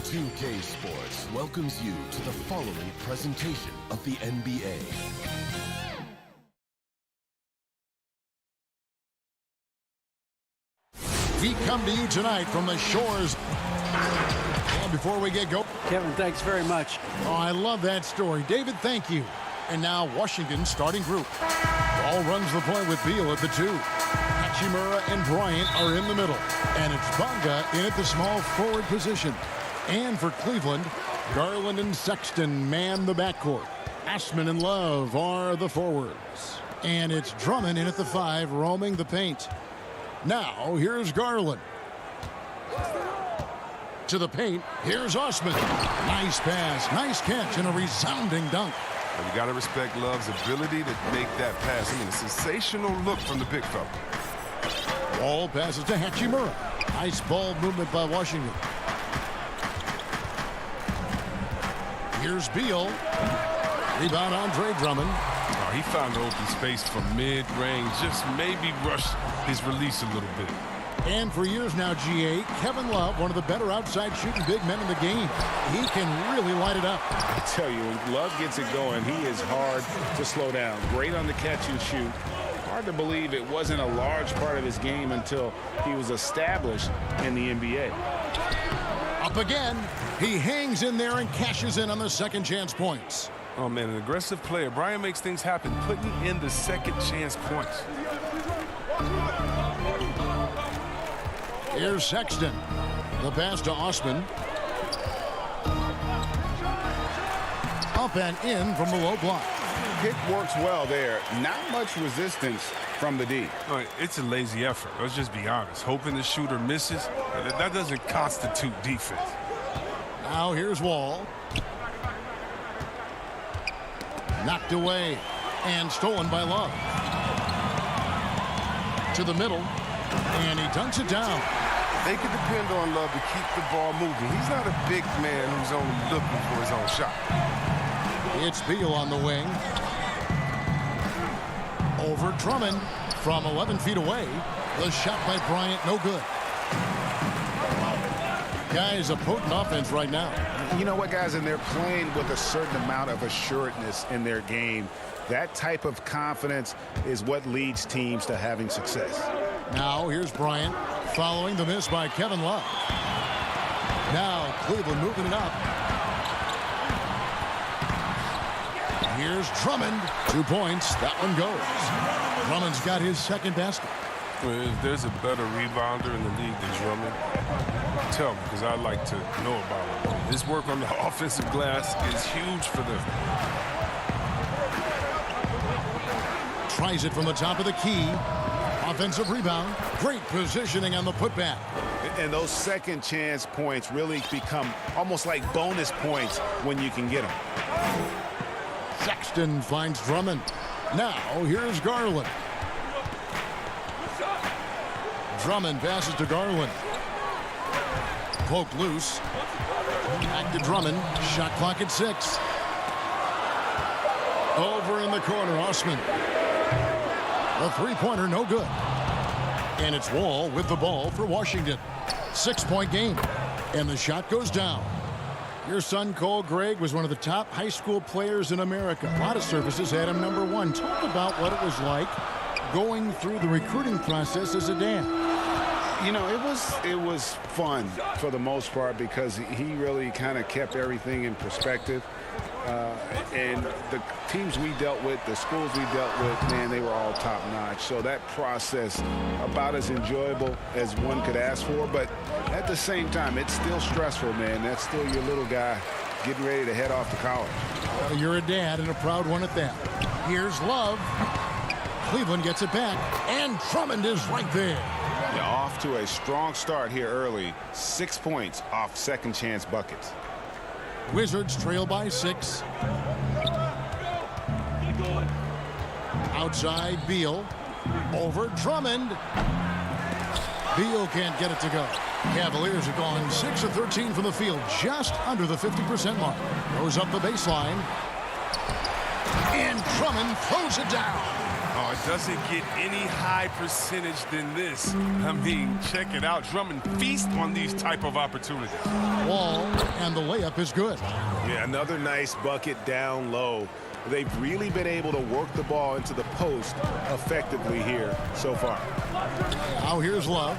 2K Sports welcomes you to the following presentation of the NBA. We come to you tonight from the shores. And before we get going, Kevin, thanks very much. Oh, I love that story. David, thank you. And now Washington's starting group. Ball runs the play with Beal at the 2. Hachimura and Bryant are in the middle. And it's Bonga in at the small forward position. And for Cleveland, Garland and Sexton man the backcourt. Ashman and Love are the forwards. And it's Drummond in at the 5, roaming the paint. Now, here's Garland. To the paint, here's Osman. Nice pass, nice catch, and a resounding dunk. And you got to respect Love's ability to make that pass. I mean, a sensational look from the big fella. Ball passes to Hachimura. Nice ball movement by Washington. Here's Beal. Rebound Andre Drummond. Oh, he found the open space from mid-range. Just maybe rushed his release a little bit. And for years now, GA, Kevin Love, one of the better outside shooting big men in the game. He can really light it up. I tell you, when Love gets it going, he is hard to slow down. Great on the catch and shoot. Hard to believe it wasn't a large part of his game until he was established in the NBA. Up again. He hangs in there and cashes in on the second chance points. Oh, man, an aggressive player. Bryant makes things happen, putting in the second chance points. Here's Sexton. The pass to Osman. Up and in from the low block. Pick works well there. Not much resistance from the D. Right, it's a lazy effort. Let's just be honest. Hoping the shooter misses, that doesn't constitute defense. Now here's Wall. Knocked away and stolen by Love. To the middle, and he dunks it down. They can depend on Love to keep the ball moving. He's not a big man who's only looking for his own shot. It's Beal on the wing. Over Drummond from 11 feet away. The shot by Bryant, no good. Guys, a potent offense right now. You know what, guys? And they're playing with a certain amount of assuredness in their game. That type of confidence is what leads teams to having success. Now here's Bryant following the miss by Kevin Love. Now Cleveland moving it up. Here's Drummond. 2 points. That one goes. Drummond's got his second basket. If there's a better rebounder in the league than Drummond, tell me, because I'd like to know about it. His work on the offensive glass is huge for them. Tries it from the top of the key. Offensive rebound. Great positioning on the putback. And those second chance points really become almost like bonus points when you can get them. Sexton finds Drummond. Now here's Garland. Drummond passes to Garland. Poked loose. Back to Drummond. Shot clock at 6. Over in the corner, Osman. The three-pointer, no good. And it's Wall with the ball for Washington. 6-point game. And the shot goes down. Your son, Cole Gregg, was one of the top high school players in America. A lot of services had him number 1. Talk about what it was like going through the recruiting process as a dad. You know, it was fun for the most part because he really kind of kept everything in perspective. And the teams we dealt with, the schools we dealt with, man, they were all top-notch. So that process, about as enjoyable as one could ask for. But at the same time, it's still stressful, man. That's still your little guy getting ready to head off to college. Well, you're a dad and a proud one at that. Here's Love. Cleveland gets it back, and Drummond is right there. You're off to a strong start here early. 6 points off second chance buckets. Wizards trail by 6. Outside Beal. Over Drummond. Beal can't get it to go. Cavaliers are gone 6 of 13 from the field, just under the 50% mark. Goes up the baseline. And Drummond throws it down. Oh, it doesn't get any high percentage than this. I mean, check it out. Drummond feast on these type of opportunities. Wall, and the layup is good. Yeah, another nice bucket down low. They've really been able to work the ball into the post effectively here so far. Now here's Love.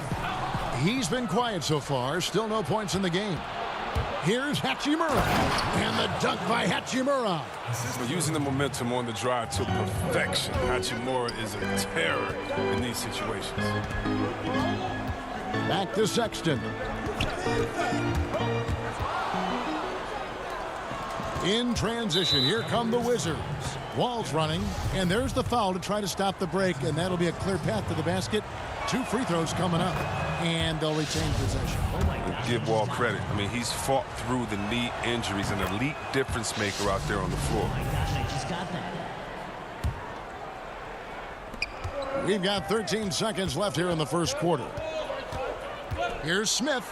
He's been quiet so far. Still no points in the game. Here's Hachimura. And the dunk by Hachimura. Using the momentum on the drive to perfection. Hachimura is a terror in these situations. Back to Sexton. In transition, here come the Wizards. Wall's running, and there's the foul to try to stop the break, and that'll be a clear path to the basket. 2 free throws coming up, and they'll retain possession. Give Wall credit. I mean, he's fought through the knee injuries, an elite difference maker out there on the floor. Oh my gosh, I just got that. We've got 13 seconds left here in the first quarter. Here's Smith.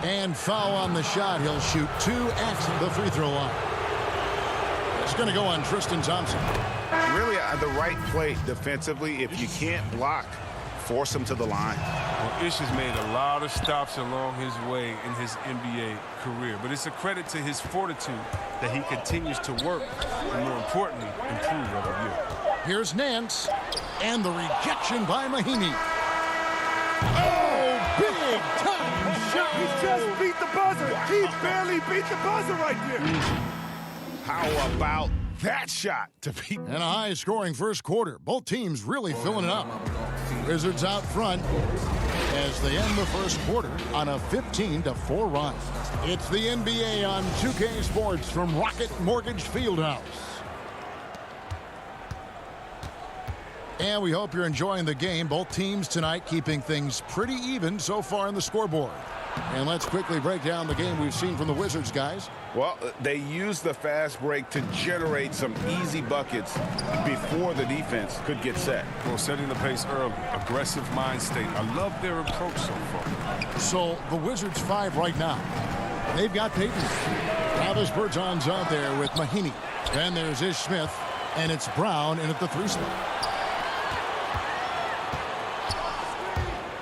And foul on the shot. He'll shoot 2 at the free throw line. It's going to go on Tristan Thompson. Really the right play defensively. If you can't block, force him to the line. Well, Ish has made a lot of stops along his way in his NBA career, but it's a credit to his fortitude that he continues to work and, more importantly, improve every year. Here's Nance, and the rejection by Mahinmi. Oh, big time shot! He just beat the buzzer. He barely beat the buzzer right there. How about that shot to beat? And a high-scoring first quarter. Both teams really filling it up. Wizards out front as they end the first quarter on a 15-4 run. It's the NBA on 2K Sports from Rocket Mortgage Fieldhouse. And we hope you're enjoying the game. Both teams tonight keeping things pretty even so far in the scoreboard. And let's quickly break down the game we've seen from the Wizards, guys. Well, they used the fast break to generate some easy buckets before the defense could get set. Well, setting the pace early, aggressive mind state. I love their approach so far. So the Wizards 5 right now. They've got Payton. Travis Berton's out there with Mahinmi. Then there's Ish Smith, and it's Brown in at the 3 spot.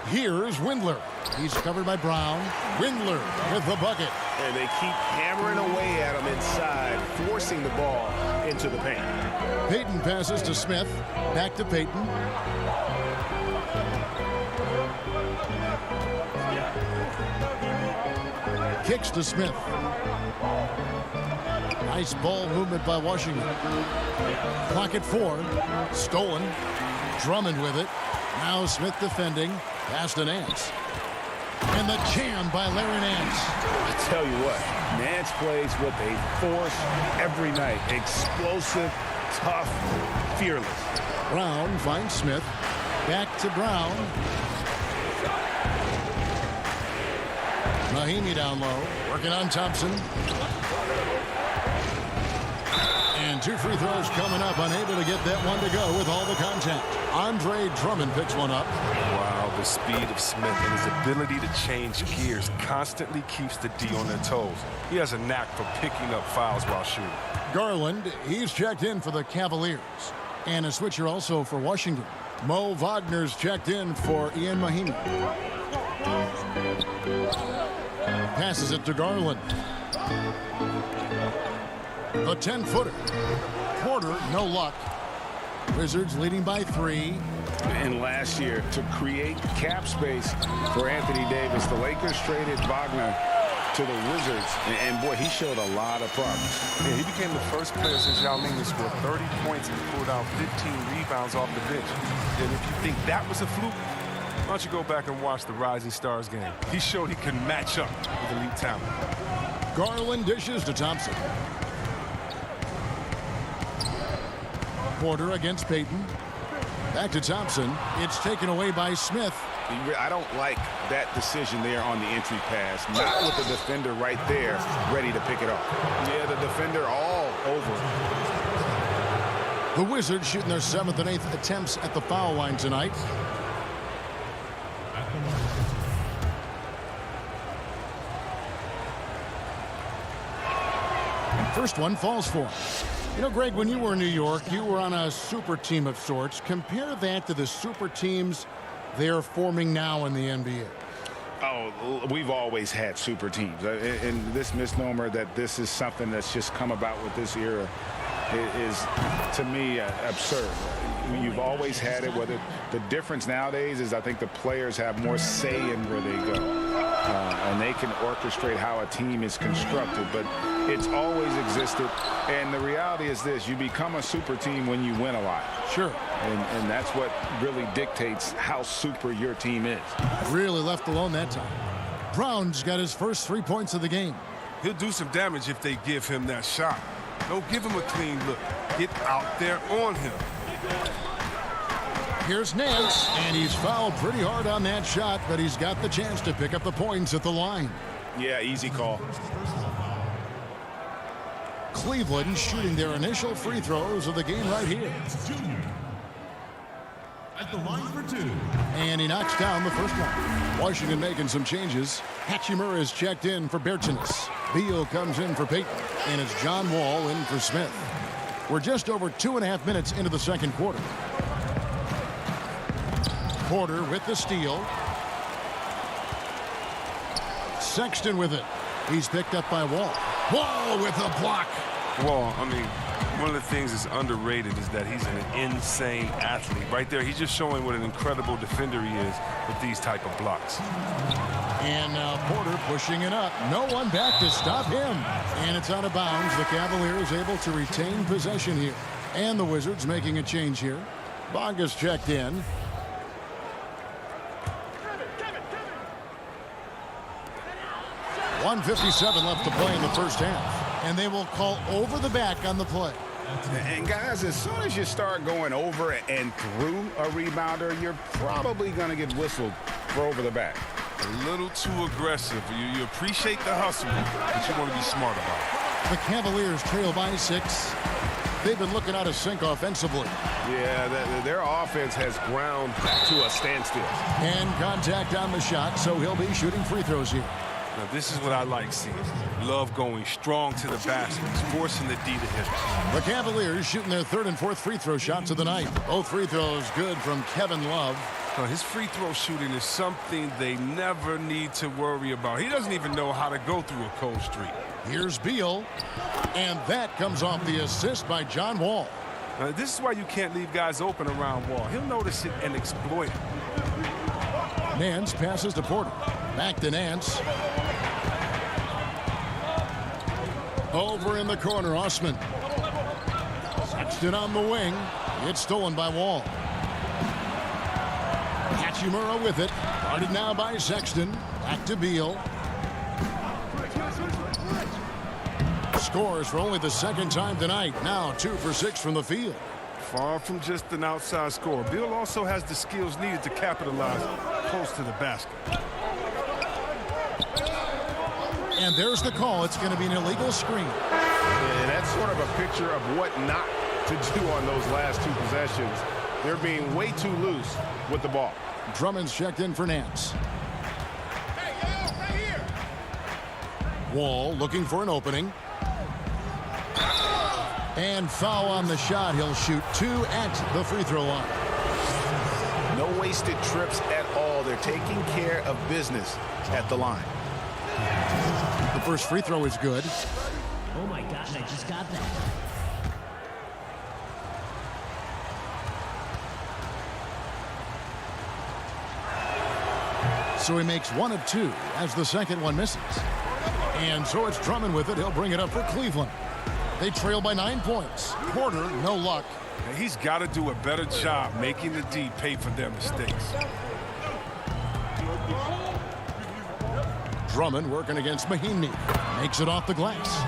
Here's Windler. He's covered by Brown. Windler with the bucket. And they keep hammering away at him inside, forcing the ball into the paint. Payton passes to Smith. Back to Payton. Kicks to Smith. Nice ball movement by Washington. Clock at 4. Stolen. Drummond with it. Now Smith defending. Pass to Nance. And the jam by Larry Nance. I tell you what, Nance plays with a force every night. Explosive, tough, fearless. Brown finds Smith. Back to Brown. Mahinmi down low. Working on Thompson. And 2 free throws coming up. Unable to get that one to go with all the contact. Andre Drummond picks one up. Wow, the speed of Smith and his ability to change gears constantly keeps the D on their toes. He has a knack for picking up fouls while shooting. Garland, he's checked in for the Cavaliers. And a switcher also for Washington. Mo Wagner's checked in for Ian Mahinmi. Passes it to Garland. The 10-footer. Porter, no luck. Wizards leading by 3. And last year, to create cap space for Anthony Davis, the Lakers traded Wagner to the Wizards. And boy, he showed a lot of promise. Yeah, he became the first player since Yao Ming to score 30 points and pulled out 15 rebounds off the bench. And if you think that was a fluke, why don't you go back and watch the Rising Stars game? He showed he can match up with elite talent. Garland dishes to Thompson. Porter against Payton. Back to Thompson. It's taken away by Smith. I don't like that decision there on the entry pass. Not with the defender right there, ready to pick it up. Yeah, the defender all over. The Wizards shooting their 7th and 8th attempts at the foul line tonight. First one falls for him. You know, Greg, when you were in New York, you were on a super team of sorts. Compare that to the super teams they're forming now in the NBA. Oh, we've always had super teams. And this misnomer that this is something that's just come about with this era is, to me, absurd. You've always had it. Whether the difference nowadays is I think the players have more say in where they go. And they can orchestrate how a team is constructed. But it's always existed. And the reality is this. You become a super team when you win a lot. Sure. And that's what really dictates how super your team is. Really left alone that time. Brown's got his first 3 points of the game. He'll do some damage if they give him that shot. Don't give him a clean look. Get out there on him. Here's Nance, and he's fouled pretty hard on that shot, but he's got the chance to pick up the points at the line. Yeah, easy call. Cleveland shooting their initial free throws of the game right here. At the line for 2. And he knocks down the first one. Washington making some changes. Hachimura is checked in for Bertinas. Beal comes in for Payton, and it's John Wall in for Smith. We're just over 2.5 minutes into the second quarter. Porter with the steal. Sexton with it. He's picked up by Wall. Wall with a block. Wall, I mean, one of the things that's underrated is that he's an insane athlete. Right there, he's just showing what an incredible defender he is with these type of blocks. And now Porter pushing it up. No one back to stop him. And it's out of bounds. The Cavaliers able to retain possession here. And the Wizards making a change here. Bonga's checked in. .157 left to play in the first half. And they will call over the back on the play. And guys, as soon as you start going over and through a rebounder, you're probably going to get whistled for over the back. A little too aggressive. You appreciate the hustle, but you want to be smart about it. The Cavaliers trail by 6. They've been looking out of sync offensively. Yeah, their offense has ground to a standstill. And contact on the shot, so he'll be shooting free throws here. Now, this is what I like seeing. Love going strong to the basket, forcing the D to hit. The Cavaliers shooting their third and fourth free throw shots of the night. Both free throws good from Kevin Love. Now, his free throw shooting is something they never need to worry about. He doesn't even know how to go through a cold streak. Here's Beal, and that comes off the assist by John Wall. Now, this is why you can't leave guys open around Wall. He'll notice it and exploit it. Nance passes to Porter. Back to Nance. Over in the corner, Osman. Sexton on the wing. It's stolen by Wall. Hachimura with it. Guarded now by Sexton. Back to Beal. Scores for only the second time tonight. Now 2 for 6 from the field. Far from just an outside scorer. Beal also has the skills needed to capitalize close to the basket. And there's the call. It's going to be an illegal screen. And that's sort of a picture of what not to do on those last 2 possessions. They're being way too loose with the ball. Drummond's checked in for Nance. Wall looking for an opening. And foul on the shot. He'll shoot 2 at the free throw line. No wasted trips at all. They're taking care of business at the line. The first free throw is good. Oh my gosh, I just got that. So he makes 1 of 2 as the second one misses. And so it's Drummond with it. He'll bring it up for Cleveland. They trail by 9 points. Porter, no luck. And he's got to do a better job making the D pay for their mistakes. Drummond working against Mahinmi. Makes it off the glass.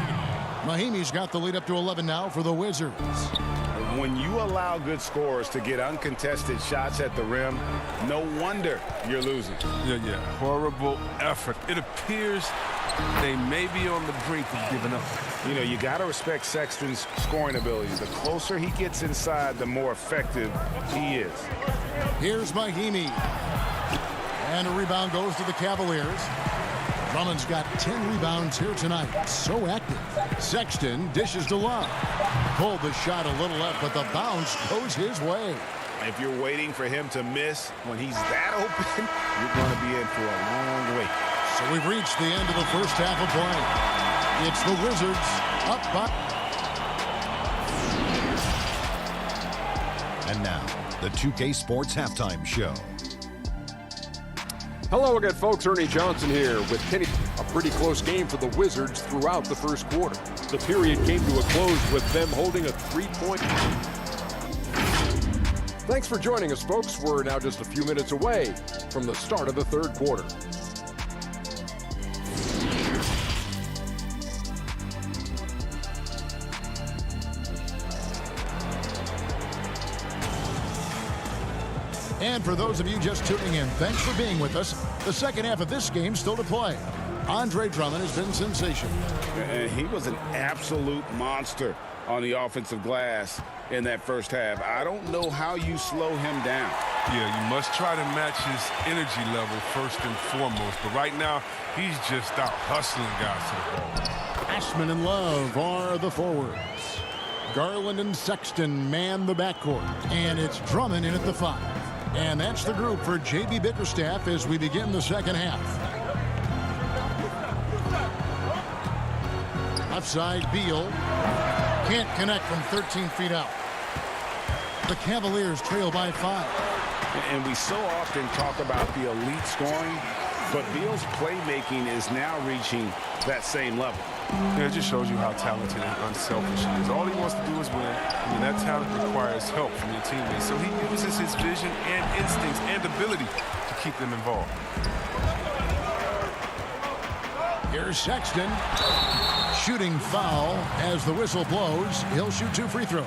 Mahimi's got the lead up to 11 now for the Wizards. When you allow good scorers to get uncontested shots at the rim, no wonder you're losing. Yeah. Horrible effort. It appears they may be on the brink of giving up. You know, you got to respect Sexton's scoring ability. The closer he gets inside, the more effective he is. Here's Mahimi. And a rebound goes to the Cavaliers. Drummond's got 10 rebounds here tonight. So active. Sexton dishes to Love. pulled the shot a little left, but the bounce goes his way. If you're waiting for him to miss when he's that open, you're going to be in for a long wait. So we've reached the end of the first half of play. It's the Wizards up by. And now, the 2K Sports Halftime Show. Hello again, folks. Ernie Johnson here with Kenny. A pretty close game for the Wizards throughout the first quarter. The period came to a close with them holding a 3-point. Thanks for joining us, folks. We're now just a few minutes away from the start of the third quarter. And for those of you just tuning in, thanks for being with us. The second half of this game still to play. Andre Drummond has been sensational. And he was an absolute monster on the offensive glass in that first half. I don't know how you slow him down. Yeah, you must try to match his energy level first and foremost. But right now, he's just out hustling guys to the ball. Ashman and Love are the forwards. Garland and Sexton man the backcourt. And it's Drummond in at the 5. And that's the group for J.B. Bickerstaff as we begin the second half. Left side, Beal. Can't connect from 13 feet out. The Cavaliers trail by 5. And we so often talk about the elite scoring, but Beal's playmaking is now reaching that same level. Yeah, it just shows you how talented and unselfish he is. All he wants to do is win. I mean, that talent requires help from your teammates. So he uses his vision and instincts and ability to keep them involved. Here's Sexton. Shooting foul as the whistle blows. He'll shoot 2 free throws.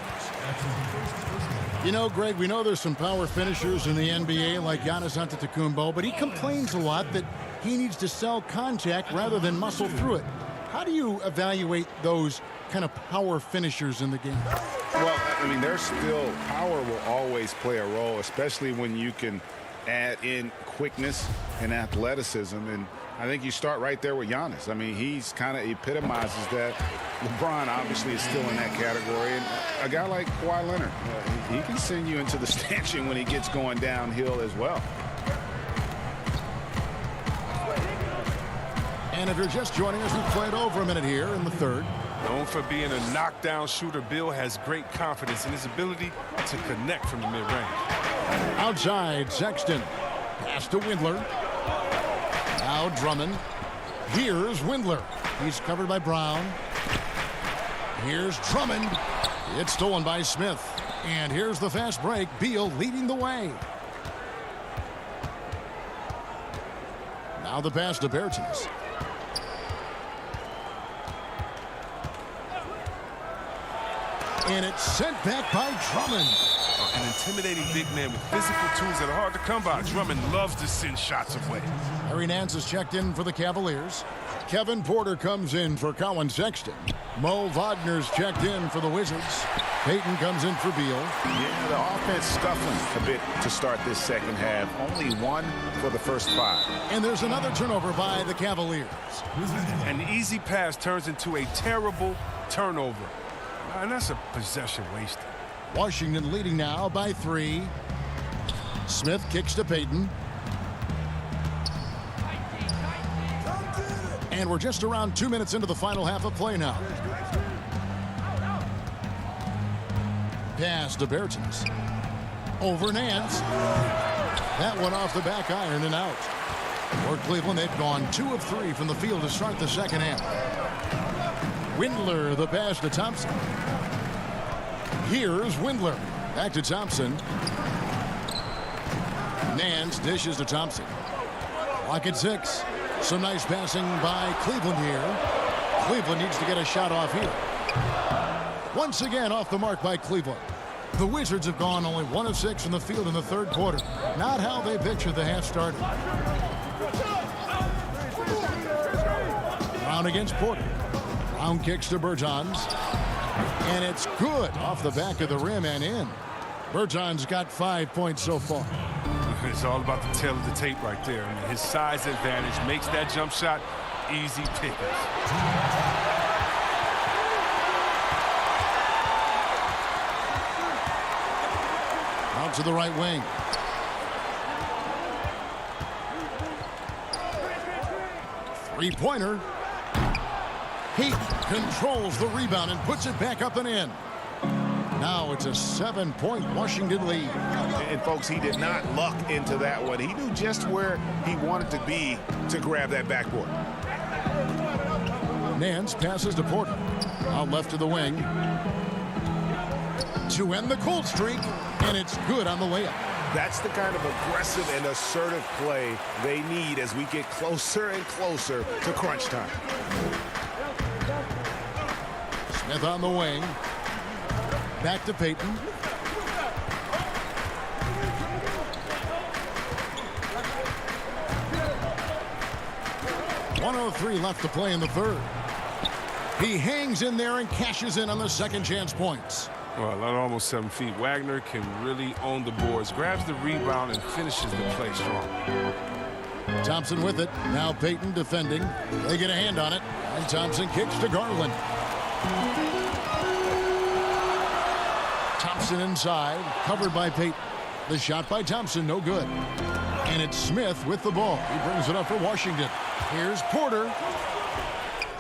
You know, Greg, we know there's some power finishers in the NBA like Giannis Antetokounmpo, but he complains a lot that he needs to sell contact rather than muscle through it. How do you evaluate those kind of power finishers in the game? Well, I mean, there's still power will always play a role, especially when you can add in quickness and athleticism. And I think you start right there with Giannis. I mean, he's kind of epitomizes that. LeBron obviously is still in that category. And a guy like Kawhi Leonard, he can send you into the stanchion when he gets going downhill as well. And if you're just joining us, we've played over a minute here in the third. Known for being a knockdown shooter, Bill has great confidence in his ability to connect from the mid-range. Outside, Sexton. Pass to Windler. Now Drummond. Here's Windler. He's covered by Brown. Here's Drummond. It's stolen by Smith. And here's the fast break. Beal leading the way. Now the pass to Bertens. And it's sent back by Drummond. An intimidating big man with physical tools that are hard to come by. Drummond loves to send shots away. Harry Nance is checked in for the Cavaliers. Kevin Porter comes in for Colin Sexton. Mo Wagner's checked in for the Wizards. Payton comes in for Beal. Yeah, the offense scuffling a bit to start this second half. Only 1 for the first 5. And there's another turnover by the Cavaliers. An easy pass turns into a terrible turnover. And that's a possession wasted. Washington leading now by 3. Smith kicks to Payton. And we're just around 2 minutes into the final half of play now. Pass to Bertens. Over Nance. That one off the back iron and out. For Cleveland, they've gone 2 of 3 from the field to start the second half. Windler, the pass to Thompson. Here's Windler. Back to Thompson. Nance dishes to Thompson. Clock at 6. Some nice passing by Cleveland here. Cleveland needs to get a shot off here. Once again off the mark by Cleveland. The Wizards have gone only 1 of 6 from the field in the third quarter. Not how they pictured the half started. Brown against Porter. Brown kicks to Bertans. And it's good off the back of the rim and in. Bertans got 5 points so far. It's all about the tail of the tape right there. I mean, his size advantage makes that jump shot easy pickings. to the right wing. Three-pointer. He controls the rebound and puts it back up and in. Now it's a 7-point Washington lead. And folks, he did not luck into that one. He knew just where he wanted to be to grab that backboard. Nance passes to Porter. Out left to the wing. To end the cold streak, and it's good on the layup. That's the kind of aggressive and assertive play they need as we get closer and closer to crunch time. Smith on the wing. Back to Payton. .103 left to play in the third. He hangs in there and cashes in on the second chance points. Well, at almost 7 feet, Wagner can really own the boards, grabs the rebound, and finishes the play strong. Thompson with it. Now Payton defending. They get a hand on it. And Thompson kicks to Garland. Thompson inside. Covered by Payton. The shot by Thompson, no good. And it's Smith with the ball. He brings it up for Washington. Here's Porter.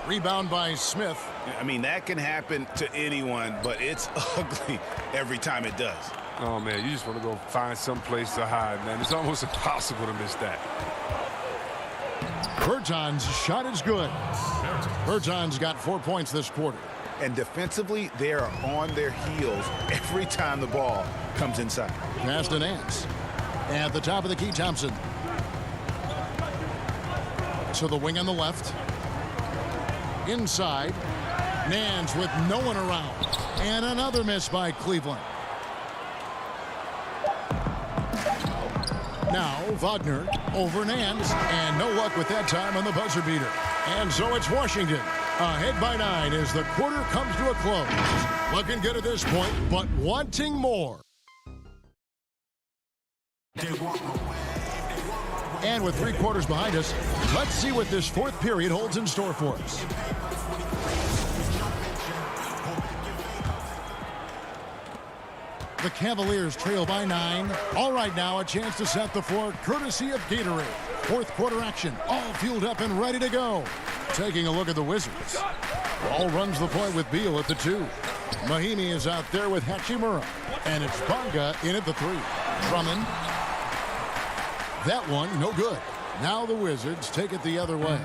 Rebound by Smith. I mean, that can happen to anyone, but it's ugly every time it does. Oh, man, you just want to go find some place to hide, man. It's almost impossible to miss that. Berton's shot is good. Berton's got 4 points this quarter. And defensively, they are on their heels every time the ball comes inside. Pass to Nance. At the top of the key, Thompson. To the wing on the left. Inside. Nance with no one around. And another miss by Cleveland. Now Wagner over Nance. And no luck with that time on the buzzer beater. And so it's Washington. Ahead by 9 as the quarter comes to a close. Looking good at this point, but wanting more. And with 3 quarters behind us, let's see what this fourth period holds in store for us. The Cavaliers trail by 9. All right, now a chance to set the floor courtesy of Gatorade. Fourth quarter action, all fueled up and ready to go. Taking a look at the Wizards. Ball runs the point with Beal at the 2. Mahimi is out there with Hachimura. And it's Bonga in at the 3. Drummond. That one, no good. Now the Wizards take it the other way.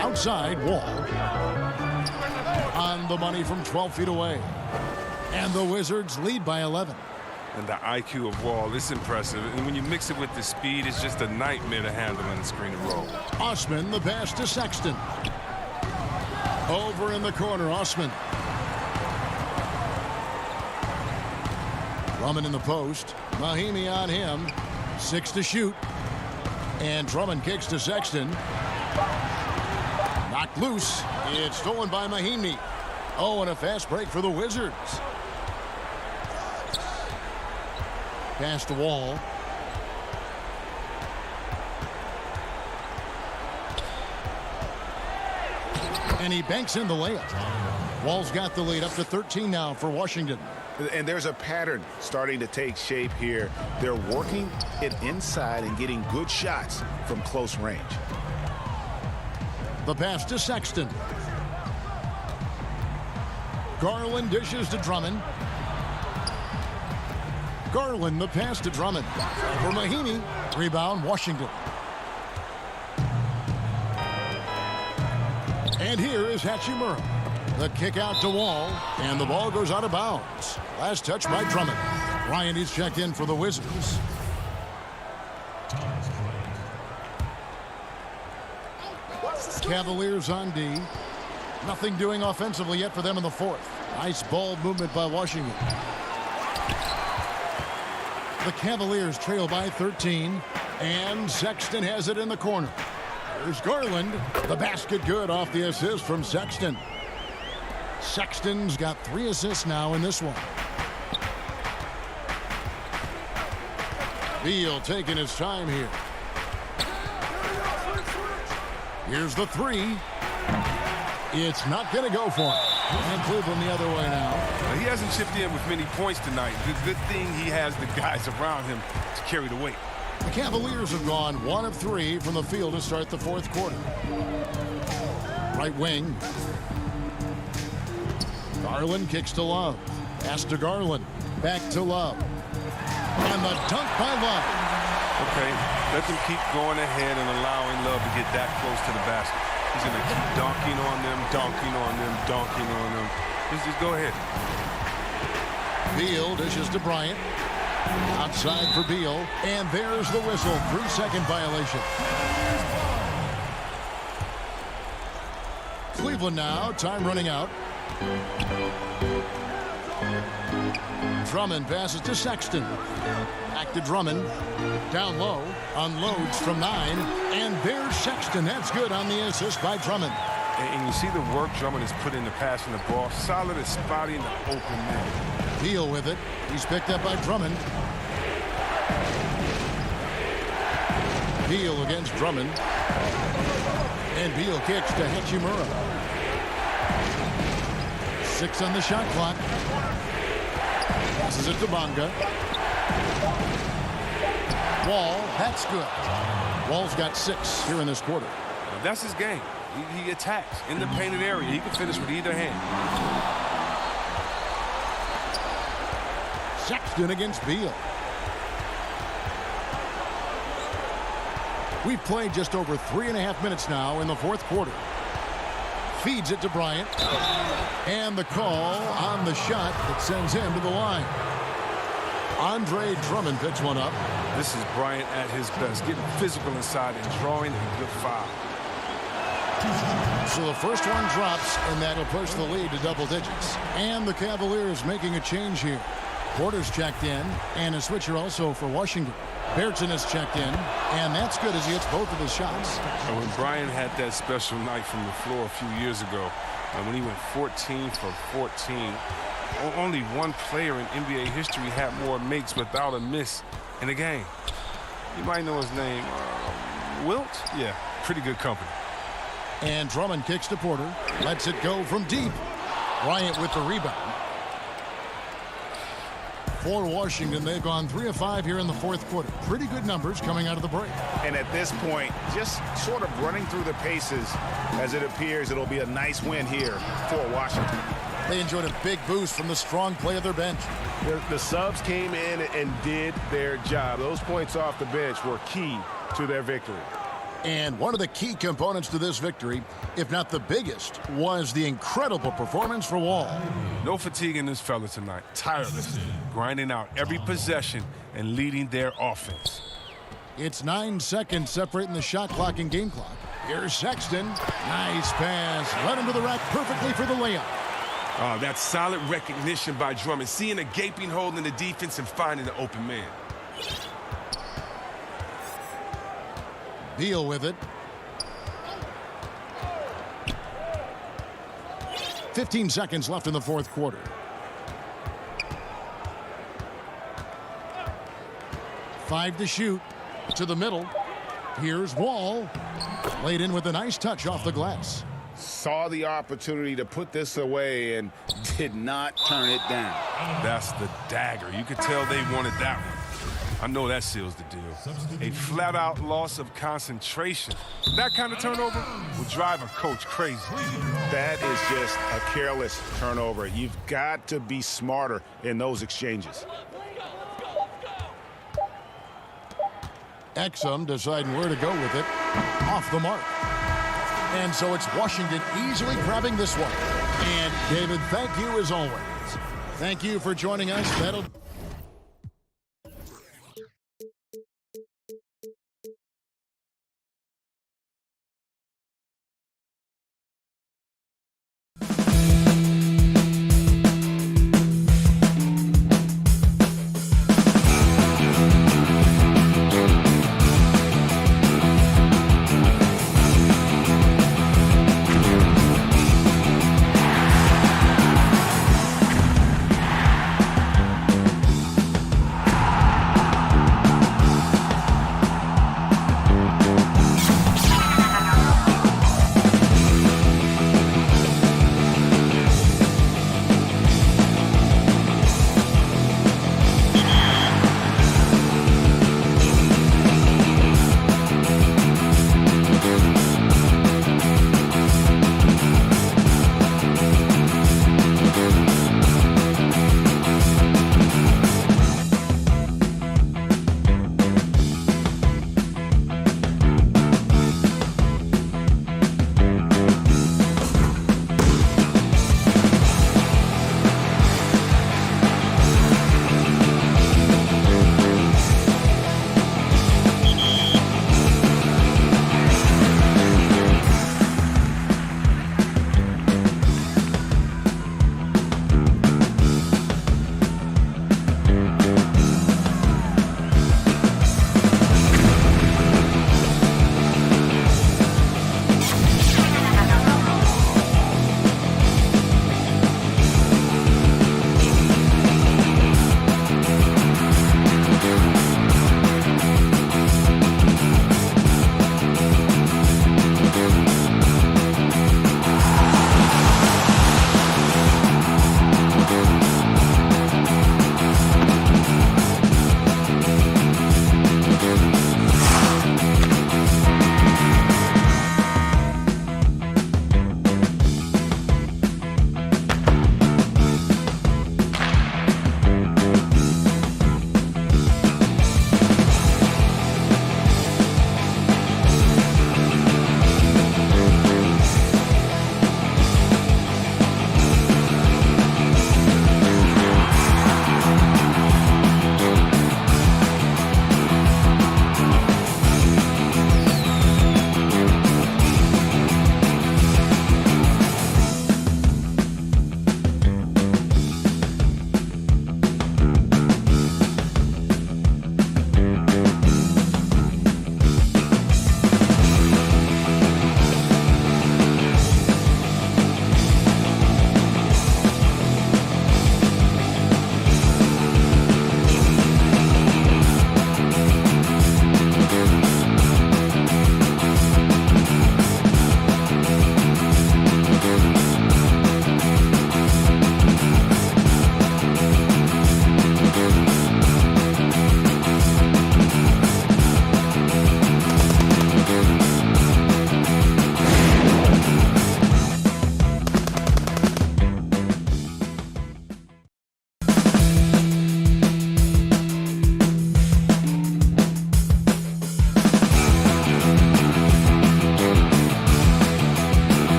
Outside, Wall. On the money from 12 feet away. And the Wizards lead by 11. And the IQ of Wall is impressive. And when you mix it with the speed, it's just a nightmare to handle in the screen and roll. Osman, the pass to Sexton. Over in the corner, Osman. Drummond in the post. Mahimi on him. 6 to shoot. And Drummond kicks to Sexton. Knocked loose. It's stolen by Mahimi. Oh, and a fast break for the Wizards. Pass to Wall. And he banks in the layup. Wall's got the lead up to 13 now for Washington. And there's a pattern starting to take shape here. They're working it inside and getting good shots from close range. The pass to Sexton. Garland dishes to Drummond. Garland, the pass to Drummond. For Mahimi. Rebound, Washington. And here is Hachimura. The kick out to Wall. And the ball goes out of bounds. Last touch by Drummond. Ryan is checked in for the Wizards. Cavaliers on D. Nothing doing offensively yet for them in the fourth. Nice ball movement by Washington. The Cavaliers trail by 13. And Sexton has it in the corner. There's Garland. The basket good off the assist from Sexton. Sexton's got 3 assists now in this one. Beal taking his time here. Here's the 3. It's not going to go for him. And Cleveland the other way now. He hasn't chipped in with many points tonight. The good thing he has the guys around him to carry the weight. The Cavaliers have gone 1 of 3 from the field to start the fourth quarter. Right wing. Garland kicks to Love. Pass to Garland. Back to Love. And the dunk by Love. Okay, let them keep going ahead and allowing Love to get that close to the basket. He's going to keep dunking on them, dunking on them, dunking on them. Just go ahead. Beal dishes to Bryant. Outside for Beal. And there's the whistle. 3-second violation. Cleveland now. Time running out. Drummond passes to Sexton. Back to Drummond. Down low. Unloads from 9. And there's Sexton. That's good on the assist by Drummond. And you see the work Drummond has put into passing the ball. Solid at spotting the open man. Beal with it. He's picked up by Drummond. Beal against Drummond. And Beal kicks to Hachimura. 6 on the shot clock. Passes it to Bonga. Wall, that's good. Wall's got 6 here in this quarter. That's his game. He attacks in the painted area. He can finish with either hand. Sexton against Beal. We've played just over 3.5 minutes now in the fourth quarter. Feeds it to Bryant. And the call on the shot that sends him to the line. Andre Drummond picks one up. This is Bryant at his best, getting physical inside and drawing a good foul. So the first one drops, and that'll push the lead to double digits. And the Cavaliers making a change here. Porter's checked in, and a switcher also for Washington. Bairton has checked in, and that's good as he hits both of his shots. And when Bryant had that special night from the floor a few years ago, when he went 14 for 14, only one player in NBA history had more makes without a miss in a game. You might know his name. Wilt? Yeah, pretty good company. And Drummond kicks to Porter. Lets it go from deep. Bryant with the rebound. For Washington, they've gone 3 of 5 here in the fourth quarter. Pretty good numbers coming out of the break. And at this point, just sort of running through the paces as it appears it'll be a nice win here for Washington. They enjoyed a big boost from the strong play of their bench. The subs came in and did their job. Those points off the bench were key to their victory. And one of the key components to this victory, if not the biggest, was the incredible performance for Wall. No fatigue in this fella tonight. Tireless, grinding out every possession and leading their offense. It's 9 seconds separating the shot clock and game clock. Here's Sexton. Nice pass. Led him to the rack perfectly for the layup. Oh, that's solid recognition by Drummond, seeing a gaping hole in the defense and finding the open man. Beal with it. 15 seconds left in the fourth quarter. Five to shoot. To the middle. Here's Wall. Laid in with a nice touch off the glass. Saw the opportunity to put this away and did not turn it down. That's the dagger. You could tell they wanted that one. I know that seals the deal. A flat-out loss of concentration. That kind of turnover will drive a coach crazy. That is just a careless turnover. You've got to be smarter in those exchanges. Exum deciding where to go with it. Off the mark. And so it's Washington easily grabbing this one. And David, thank you as always. Thank you for joining us. That'll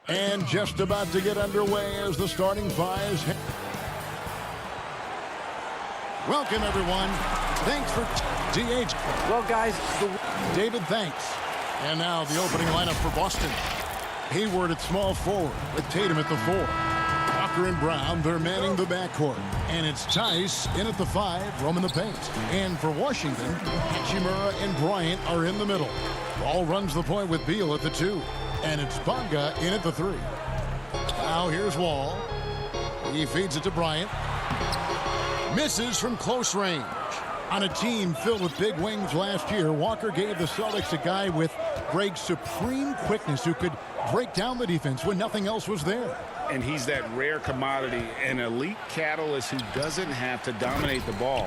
And just about to get underway as the starting fives. Welcome, everyone. Thanks for DH. Well, guys, David, thanks. And now the opening lineup for Boston. Hayward at small forward with Tatum at the 4. Walker and Brown, they're manning the backcourt. And it's Tice in at the 5, roaming the paint. And for Washington, Hachimura and Bryant are in the middle. Ball runs the point with Beal at the 2. And it's Bonga in at the 3. Now here's Wall. He feeds it to Bryant. Misses from close range. On a team filled with big wings last year, Walker gave the Celtics a guy with great supreme quickness who could break down the defense when nothing else was there. And he's that rare commodity, an elite catalyst who doesn't have to dominate the ball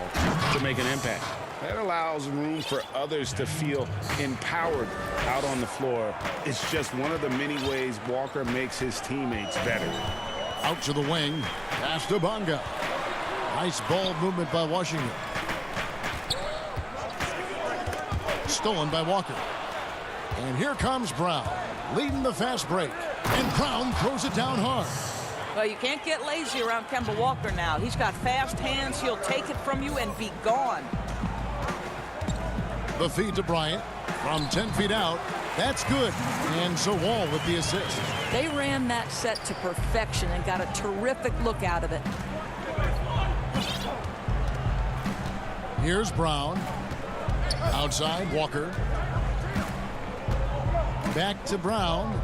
to make an impact. That allows room for others to feel empowered out on the floor. It's just one of the many ways Walker makes his teammates better. Out to the wing, pass to Bonga. Nice ball movement by Washington. Stolen by Walker. And here comes Brown, leading the fast break. And Brown throws it down hard. Well, you can't get lazy around Kemba Walker now. He's got fast hands. He'll take it from you and be gone. The feed to Bryant from 10 feet out. That's good. And so Wall with the assist. They ran that set to perfection and got a terrific look out of it. Here's Brown. Outside, Walker. Back to Brown.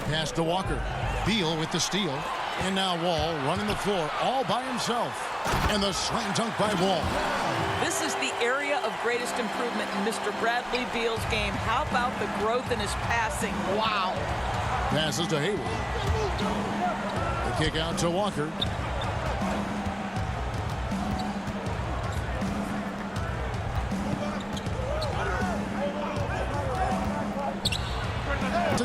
Pass to Walker. Beal with the steal. And now Wall running the floor all by himself. And the slam dunk by Wall. This is the area of greatest improvement in Mr. Bradley Beal's game. How about the growth in his passing? Wow. Passes to Hayward. The kick out to Walker.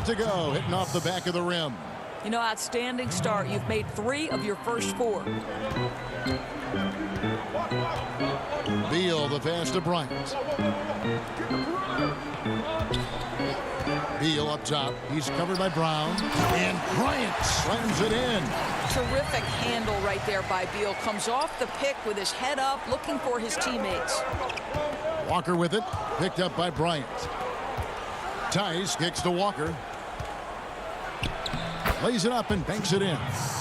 To go, hitting off the back of the rim. You know, outstanding start. You've made 3 of your first 4. Beal, the pass to Bryant. Beal up top. He's covered by Brown. And Bryant slams it in. Terrific handle right there by Beal. Comes off the pick with his head up, looking for his teammates. Walker with it. Picked up by Bryant. Tice kicks to Walker. Lays it up and banks it in.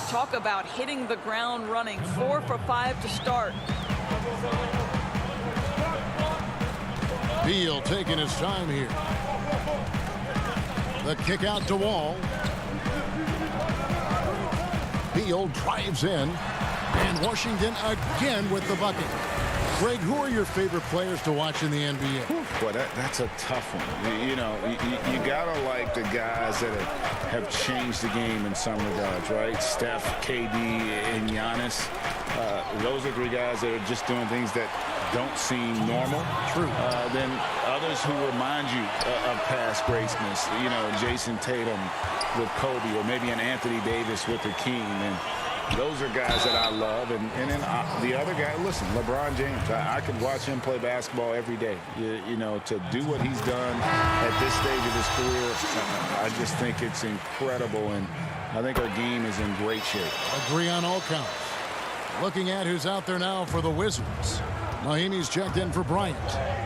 Talk about hitting the ground running. 4 for 5 to start. Beal taking his time here. The kick out to Wall. Beal drives in. And Washington again with the bucket. Greg, who are your favorite players to watch in the NBA? Boy, that's a tough one. You know, you gotta like the guys that have changed the game in some regards, right? Steph, KD, and Giannis. Those are 3 guys that are just doing things that don't seem normal. True. Then others who remind you of past greatness. You know, Jason Tatum with Kobe, or maybe an Anthony Davis with the King. And those are guys that I love. And then the other guy, listen, LeBron James. I could watch him play basketball every day. You know, to do what he's done at this stage of his career, I just think it's incredible. And I think our game is in great shape. Agree on all counts. Looking at who's out there now for the Wizards. Mahimi's checked in for Bryant.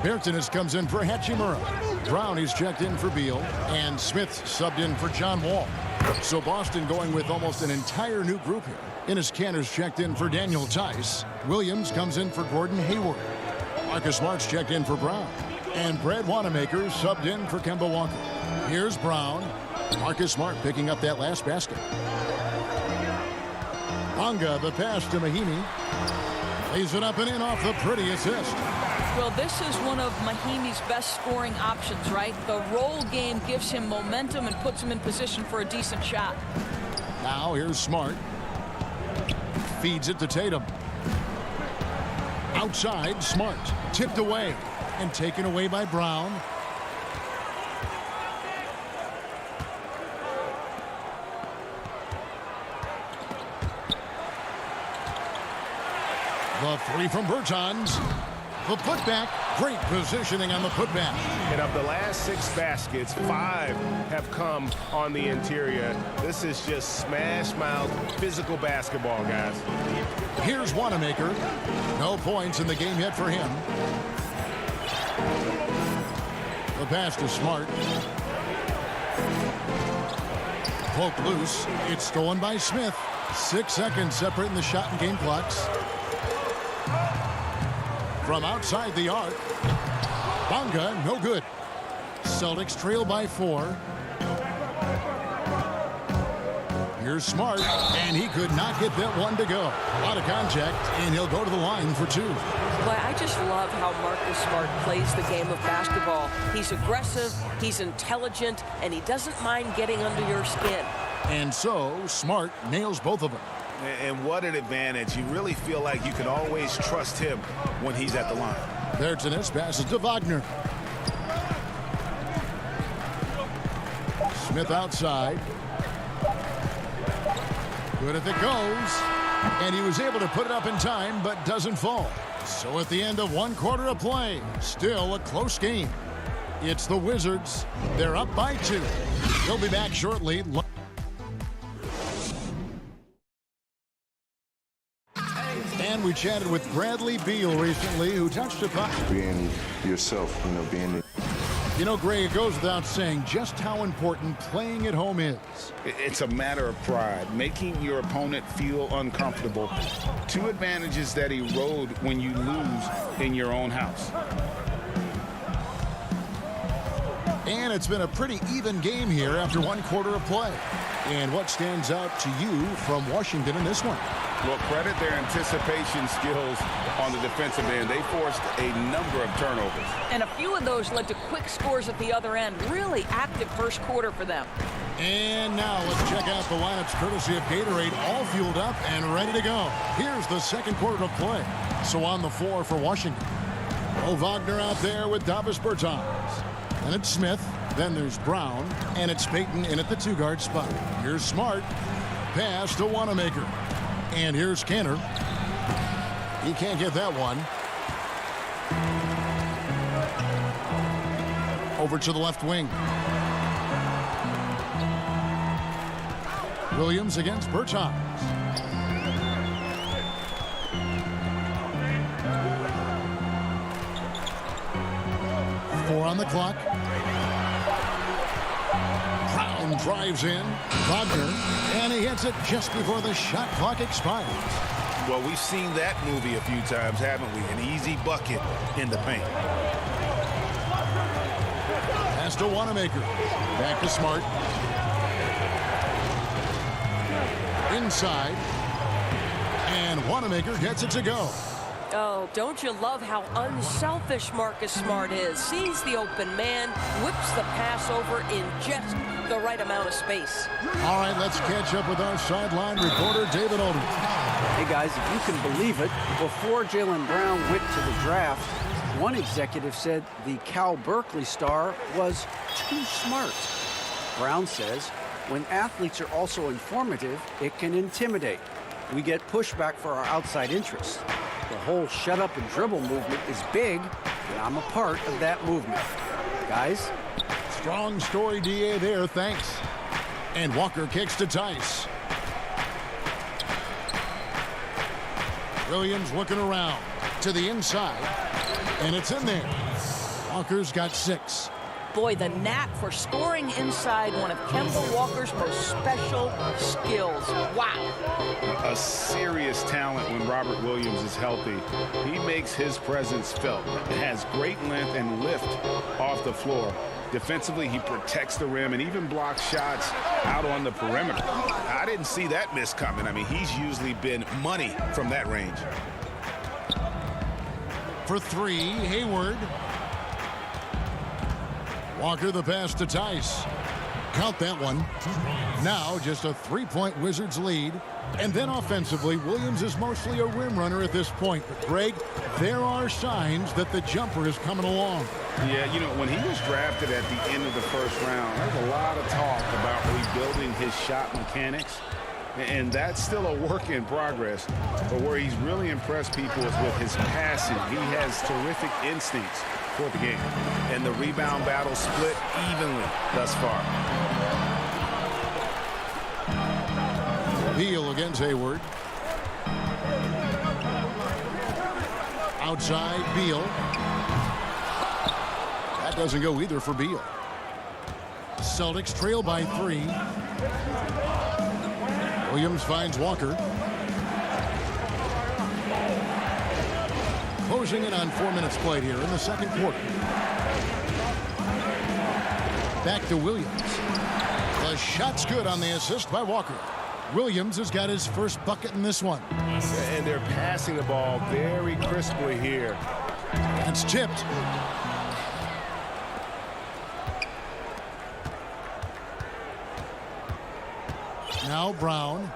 Bertanis comes in for Hachimura. Brown is checked in for Beal. And Smith subbed in for John Wall. So Boston going with almost an entire new group here. Enes Kanter's checked in for Daniel Tice. Williams comes in for Gordon Hayward. Marcus Smart's checked in for Brown. And Brad Wanamaker subbed in for Kemba Walker. Here's Brown. Marcus Smart picking up that last basket. Bonga, the pass to Mahimi. Lays it up and in off the pretty assist. Well, this is one of Mahimi's best scoring options, right? The roll game gives him momentum and puts him in position for a decent shot. Now here's Smart. Feeds it to Tatum. Outside, Smart. Tipped away and taken away by Brown. The 3 from Bertans. The putback Great positioning on the putback. And of the last 6 baskets, 5 have come on the interior. This is just smash mouth physical basketball, guys. Here's Wanamaker. No points in the game yet for him. The pass to Smart. Poked loose. It's stolen by Smith. 6 seconds separating the shot and game clocks. From outside the arc. Bonga, no good. Celtics trail by 4. Here's Smart, and he could not get that one to go. A lot of contact, and he'll go to the line for 2. Boy, I just love how Marcus Smart plays the game of basketball. He's aggressive, he's intelligent, and he doesn't mind getting under your skin. And so, Smart nails both of them. And what an advantage. You really feel like you can always trust him when he's at the line. There's an passes to Wagner. Smith outside. Good if it goes. And he was able to put it up in time, but doesn't fall. So at the end of 1 quarter of play, still a close game. It's the Wizards. They're up by 2. They'll be back shortly. And we chatted with Bradley Beal recently, who touched upon being yourself, being the... You know, Greg, it goes without saying just how important playing at home is. It's a matter of pride, making your opponent feel uncomfortable. 2 advantages that erode when you lose in your own house. And it's been a pretty even game here after 1 quarter of play. And what stands out to you from Washington in this one? Well, credit their anticipation skills on the defensive end. They forced a number of turnovers. And a few of those led to quick scores at the other end. Really active first quarter for them. And now let's check out the lineups courtesy of Gatorade, all fueled up and ready to go. Here's the 2nd quarter of play. So on the floor for Washington. Wagner out there with Davis Bertans. And it's Smith. Then there's Brown. And it's Payton in at the 2-guard spot. Here's Smart. Pass to Wanamaker. And here's Kanter. He can't get that one. Over to the left wing. Williams against Bertans. Four on the clock. Brown drives in. Wagner, and he hits it just before the shot clock expires. Well, we've seen that movie a few times, haven't we? An easy bucket in the paint. Pass to Wanamaker. Back to Smart. Inside. And Wanamaker gets it to go. Oh, don't you love how unselfish Marcus Smart is? Sees the open man, whips the pass over in just the right amount of space. All right, let's catch up with our sideline reporter, David Aldridge. Hey, guys, if you can believe it, before Jaylen Brown went to the draft, one executive said the Cal Berkeley star was too smart. Brown says, when athletes are also informative, it can intimidate. We get pushback for our outside interests. The whole shut up and dribble movement is big, and I'm a part of that movement. Guys? Strong story, DA, there. Thanks. And Walker kicks to Tice. Williams looking around to the inside. And it's in there. Walker's got 6. Boy, the knack for scoring inside, one of Kemba Walker's most special skills. Wow. A serious talent when Robert Williams is healthy. He makes his presence felt. Has great length and lift off the floor. Defensively, he protects the rim and even blocks shots out on the perimeter. I didn't see that miss coming. I mean, he's usually been money from that range. For 3, Hayward. Walker the pass to Tice. Count that one. Now just a 3-point Wizards lead. And then offensively, Williams is mostly a rim runner at this point. But Greg, there are signs that the jumper is coming along. Yeah, you know, when he was drafted at the end of the first round, there's a lot of talk about rebuilding his shot mechanics. And that's still a work in progress. But where he's really impressed people is with his passing. He has terrific instincts for the game. And the rebound battle split evenly thus far. Beal against Hayward. Outside, Beal. That doesn't go either for Beal. Celtics trail by 3. Williams finds Walker. Closing in on 4 minutes played here in the second quarter. Back to Williams. The shot's good on the assist by Walker. Williams has got his first bucket in this one. And they're passing the ball very crisply here. It's tipped. Now Brown.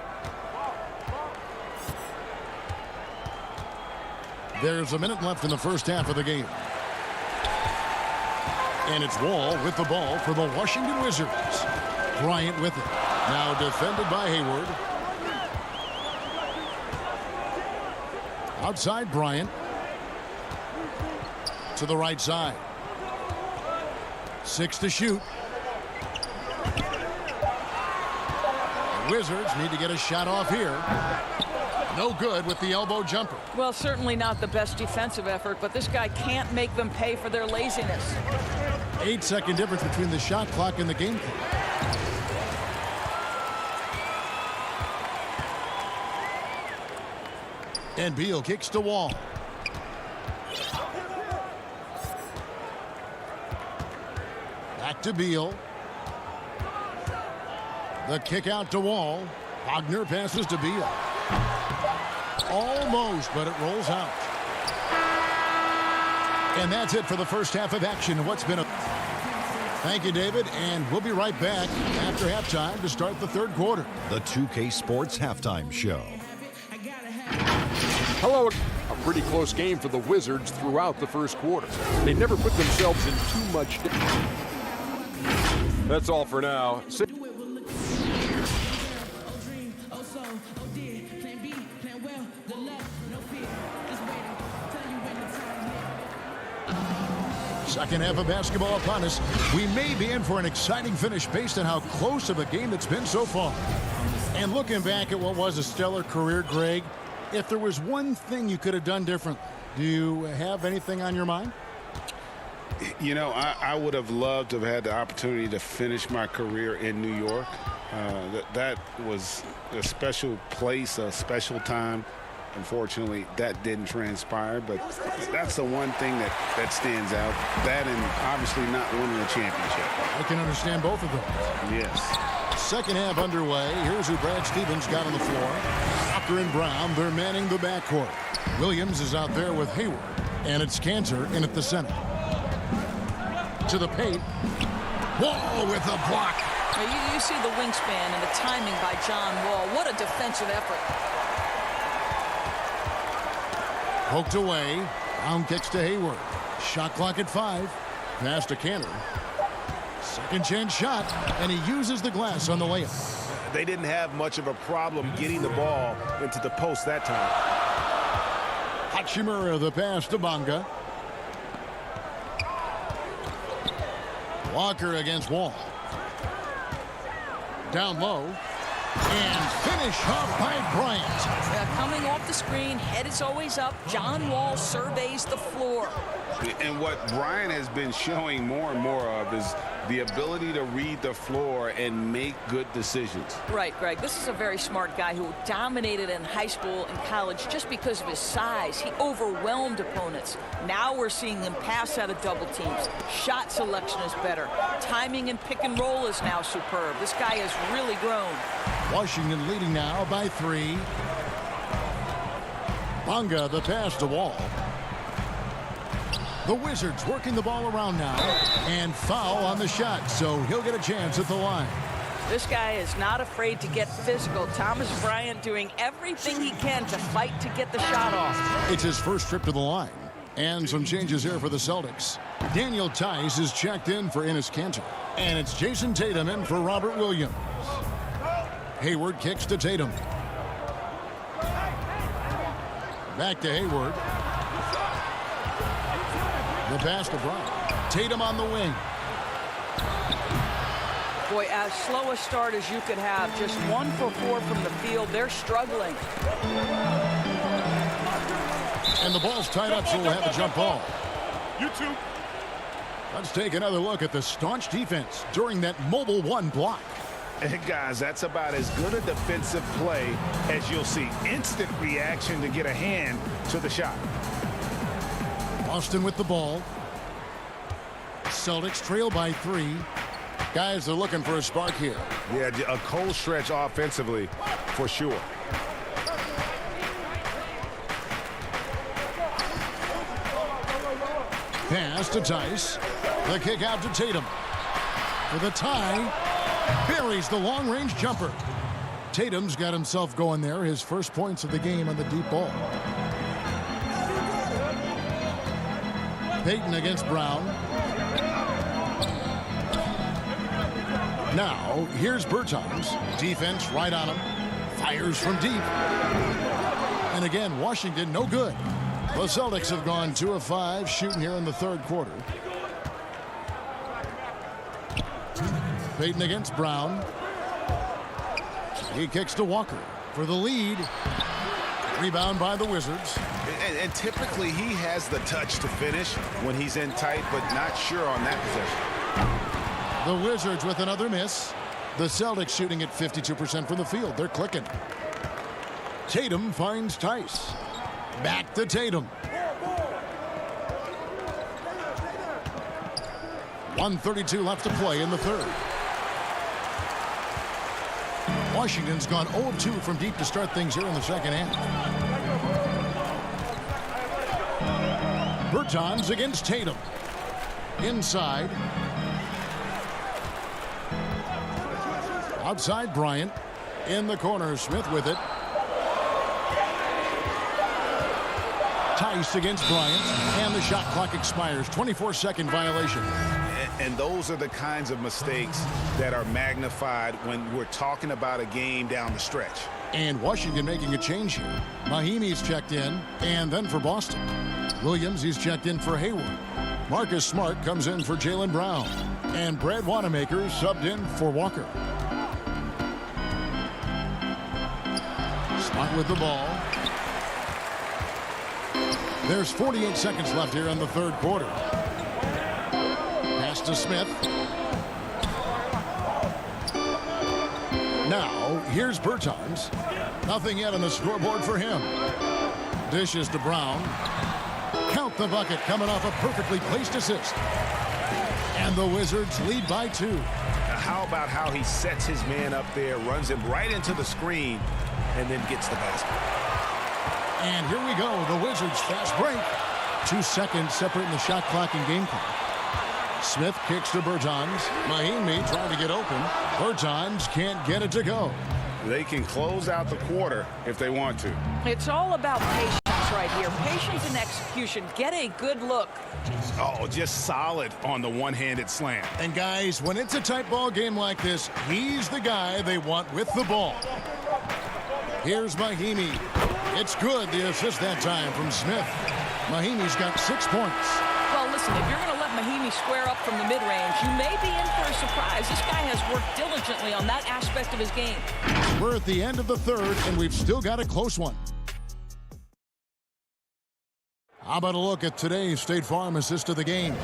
There's a minute left in the first half of the game. And it's Wall with the ball for the Washington Wizards. Bryant with it. Now defended by Hayward. Outside Bryant. To the right side. 6 to shoot. The Wizards need to get a shot off here. No good with the elbow jumper. Well, certainly not the best defensive effort, but this guy can't make them pay for their laziness. 8-second difference between the shot clock and the game clock. And Beal kicks to Wall. Back to Beal. The kick out to Wall. Wagner passes to Beal. Almost, but it rolls out. And that's it for the first half of action. What's been a... Thank you, David, and we'll be right back after halftime to start the third quarter. The 2K Sports Halftime Show. Hello. A pretty close game for the Wizards throughout the first quarter. They never put themselves in too much. That's all for now. Second half of basketball upon us. We may be in for an exciting finish based on how close of a game it's been so far. And looking back at what was a stellar career, Greg, if there was one thing you could have done different, do you have anything on your mind? You know, I would have loved to have had the opportunity to finish my career in New York. That was a special place, a special time. Unfortunately, that didn't transpire, but that's the one thing that stands out. That and obviously not winning a championship. I can understand both of those. Yes. Second half underway. Here's who Brad Stevens got on the floor. Walker and Brown, they're manning the backcourt. Williams is out there with Hayward, and it's Cantor in at the center. To the paint. Wall with a block. You see the wingspan and the timing by John Wall. What a defensive effort. Poked away. Brown kicks to Hayward. Shot clock at 5. Pass to Cantor. Second chance shot, and he uses the glass on the layup. They didn't have much of a problem getting the ball into the post that time. Hachimura the pass to Bonga. Walker against Wall. Down low. And finish off by Bryant. Coming off the screen, head is always up. John Wall surveys the floor. And what Bryant has been showing more and more of is the ability to read the floor and make good decisions. Right, Greg. This is a very smart guy who dominated in high school and college just because of his size. He overwhelmed opponents. Now we're seeing him pass out of double teams. Shot selection is better. Timing and pick and roll is now superb. This guy has really grown. Washington leading now by 3. Bonga the pass to Wall. The Wizards working the ball around now, and foul on the shot, so he'll get a chance at the line. This guy is not afraid to get physical. Thomas Bryant doing everything he can to fight to get the shot off. It's his first trip to the line, and some changes here for the Celtics. Daniel Tice is checked in for Enes Kanter, and it's Jason Tatum in for Robert Williams. Hayward kicks to Tatum. Back to Hayward. The pass to Bryant. Tatum on the wing. Boy, as slow a start as you could have. Just 1 for 4 from the field. They're struggling. And the ball's tied up, so we'll have a jump ball. You two. Let's take another look at the staunch defense during that mobile 1 block. And guys, that's about as good a defensive play as you'll see. Instant reaction to get a hand to the shot. Boston with the ball. Celtics trail by 3. Guys are looking for a spark here. Yeah, a cold stretch offensively for sure. Pass to Tice. The kick out to Tatum. For the tie. Buries the long-range jumper. Tatum's got himself going there. His first points of the game on the deep ball. Payton against Brown. Now, here's Bertans. Defense right on him. Fires from deep. And again, Washington no good. The Celtics have gone 2 of 5 shooting here in the third quarter. Payton against Brown. He kicks to Walker for the lead. Rebound by the Wizards. And typically he has the touch to finish when he's in tight, but not sure on that possession. The Wizards with another miss. The Celtics shooting at 52% from the field. They're clicking. Tatum finds Tice. Back to Tatum. 1:32 left to play in the third. Washington's gone 0-2 from deep to start things here in the second half. Bertans against Tatum. Inside. Outside Bryant. In the corner, Smith with it. Tice against Bryant. And the shot clock expires. 24-second violation. And those are the kinds of mistakes that are magnified when we're talking about a game down the stretch. And Washington making a change here. Mahimi's checked in, and then for Boston. Williams, he's checked in for Hayward. Marcus Smart comes in for Jaylen Brown. And Brad Wanamaker subbed in for Walker. Smart with the ball. There's 48 seconds left here in the third quarter. Pass to Smith. Now, here's Bertans. Nothing yet on the scoreboard for him. Dishes to Brown. Count the bucket coming off a perfectly placed assist. And the Wizards lead by 2. How about how he sets his man up there, runs him right into the screen, and then gets the basket. And here we go, the Wizards fast break. 2 seconds separating the shot clock and game clock. Smith kicks to Bertans. Mahimi trying to get open. Bertans can't get it to go. They can close out the quarter if they want to. It's all about patience right here. Patience and execution. Get a good look. Oh, just solid on the one-handed slam. And guys, when it's a tight ball game like this, he's the guy they want with the ball. Here's Mahimi. It's good, the assist that time from Smith. Mahimi's got 6 points. Well, listen, if you're going to let Mahimi square up from the mid-range, you may be in for a surprise. This guy has worked diligently on that aspect of his game. We're at the end of the third, and we've still got a close one. How about a look at today's State Farm assist of the game?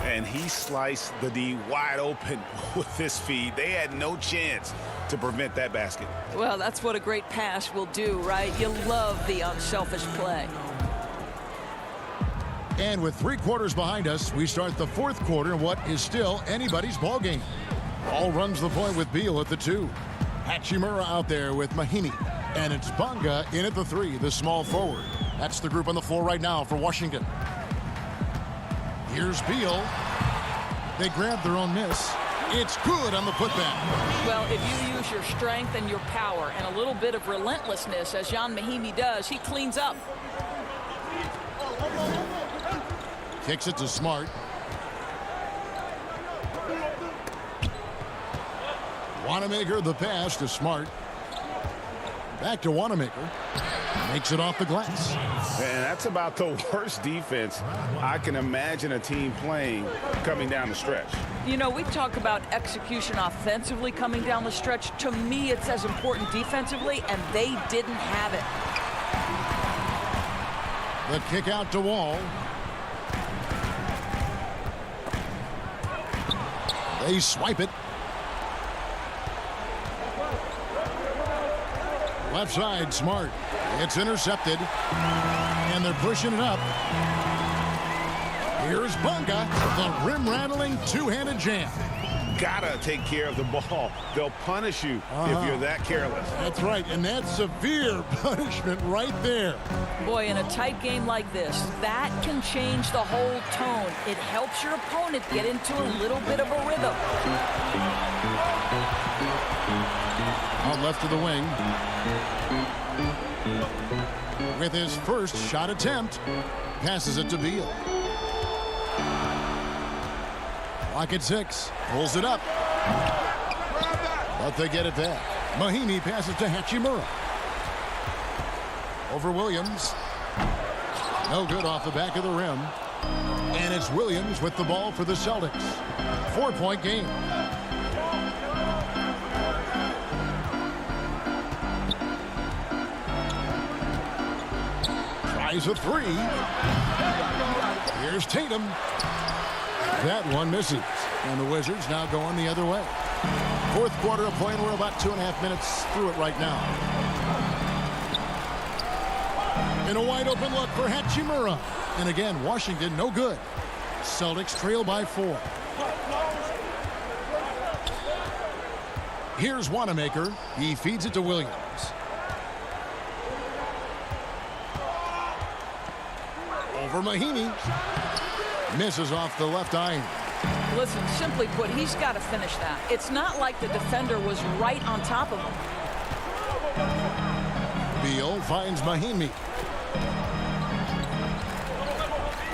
And he sliced the D wide open with this feed. They had no chance to prevent that basket. Well, that's what a great pass will do, right? You love the unselfish play. And with 3 quarters behind us, we start the fourth quarter in what is still anybody's ball game. Ball runs the point with Beal at the 2. Hachimura out there with Mahimi. And it's Bonga in at the 3, the small forward. That's the group on the floor right now for Washington. Here's Beal. They grab their own miss. It's good on the putback. Well, if you use your strength and your power and a little bit of relentlessness, as Jean Mahimi does, he cleans up. Kicks it to Smart. Wanamaker, the pass to Smart. Back to Wanamaker. Makes it off the glass. And that's about the worst defense I can imagine a team playing coming down the stretch. You know, we talk about execution offensively coming down the stretch. To me, it's as important defensively, and they didn't have it. The kick out to Wall. They swipe it. Left side, Smart. It's intercepted. And they're pushing it up. Here's Bunga, the rim-rattling two-handed jam. Gotta take care of the ball. They'll punish you if you're that careless. That's right, and that's severe punishment right there. Boy, in a tight game like this, that can change the whole tone. It helps your opponent get into a little bit of a rhythm. Out left to the wing. With his first shot attempt, passes it to Beal. Lock at 6, pulls it up. But they get it back. Mahinmi passes to Hachimura. Over Williams. No good off the back of the rim. And it's Williams with the ball for the Celtics. 4-point game. Tries a 3. Here's Tatum. That one misses. And the Wizards now going the other way. Fourth quarter of play, and we're about 2.5 minutes through it right now. In a wide open look for Hachimura. And again, Washington no good. Celtics trail by 4. Here's Wanamaker. He feeds it to Williams. Over Mahinmi. Misses off the left iron. Listen, simply put, he's got to finish that. It's not like the defender was right on top of him. Beal finds Mahinmi.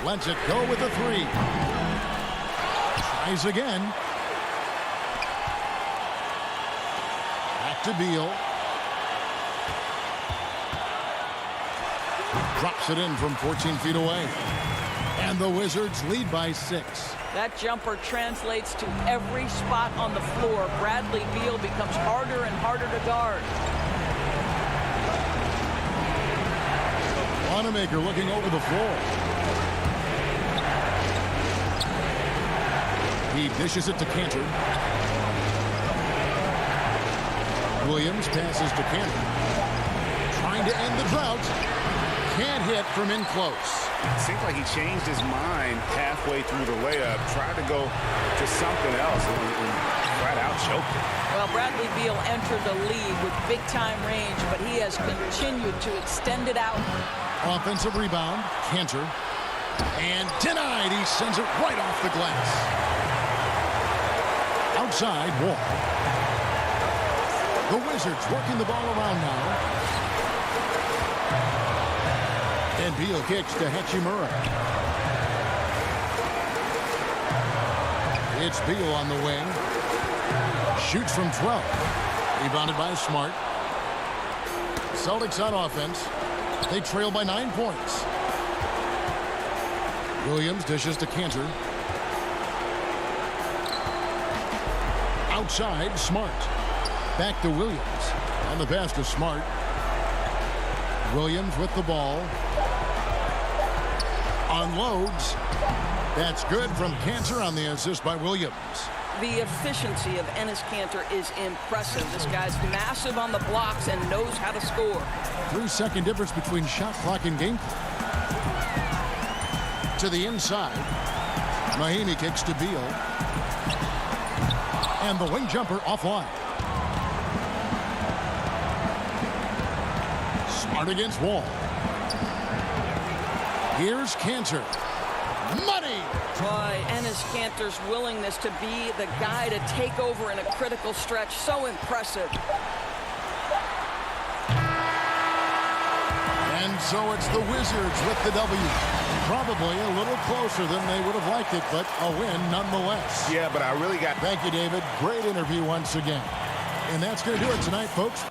Lets it go with a 3. Tries again. Back to Beal. Drops it in from 14 feet away. And the Wizards lead by 6. That jumper translates to every spot on the floor. Bradley Beal becomes harder and harder to guard. Wanamaker looking over the floor. He dishes it to Cantor. Williams passes to Cantor. Trying to end the drought. Can't hit from in close. Seems like he changed his mind halfway through the layup, tried to go to something else, and flat out choked it. Well, Bradley Beal entered the league with big-time range, but he has continued to extend it out. Offensive rebound, Cantor. And denied. He sends it right off the glass. Outside, Wall. The Wizards working the ball around now. And Beal kicks to Hachimura. It's Beal on the wing. Shoots from 12. Rebounded by Smart. Celtics on offense. They trail by 9 points. Williams dishes to Cantor. Outside, Smart. Back to Williams. On the pass to Smart. Williams with the ball. Unloads. That's good from Cantor on the assist by Williams. The efficiency of Enes Kanter is impressive. This guy's massive on the blocks and knows how to score. 3-second difference between shot clock and game clock. To the inside. Mahinmi kicks to Beal. And the wing jumper offline. Smart against Wall. Here's Cantor. Money! Boy, Enes Kanter's willingness to be the guy to take over in a critical stretch, so impressive. And so it's the Wizards with the W. Probably a little closer than they would have liked it, but a win nonetheless. Yeah, but I really got... Thank you, David. Great interview once again. And that's going to do it tonight, folks.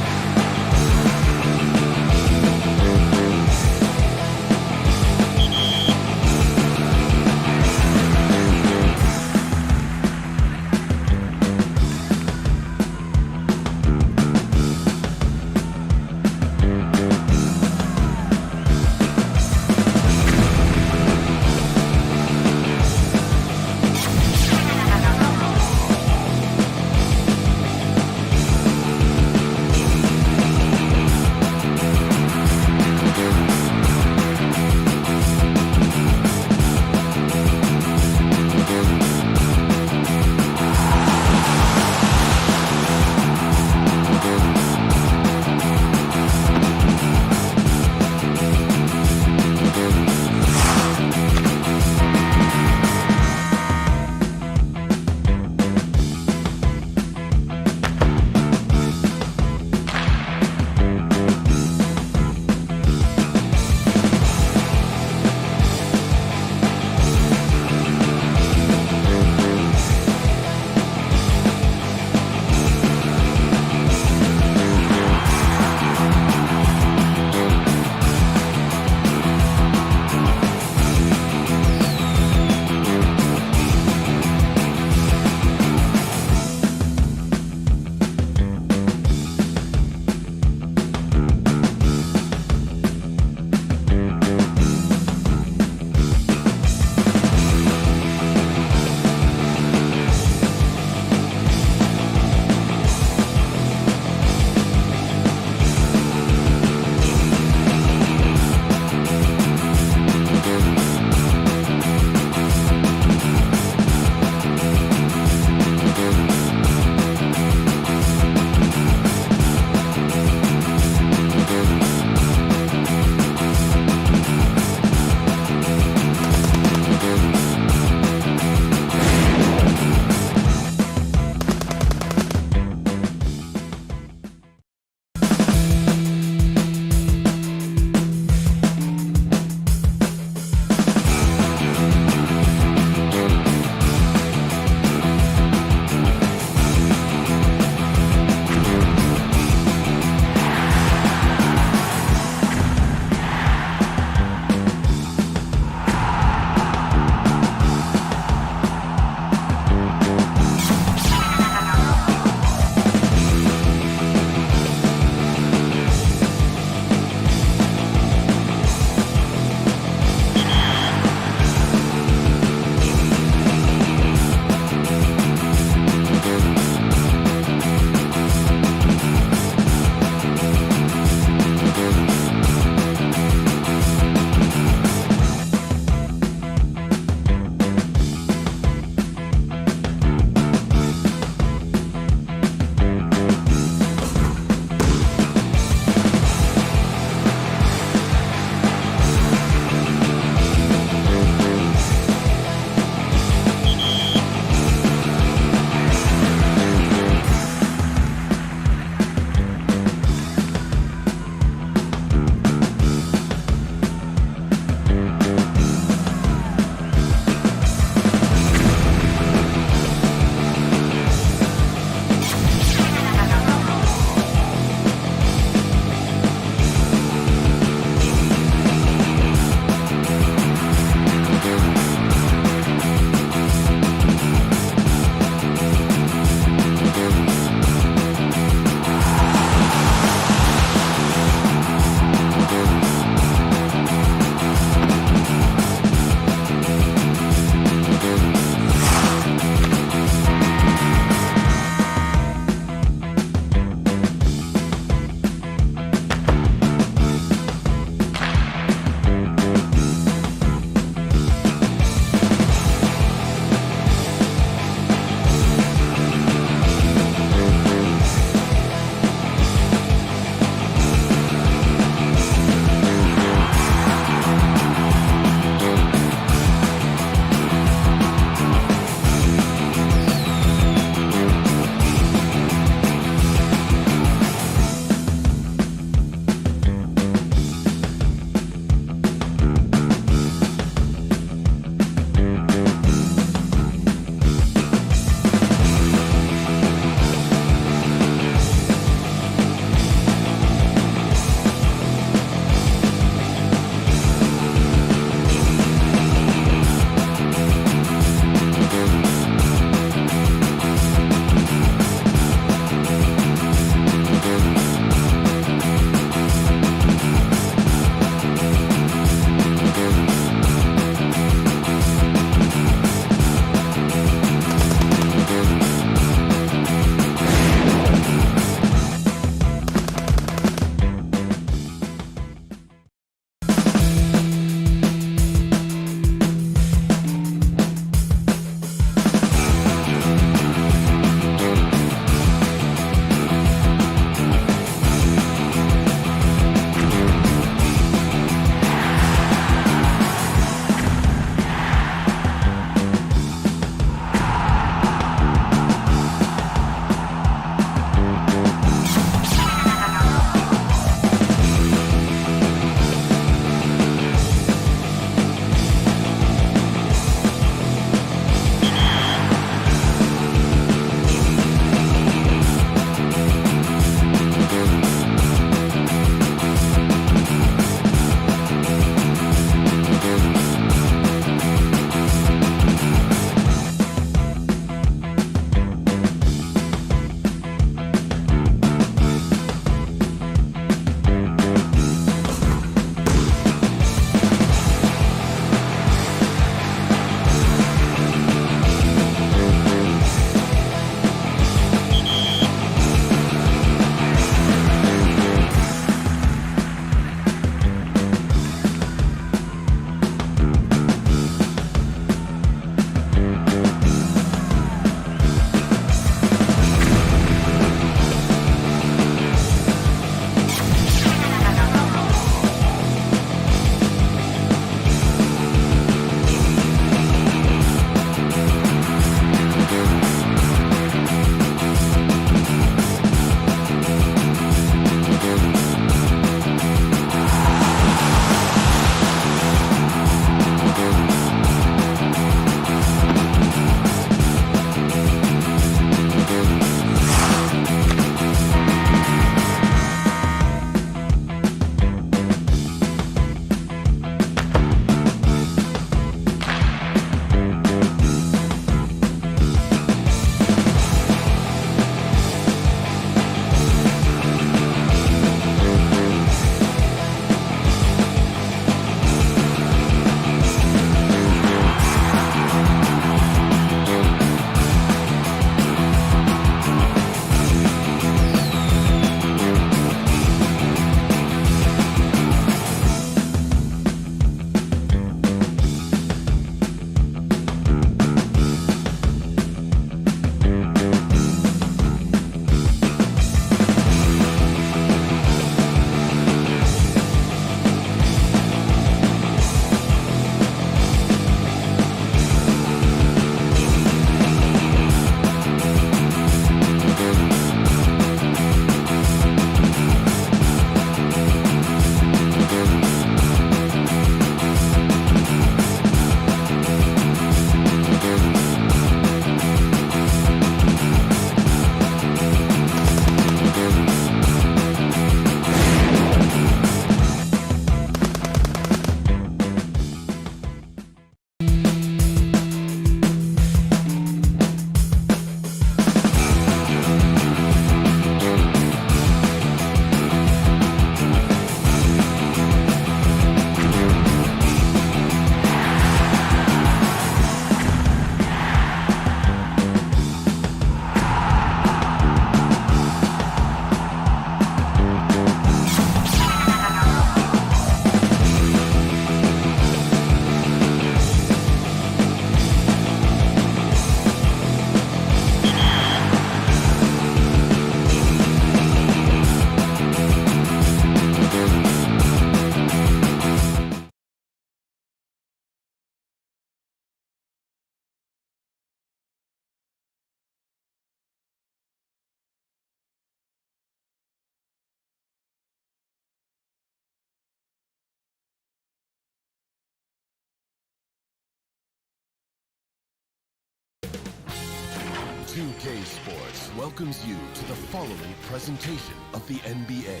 2K Sports welcomes you to the following presentation of the NBA.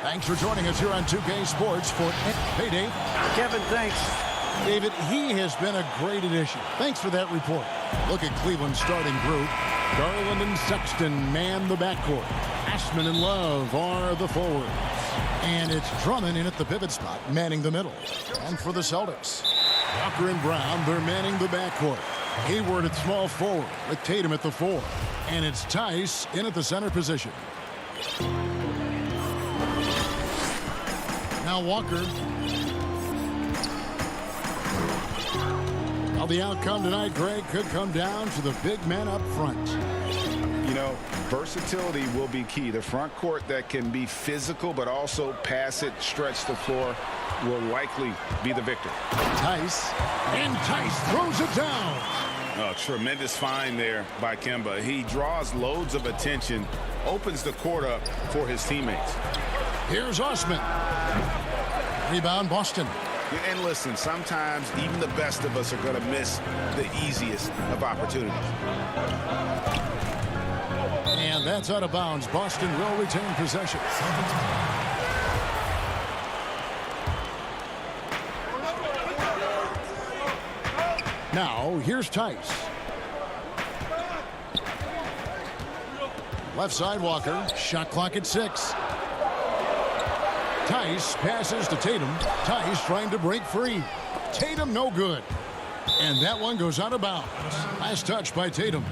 Thanks for joining us here on 2K Sports for Hey, Dave. Kevin, thanks. David, he has been a great addition. Thanks for that report. Look at Cleveland's starting group. Garland and Sexton man the backcourt. Ashman and Love are the forwards. And it's Drummond in at the pivot spot, manning the middle. And for the Celtics, Walker and Brown, they're manning the backcourt. Hayward at small forward with Tatum at the 4. And it's Tice in at the center position. Now Walker. Well, the outcome tonight, Greg, could come down to the big men up front. You know, versatility will be key. The front court that can be physical but also pass it, stretch the floor, will likely be the victor. Tice. And Tice throws it down. Oh, tremendous find there by Kemba. He draws loads of attention, opens the court up for his teammates. Here's Osman. Rebound, Boston. And listen, sometimes even the best of us are going to miss the easiest of opportunities. And that's out of bounds. Boston will retain possession. Now, here's Tice. Left side, Walker. Shot clock at 6. Tice passes to Tatum. Tice trying to break free. Tatum no good. And that one goes out of bounds. Last touch by Tatum.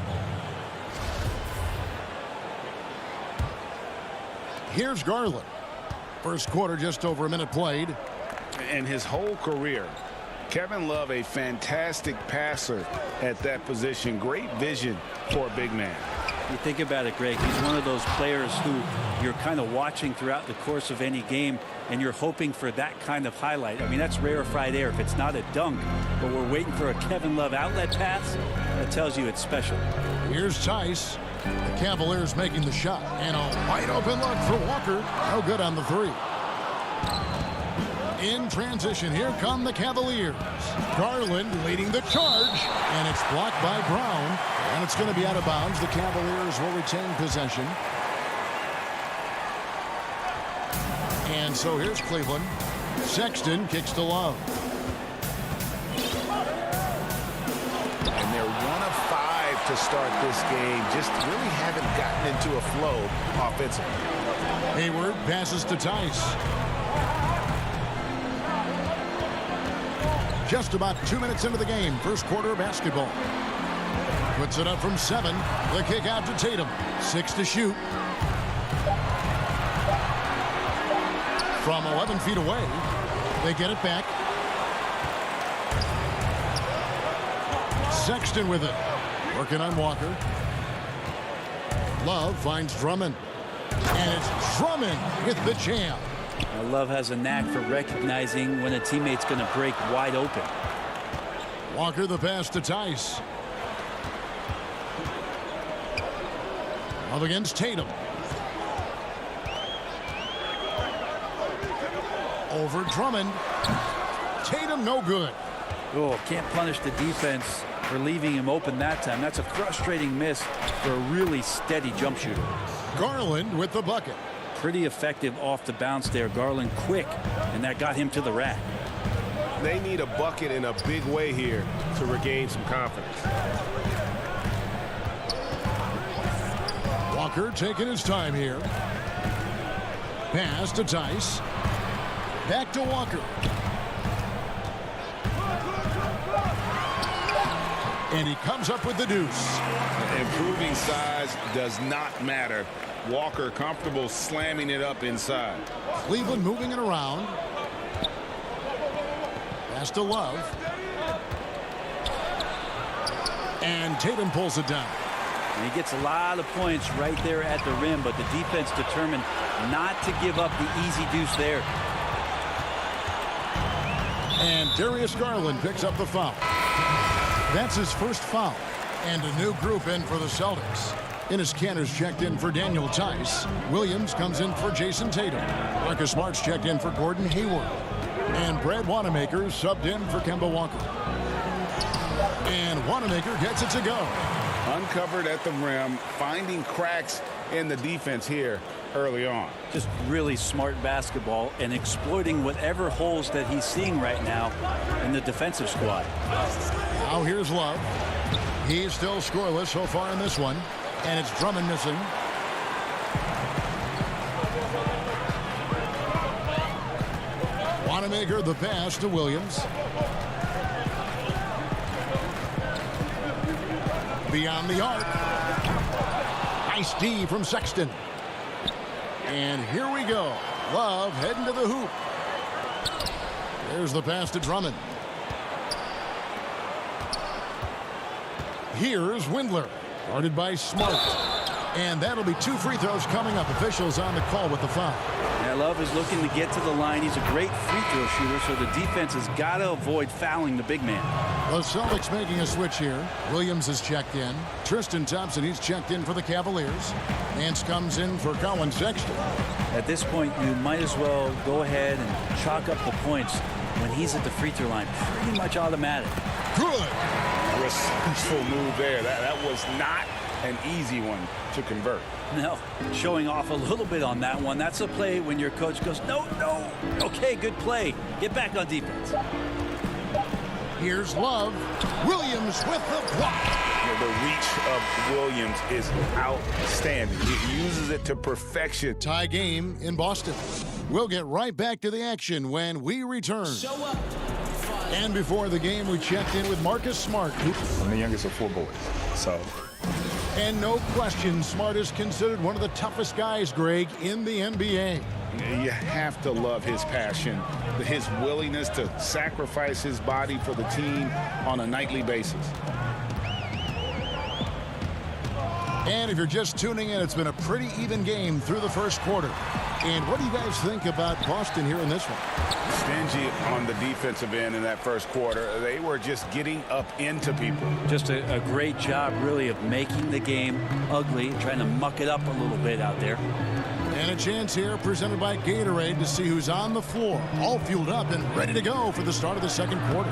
Here's Garland. First quarter, just over a minute played. And his whole career, Kevin Love, a fantastic passer at that position. Great vision for a big man. You think about it, Greg, he's one of those players who you're kind of watching throughout the course of any game, and you're hoping for that kind of highlight. I mean, that's rarefied air if it's not a dunk, but we're waiting for a Kevin Love outlet pass. That tells you it's special. Here's Tice. The Cavaliers making the shot, and a wide open look for Walker. No good on the 3. In transition, here come the Cavaliers. Garland leading the charge, and it's blocked by Brown, and it's going to be out of bounds. The Cavaliers will retain possession. And so here's Cleveland. Sexton kicks to Love. And they're 1 of 5 to start this game. Just really haven't gotten into a flow offensively. Hayward passes to Tice. Just about 2 minutes into the game. First quarter of basketball. Puts it up from 7. The kick out to Tatum. 6 to shoot. From 11 feet away. They get it back. Sexton with it. Working on Walker. Love finds Drummond. And it's Drummond with the jam. Love has a knack for recognizing when a teammate's going to break wide open. Walker the pass to Tice. Up against Tatum. Over Drummond. Tatum no good. Oh, can't punish the defense for leaving him open that time. That's a frustrating miss for a really steady jump shooter. Garland with the bucket. Pretty effective off the bounce there. Garland quick, and that got him to the rack. They need a bucket in a big way here to regain some confidence. Walker taking his time here. Pass to Tice. Back to Walker. And he comes up with the deuce. Improving size does not matter. Walker comfortable slamming it up inside. Cleveland moving it around. Pass to Love. And Tatum pulls it down. And he gets a lot of points right there at the rim, but the defense determined not to give up the easy deuce there. And Darius Garland picks up the foul. That's his first foul. And a new group in for the Celtics. Enes Kanter's checked in for Daniel Tice. Williams comes in for Jason Tatum. Marcus Smart's checked in for Gordon Hayward. And Brad Wanamaker subbed in for Kemba Walker. And Wanamaker gets it to go. Uncovered at the rim, finding cracks in the defense here early on. Just really smart basketball and exploiting whatever holes that he's seeing right now in the defensive squad. Now here's Love. He's still scoreless so far in this one. And it's Drummond missing. Wanamaker the pass to Williams. Beyond the arc. Nice D from Sexton. And here we go. Love heading to the hoop. There's the pass to Drummond. Here's Windler. Guarded by Smart. And that'll be 2 free throws coming up. Officials on the call with the foul. Yeah, Love is looking to get to the line. He's a great free throw shooter, so the defense has got to avoid fouling the big man. The Celtics making a switch here. Williams is checked in. Tristan Thompson, he's checked in for the Cavaliers. Nance comes in for Colin Sexton. At this point, you might as well go ahead and chalk up the points when he's at the free throw line. Pretty much automatic. Good. Resourceful move there. That was not an easy one to convert. No, showing off a little bit on that one. That's a play when your coach goes, no. Okay, good play. Get back on defense. Here's Love. Williams with the block. The reach of Williams is outstanding. He uses it to perfection. Tie game in Boston. We'll get right back to the action when we return. And before the game, we checked in with Marcus Smart. I'm the youngest of 4 boys, so. And no question, Smart is considered one of the toughest guys, Greg, in the NBA. You have to love his passion, his willingness to sacrifice his body for the team on a nightly basis. And if you're just tuning in, it's been a pretty even game through the first quarter. And what do you guys think about Boston here in this one? Stingy on the defensive end in that first quarter. They were just getting up into people. Just a great job, really, of making the game ugly, trying to muck it up a little bit out there. And a chance here presented by Gatorade to see who's on the floor, all fueled up and ready to go for the start of the second quarter.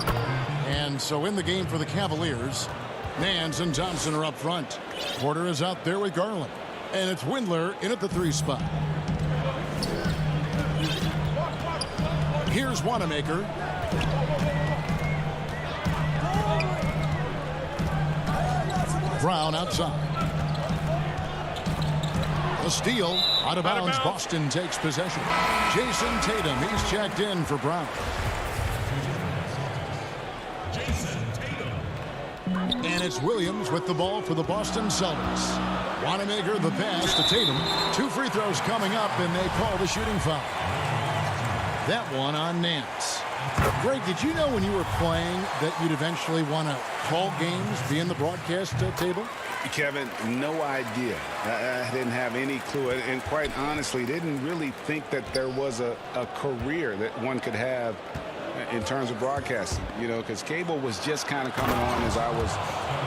And so in the game for the Cavaliers, Nance and Thompson are up front. Porter is out there with Garland. And it's Windler in at the 3 spot. Here's Wanamaker. Brown outside. A steal. Out of bounds. Boston takes possession. Jason Tatum, he's checked in for Brown. And it's Williams with the ball for the Boston Celtics. Wanamaker the pass to Tatum. 2 free throws coming up, and they call the shooting foul. That one on Nance. Greg, did you know when you were playing that you'd eventually want to call games, be in the broadcast table? Kevin, no idea. I didn't have any clue. And quite honestly, didn't really think that there was a career that one could have in terms of broadcasting, you know, because cable was just kind of coming on as I was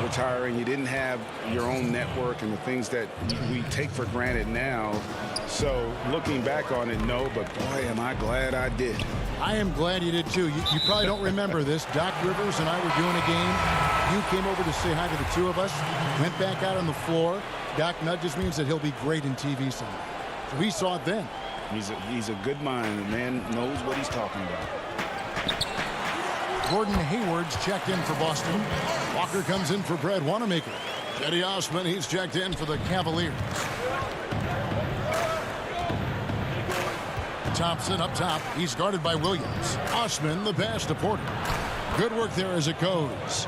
retiring. You didn't have your own network and the things that we take for granted now. So looking back on it, no, but boy, am I glad I did. I am glad you did too. You probably don't remember this. Doc Rivers and I were doing a game. You came over to say hi to the 2 of us, went back out on the floor. Doc nudges me and said he'll be great in TV someday. So he saw it then. He's a good mind. The man knows what he's talking about. Gordon Hayward's checked in for Boston. Walker comes in for Brad Wanamaker. Eddie Osman, he's checked in for the Cavaliers. Thompson up top. He's guarded by Williams. Osman the pass to Porter. Good work there as it goes.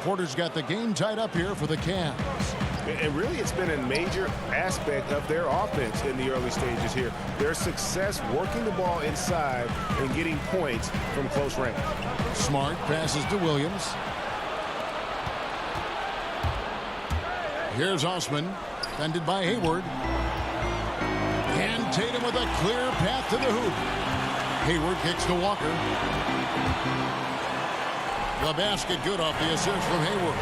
Porter's got the game tied up here for the Cavs. And really, it's been a major aspect of their offense in the early stages here. Their success working the ball inside and getting points from close range. Smart passes to Williams. Here's Osman, defended by Hayward. And Tatum with a clear path to the hoop. Hayward kicks to Walker. The basket good off the assist from Hayward.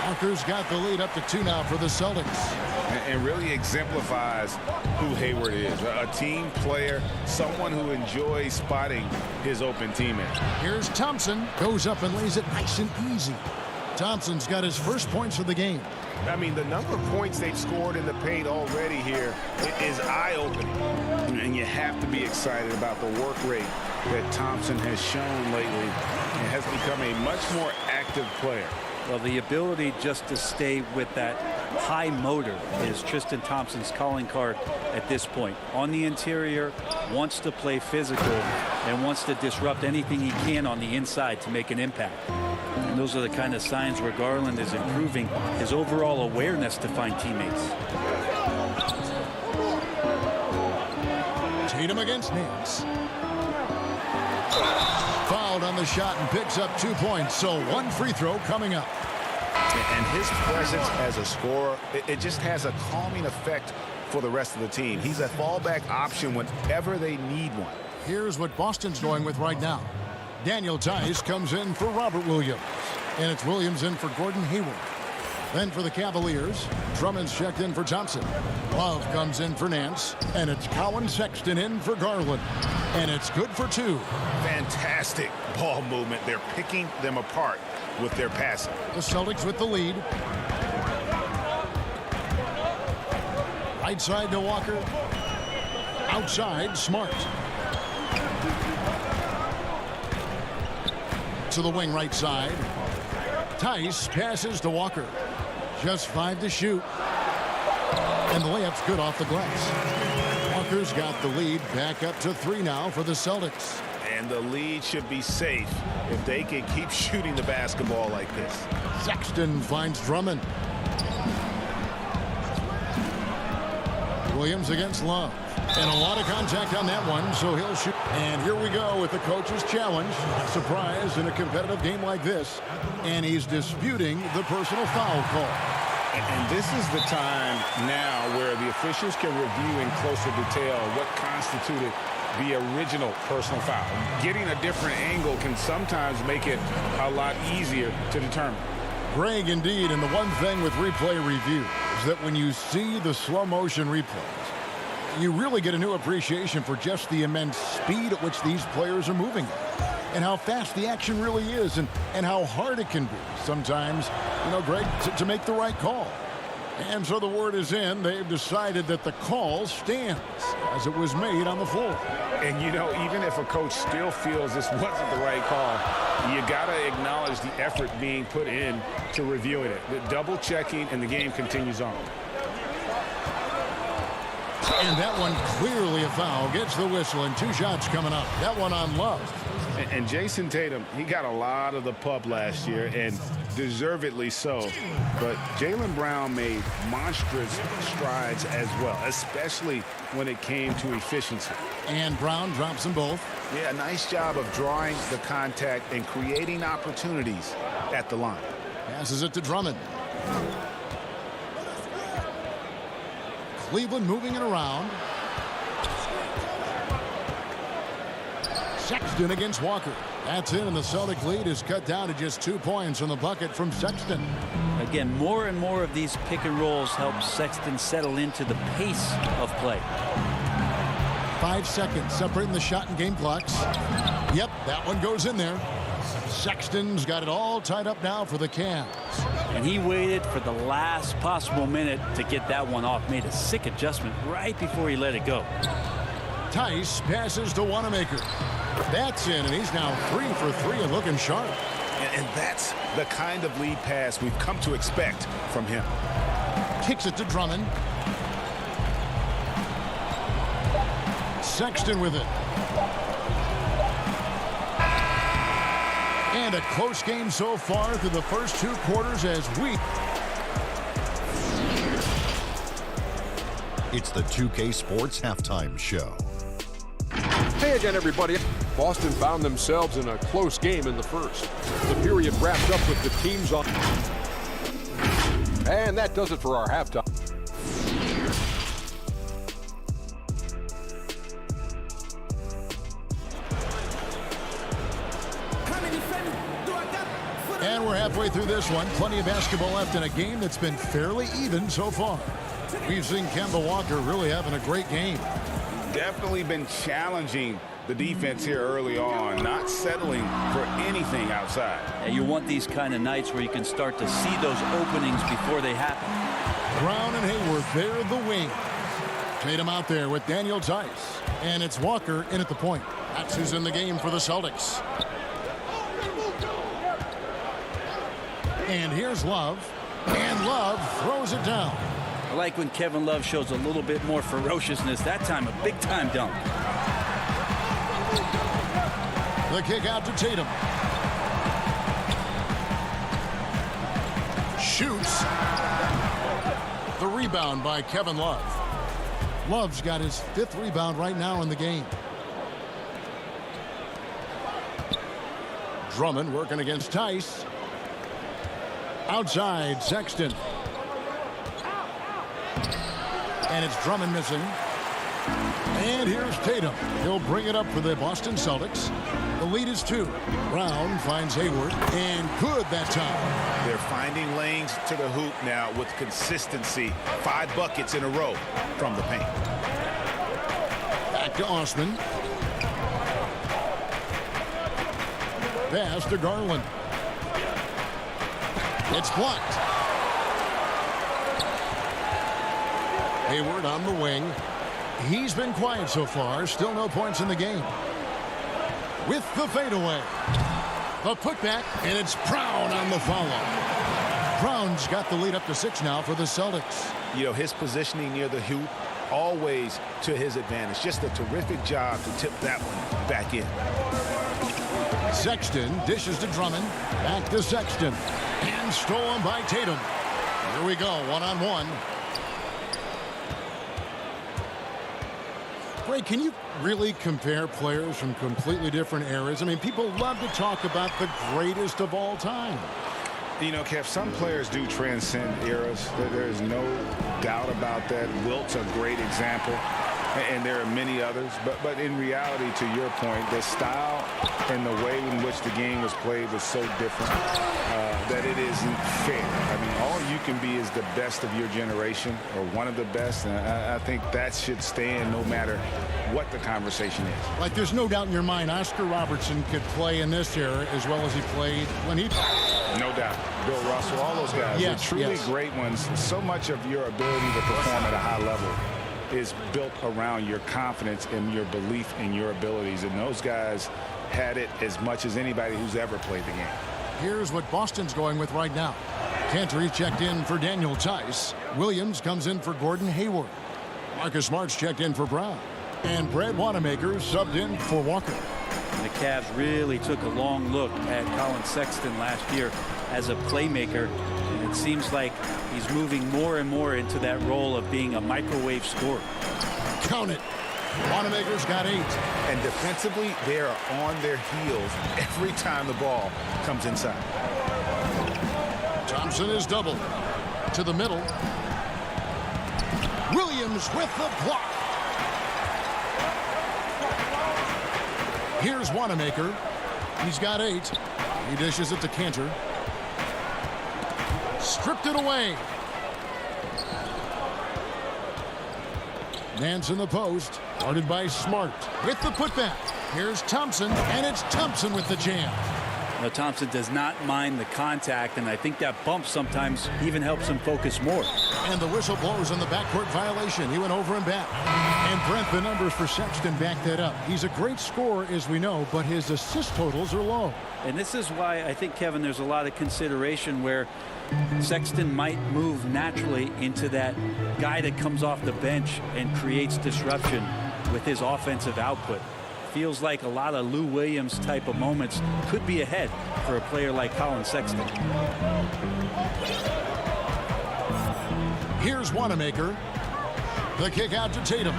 Walker's got the lead up to 2 now for the Celtics. And really exemplifies who Hayward is. A team player, someone who enjoys spotting his open teammate. Here's Thompson. Goes up and lays it nice and easy. Thompson's got his first points of the game. I mean, the number of points they've scored in the paint already here is eye-opening. And you have to be excited about the work rate that Thompson has shown lately and has become a much more active player. Well, the ability just to stay with that high motor is Tristan Thompson's calling card at this point. On the interior, wants to play physical and wants to disrupt anything he can on the inside to make an impact. And those are the kind of signs where Garland is improving his overall awareness to find teammates. Tatum against Nance. Fouled on the shot and picks up 2 points. So 1 free throw coming up. And his presence as a scorer, it just has a calming effect for the rest of the team. He's a fallback option whenever they need one. Here's what Boston's going with right now. Daniel Tice comes in for Robert Williams. And it's Williams in for Gordon Hayward. Then for the Cavaliers, Drummond's checked in for Thompson. Love comes in for Nance. And it's Colin Sexton in for Garland. And it's good for 2. Fantastic ball movement. They're picking them apart with their passing. The Celtics with the lead. Right side to Walker. Outside, Smart. To the wing right side. Tice passes to Walker. Just 5 to shoot. And the layup's good off the glass. Walker's got the lead back up to 3 now for the Celtics. And the lead should be safe if they can keep shooting the basketball like this. Sexton finds Drummond. Williams against Love. And a lot of contact on that one, so he'll shoot. And here we go with the coach's challenge. A surprise in a competitive game like this. And he's disputing the personal foul call. And this is the time now where the officials can review in closer detail what constituted the original personal foul. Getting a different angle can sometimes make it a lot easier to determine. Greg, indeed, and the one thing with replay review is that when you see the slow motion replays, you really get a new appreciation for just the immense speed at which these players are moving and how fast the action really is and how hard it can be sometimes, Greg, to make the right call. And so the word is in. They've decided that the call stands as it was made on the floor. And, even if a coach still feels this wasn't the right call, you got to acknowledge the effort being put in to reviewing it. The double checking, and the game continues on. And that one clearly a foul. Gets the whistle, and 2 shots coming up. That one on Love. And Jason Tatum, he got a lot of the pub last year, and deservedly so. But Jaylen Brown made monstrous strides as well, especially when it came to efficiency. And Brown drops them both. Yeah, nice job of drawing the contact and creating opportunities at the line. Passes it to Drummond. Cleveland moving it around. Sexton against Walker. That's in, and the Celtic lead is cut down to just 2 points on the bucket from Sexton. Again, more and more of these pick and rolls help Sexton settle into the pace of play. 5 seconds separating the shot and game clocks. Yep, that one goes in there. Sexton's got it all tied up now for the Cavs. And he waited for the last possible minute to get that one off. Made a sick adjustment right before he let it go. Tice passes to Wanamaker. That's in, and he's now 3 for 3 and looking sharp. And that's the kind of lead pass we've come to expect from him. Kicks it to Drummond. Sexton with it. And a close game so far through the first 2 quarters as we... It's the 2K Sports Halftime Show. Hey again, everybody. Boston found themselves in a close game in the first. The period wrapped up with the teams on. And that does it for our halftime. And we're halfway through this one. Plenty of basketball left in a game that's been fairly even so far. We've seen Kemba Walker really having a great game. Definitely been challenging the defense here early on, not settling for anything outside. Yeah, you want these kind of nights where you can start to see those openings before they happen. Brown and Hayward, they're the wing. Tatum out there with Daniel Tice. And it's Walker in at the point. That's who's in the game for the Celtics. And here's Love. And Love throws it down. I like when Kevin Love shows a little bit more ferociousness. That time, a big-time dunk. The kick out to Tatum. Shoots. The rebound by Kevin Love. Love's got his 5th rebound right now in the game. Drummond working against Tice. Outside, Sexton. And it's Drummond missing. And here's Tatum. He'll bring it up for the Boston Celtics. The lead is 2. Brown finds Hayward. And good that time. They're finding lanes to the hoop now with consistency. 5 buckets in a row from the paint. Back to Osman. Pass to Garland. It's blocked. Hayward on the wing. He's been quiet so far. Still no points in the game. With the fadeaway. The putback, and it's Brown on the follow. Brown's got the lead up to 6 now for the Celtics. You know, his positioning near the hoop, always to his advantage. Just a terrific job to tip that one back in. Sexton dishes to Drummond. Back to Sexton. And stolen by Tatum. Here we go, one-on-one. Ray, can you really compare players from completely different eras? I mean, people love to talk about the greatest of all time. You know, Kev, some players do transcend eras. There's no doubt about that. Wilt's a great example, and there are many others. But in reality, to your point, the style and the way in which the game was played was so different that it isn't fair. I mean, all you can be is the best of your generation or one of the best, and I think that should stand no matter what the conversation is. Like, there's no doubt in your mind Oscar Robertson could play in this era as well as he played when he... No doubt. Bill Russell, all those guys. Yes, They're truly yes. great ones. So much of your ability to perform at a high level is built around your confidence and your belief in your abilities. And those guys had it as much as anybody who's ever played the game. Here's what Boston's going with right now. Cantor checked in for Daniel Tice. Williams comes in for Gordon Hayward. Marcus Smart's checked in for Brown. And Brad Wanamaker subbed in for Walker. The Cavs really took a long look at Colin Sexton last year as a playmaker, and it seems like he's moving more and more into that role of being a microwave scorer. Count it. Wanamaker's got 8. And defensively, they are on their heels every time the ball comes inside. Thompson is doubled. To the middle. Williams with the block. Here's Wanamaker. He's got 8. He dishes it to Cantor. Stripped it away. Nance in the post. Guarded by Smart. With the putback. Here's Thompson. And it's Thompson with the jam. Now, Thompson does not mind the contact, and I think that bump sometimes even helps him focus more. And the whistle blows on the backcourt violation. He went over and back. And Brent, the numbers for Sexton back that up. He's a great scorer, as we know, but his assist totals are low. And this is why I think, Kevin, there's a lot of consideration where Sexton might move naturally into that guy that comes off the bench and creates disruption with his offensive output. Feels like a lot of Lou Williams type of moments could be ahead for a player like Colin Sexton. Here's Wanamaker. The kick out to Tatum.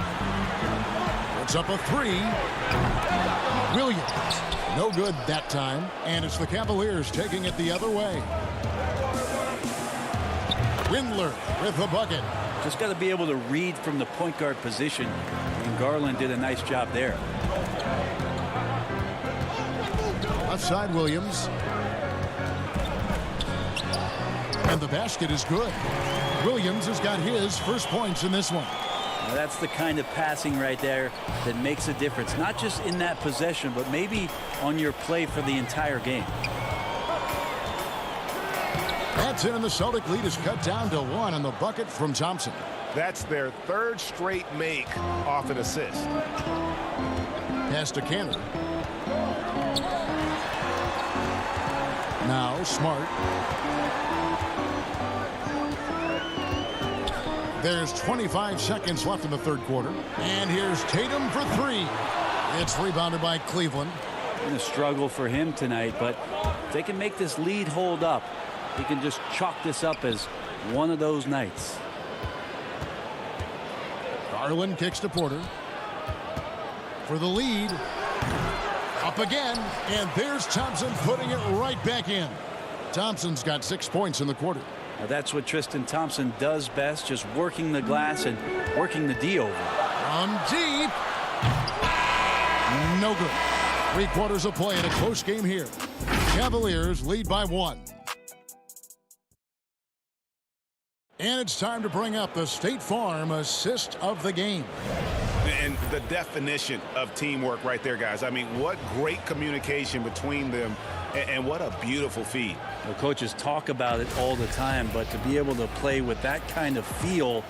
Puts up a 3. Williams. No good that time. And it's the Cavaliers taking it the other way. Windler with the bucket. Just got to be able to read from the point guard position. And Garland did a nice job there. Left side Williams. And the basket is good. Williams has got his first points in this one. Now that's the kind of passing right there that makes a difference, not just in that possession, but maybe on your play for the entire game. That's it, and the Celtic lead is cut down to 1 on the bucket from Thompson. That's their third straight make off an assist. Pass to Canner. Now Smart. There's 25 seconds left in the third quarter. And here's Tatum for 3. It's rebounded by Cleveland. Going to struggle for him tonight, but if they can make this lead hold up, he can just chalk this up as one of those nights. Garland kicks to Porter. For the lead. Up again. And there's Thompson putting it right back in. Thompson's got 6 points in the quarter. Now that's what Tristan Thompson does best, just working the glass and working the D over. From deep. No good. 3 quarters of play in a close game here. Cavaliers lead by 1. And it's time to bring up the State Farm assist of the game. And the definition of teamwork right there, guys. I mean, what great communication between them, and what a beautiful feed. The coaches talk about it all the time, but to be able to play with that kind of feel,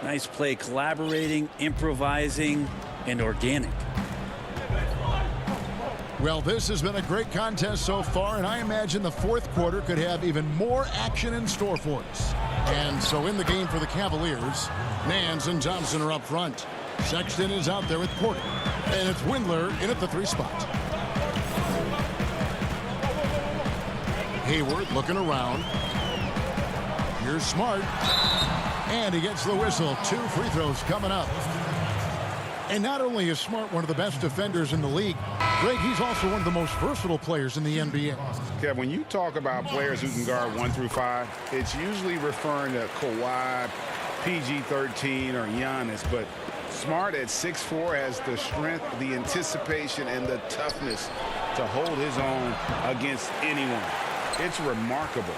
nice play, collaborating, improvising, and organic. Well, this has been a great contest so far, and I imagine the fourth quarter could have even more action in store for us. And so in the game for the Cavaliers, Nance and Thompson are up front. Sexton is out there with Porter. And it's Windler in at the 3 spot. Hayward looking around. Here's Smart. And he gets the whistle. 2 free throws coming up. And not only is Smart one of the best defenders in the league, Greg, he's also one of the most versatile players in the NBA. Kev, when you talk about players who can guard 1 through 5, it's usually referring to Kawhi, PG-13, or Giannis, but Smart at 6'4" has the strength, the anticipation, and the toughness to hold his own against anyone. It's remarkable.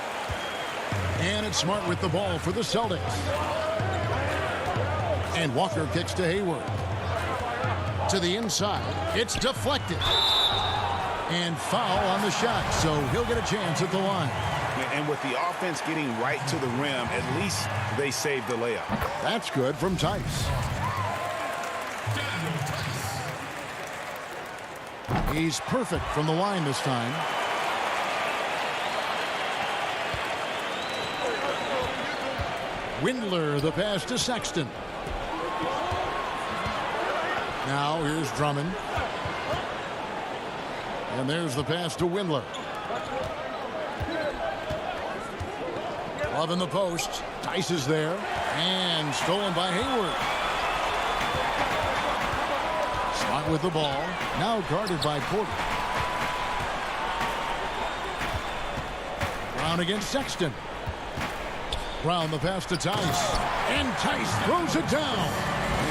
And it's Smart with the ball for the Celtics. And Walker kicks to Hayward. To the inside. It's deflected. And foul on the shot, so he'll get a chance at the line. And with the offense getting right to the rim, at least they saved the layup. That's good from Tice. He's perfect from the line this time. Windler, the pass to Sexton. Now here's Drummond. And there's the pass to Windler. Love in the post. Tice is there. And stolen by Hayward. Slot with the ball. Now guarded by Porter. Brown against Sexton. Brown the pass to Tice. And Tice throws it down.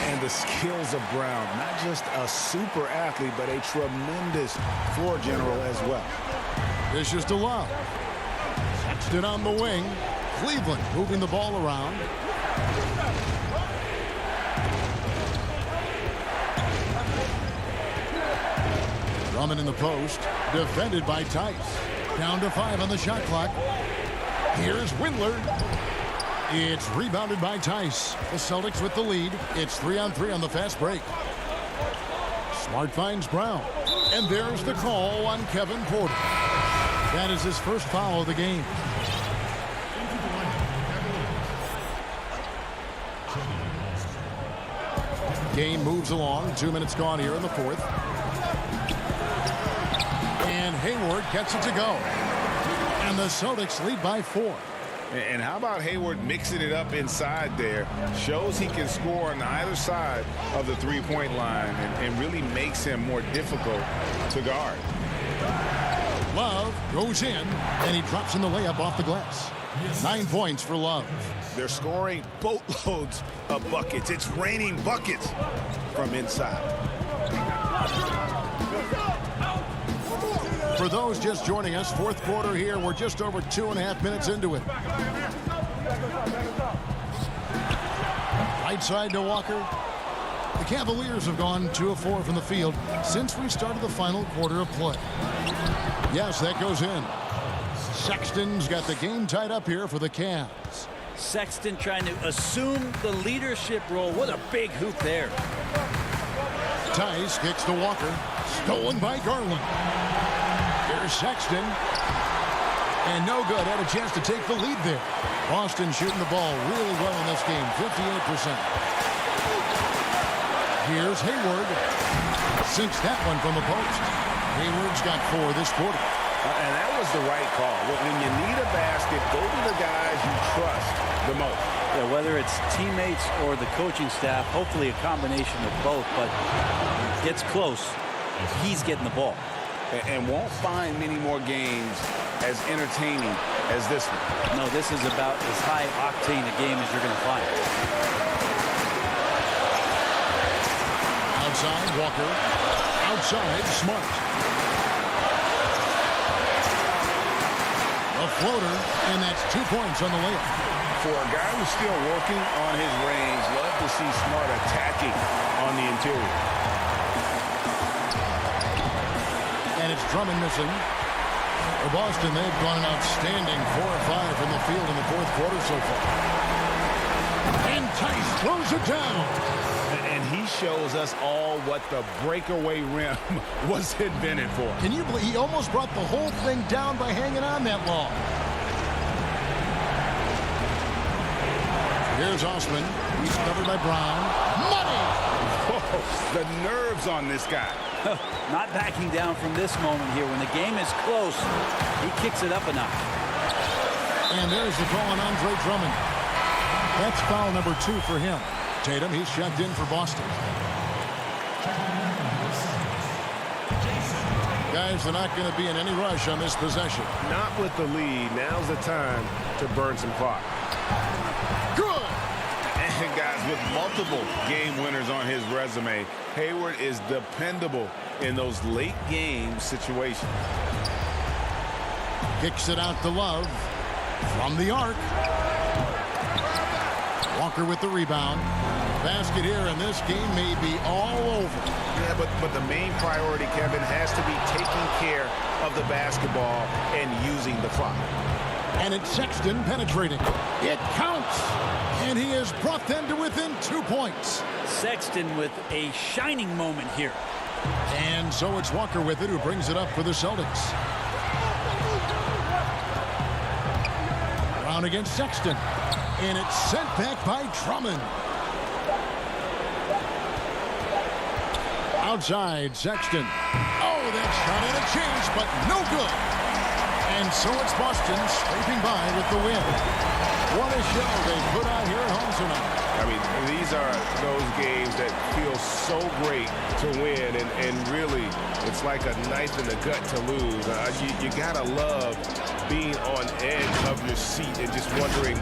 And the skills of Brown, not just a super athlete, but a tremendous floor general as well. This is to Love. Sexton on the wing. Cleveland moving the ball around. Drummond in the post. Defended by Tice. Down to 5 on the shot clock. Here's Windler. It's rebounded by Tice. The Celtics with the lead. It's 3-on-3 on the fast break. Smart finds Brown. And there's the call on Kevin Porter. That is his first foul of the game. Game moves along. 2 minutes gone here in the fourth. And Hayward gets it to go. And the Celtics lead by 4. And how about Hayward mixing it up inside there? Shows he can score on either side of the three-point line and really makes him more difficult to guard. Love goes in, and he drops in the layup off the glass. 9 points for Love. They're scoring boatloads of buckets. It's raining buckets from inside. For those just joining us, fourth quarter here. We're just over 2.5 minutes into it. Right side to Walker. The Cavaliers have gone 2 of 4 from the field since we started the final quarter of play. Yes, that goes in. Sexton's got the game tied up here for the Cavs. Sexton trying to assume the leadership role. What a big hoop there. Tice kicks to Walker. Stolen by Garland. Here's Sexton. And no good. Had a chance to take the lead there. Boston shooting the ball really well in this game. 58%. Here's Hayward. Sinks that one from the post. Hayward's got 4 this quarter. And that was the right call. When you need a basket, go to the guys you trust the most. Yeah, whether it's teammates or the coaching staff, hopefully a combination of both, but gets close, he's getting the ball. And won't find many more games as entertaining as this one. No, this is about as high octane a game as you're going to find. Outside, Walker. Outside, Smart. A floater, and that's 2 points on the layup. For a guy who's still working on his range, love to see Smart attacking on the interior. And it's Drummond missing. For Boston, they've gone an outstanding 4 of 5 from the field in the fourth quarter so far. And Tice throws it down. And he shows us all what the breakaway rim was invented for. Can you believe he almost brought the whole thing down by hanging on that long? Here's Osman. He's covered by Brown. Money! Whoa, the nerves on this guy. Not backing down from this moment here. When the game is close, he kicks it up a notch. And there's the call on Andre Drummond. That's foul number 2 for him. Tatum, he's checked in for Boston. Guys, they're not going to be in any rush on this possession. Not with the lead. Now's the time to burn some clock. Good! And guys, with multiple game winners on his resume, Hayward is dependable in those late game situations. Kicks it out to Love from the arc. Walker with the rebound. Basket here, and this game may be all over. Yeah, but the main priority, Kevin, has to be taking care of the basketball and using the clock. And it's Sexton penetrating. It counts! And he has brought them to within 2 points. Sexton with a shining moment here. And so it's Walker with it, who brings it up for the Celtics. Brown against Sexton. And it's sent back by Drummond. Outside, Sexton. Oh, that shot had a chance, but no good. And so it's Boston scraping by with the win. What a show they put on here at home tonight. I mean, these are those games that feel so great to win, and really, it's like a knife in the gut to lose. You gotta love being on edge of your seat and just wondering.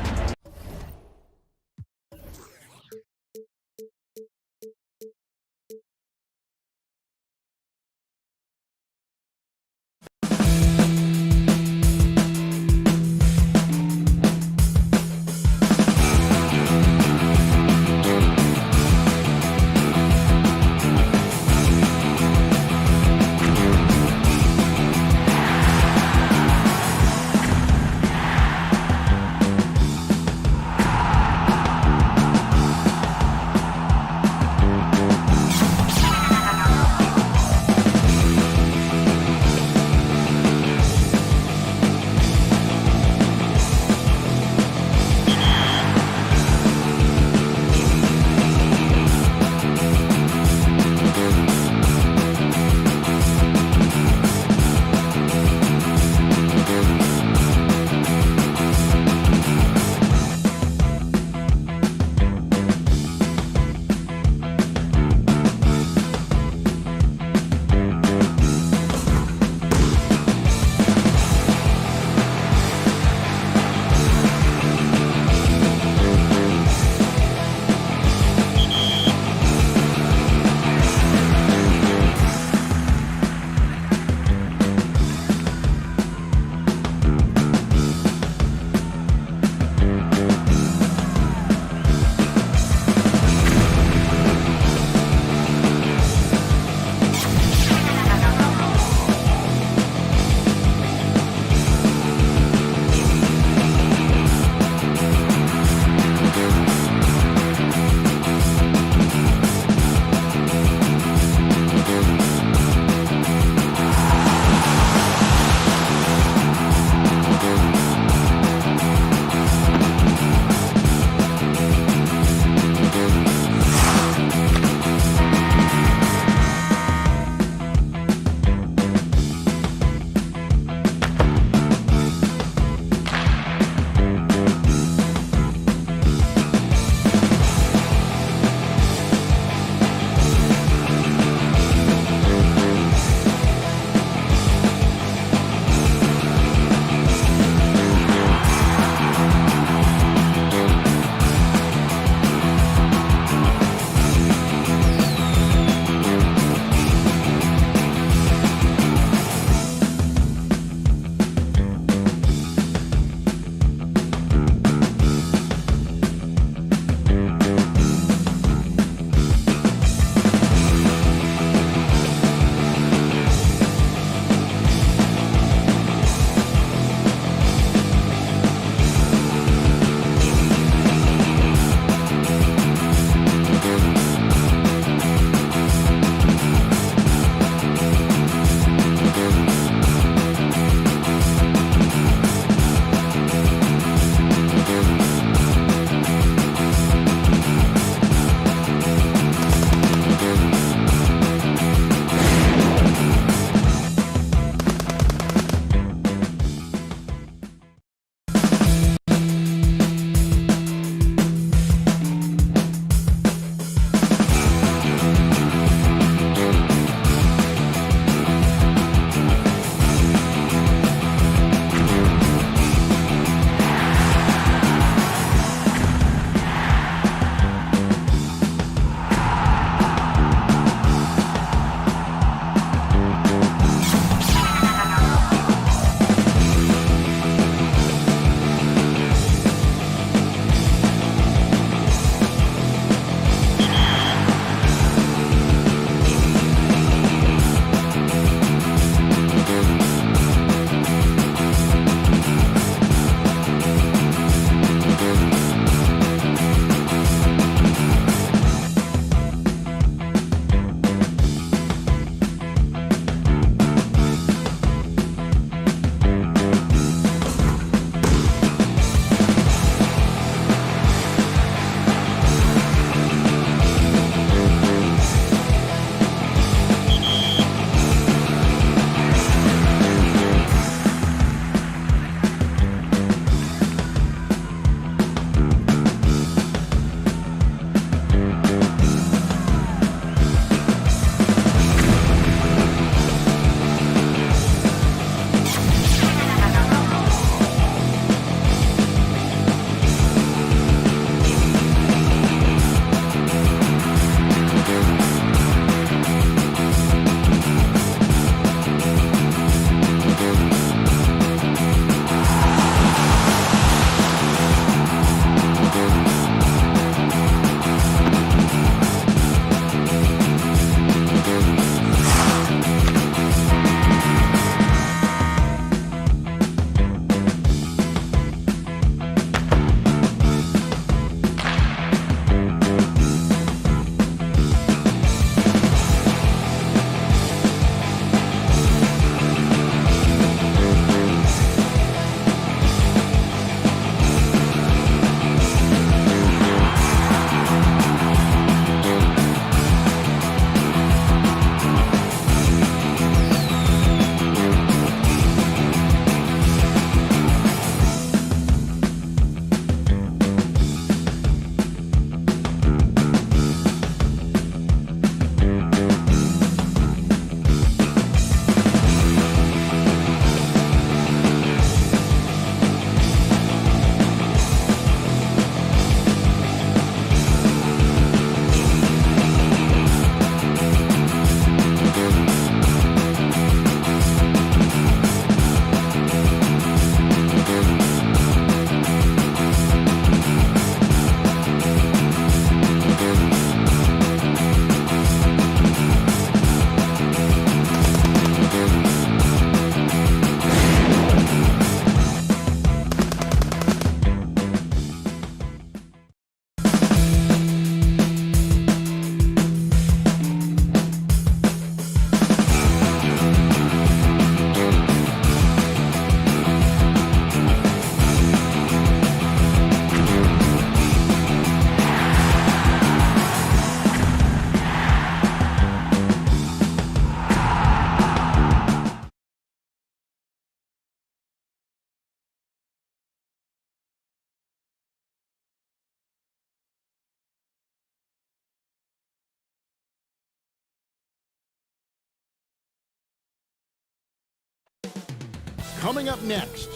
coming up next.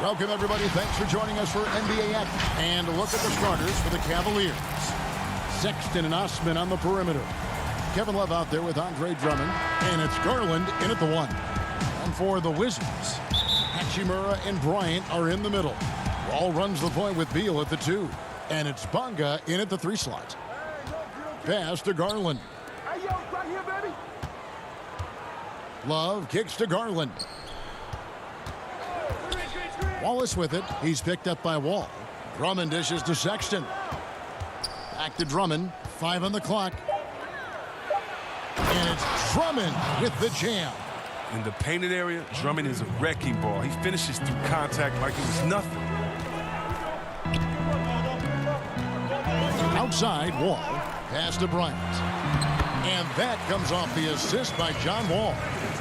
Welcome, everybody. Thanks for joining us for NBA action. And a look at the starters for the Cavaliers. Sexton and Osman on the perimeter. Kevin Love out there with Andre Drummond. And it's Garland in at the 1. And for the Wizards, Hachimura and Bryant are in the middle. Wall runs the point with Beal at the 2. And it's Bonga in at the 3 slot. Pass to Garland. Love kicks to Garland. Wallace with it. He's picked up by Wall. Drummond dishes to Sexton. Back to Drummond. 5 on the clock. And it's Drummond with the jam. In the painted area, Drummond is a wrecking ball. He finishes through contact like it was nothing. Outside, Wall. Pass to Bryant. And that comes off the assist by John Wall.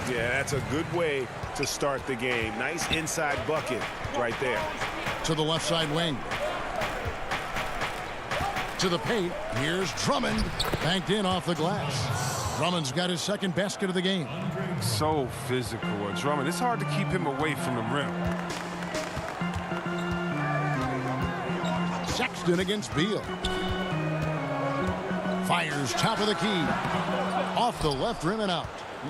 Yeah, that's a good way to start the game. Nice inside bucket right there. To the left side wing. To the paint. Here's Drummond. Banked in off the glass. Drummond's got his second basket of the game. So physical. Drummond, it's hard to keep him away from the rim. Sexton against Beal. Fires top of the key. Off the left rim and out.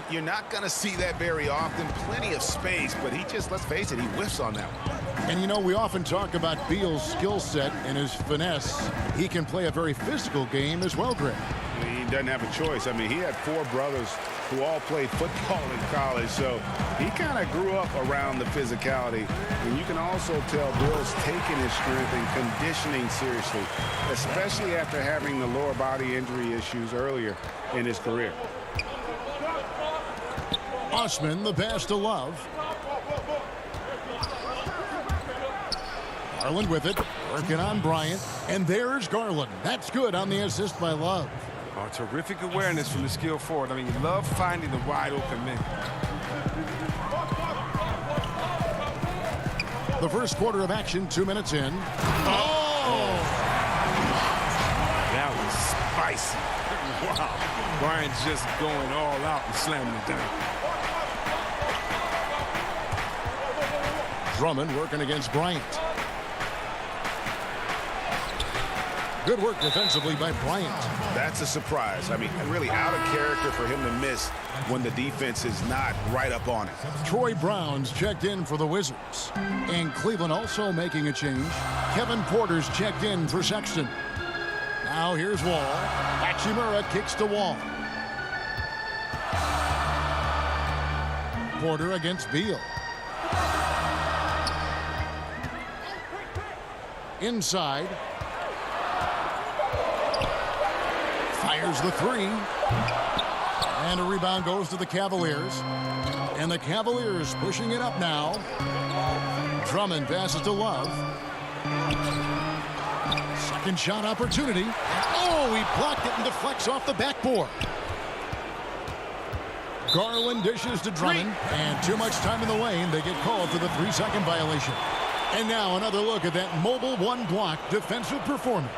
You're not going to see that very often. Plenty of space, but he just, let's face it, he whiffs on that one. And you know, we often talk about Beal's skill set and his finesse. He can play a very physical game as well, Greg. He doesn't have a choice. I mean, he had 4 brothers who all played football in college, so he kind of grew up around the physicality. And you can also tell Bill's taking his strength and conditioning seriously, especially after having the lower body injury issues earlier in his career. Osman, the pass to Love. Garland with it, working on Bryant, and there's Garland. That's good on the assist by Love. Oh, terrific awareness from the skilled forward. I mean, you love finding the wide open man. The first quarter of action, 2 minutes in. Oh! That was spicy. Wow. Bryant's just going all out and slamming it down. Drummond working against Bryant. Good work defensively by Bryant. That's a surprise. I mean, really out of character for him to miss when the defense is not right up on it. Troy Brown's checked in for the Wizards. And Cleveland also making a change. Kevin Porter's checked in for Sexton. Now here's Wall. Hachimura kicks to Wall. Porter against Beal. Inside. Fires the 3. And a rebound goes to the Cavaliers. And the Cavaliers pushing it up now. Drummond passes to Love. Second shot opportunity. Oh, he blocked it and deflects off the backboard. Garland dishes to Drummond. And too much time in the lane. They get called for the 3-second violation. And now another look at that mobile one-block defensive performance.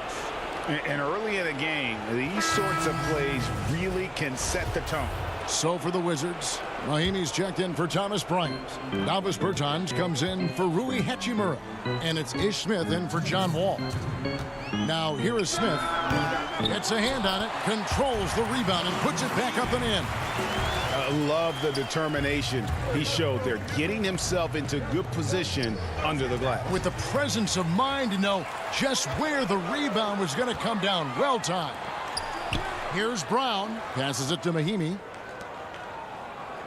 And early in the game, these sorts of plays really can set the tone. So for the Wizards, Mahimi's checked in for Thomas Bryant. Davis Bertans comes in for Rui Hachimura. And it's Ish Smith in for John Wall. Now here is Smith. Gets a hand on it, controls the rebound, and puts it back up and in. I love the determination he showed there, getting himself into good position under the glass. With the presence of mind to know just where the rebound was going to come down. Well timed. Here's Brown. Passes it to Mahimi.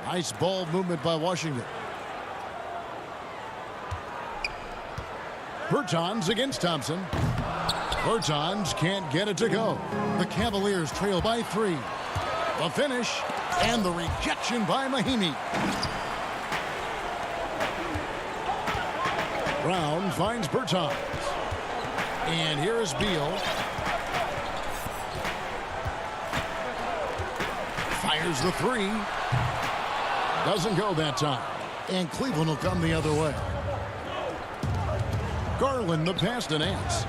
Nice ball movement by Washington. Bertans against Thompson. Bertans can't get it to go. The Cavaliers trail by 3. The finish and the rejection by Mahimi. Brown finds Bertans. And here is Beal. Fires the 3. Doesn't go that time. And Cleveland will come the other way. Garland the pass to Nance.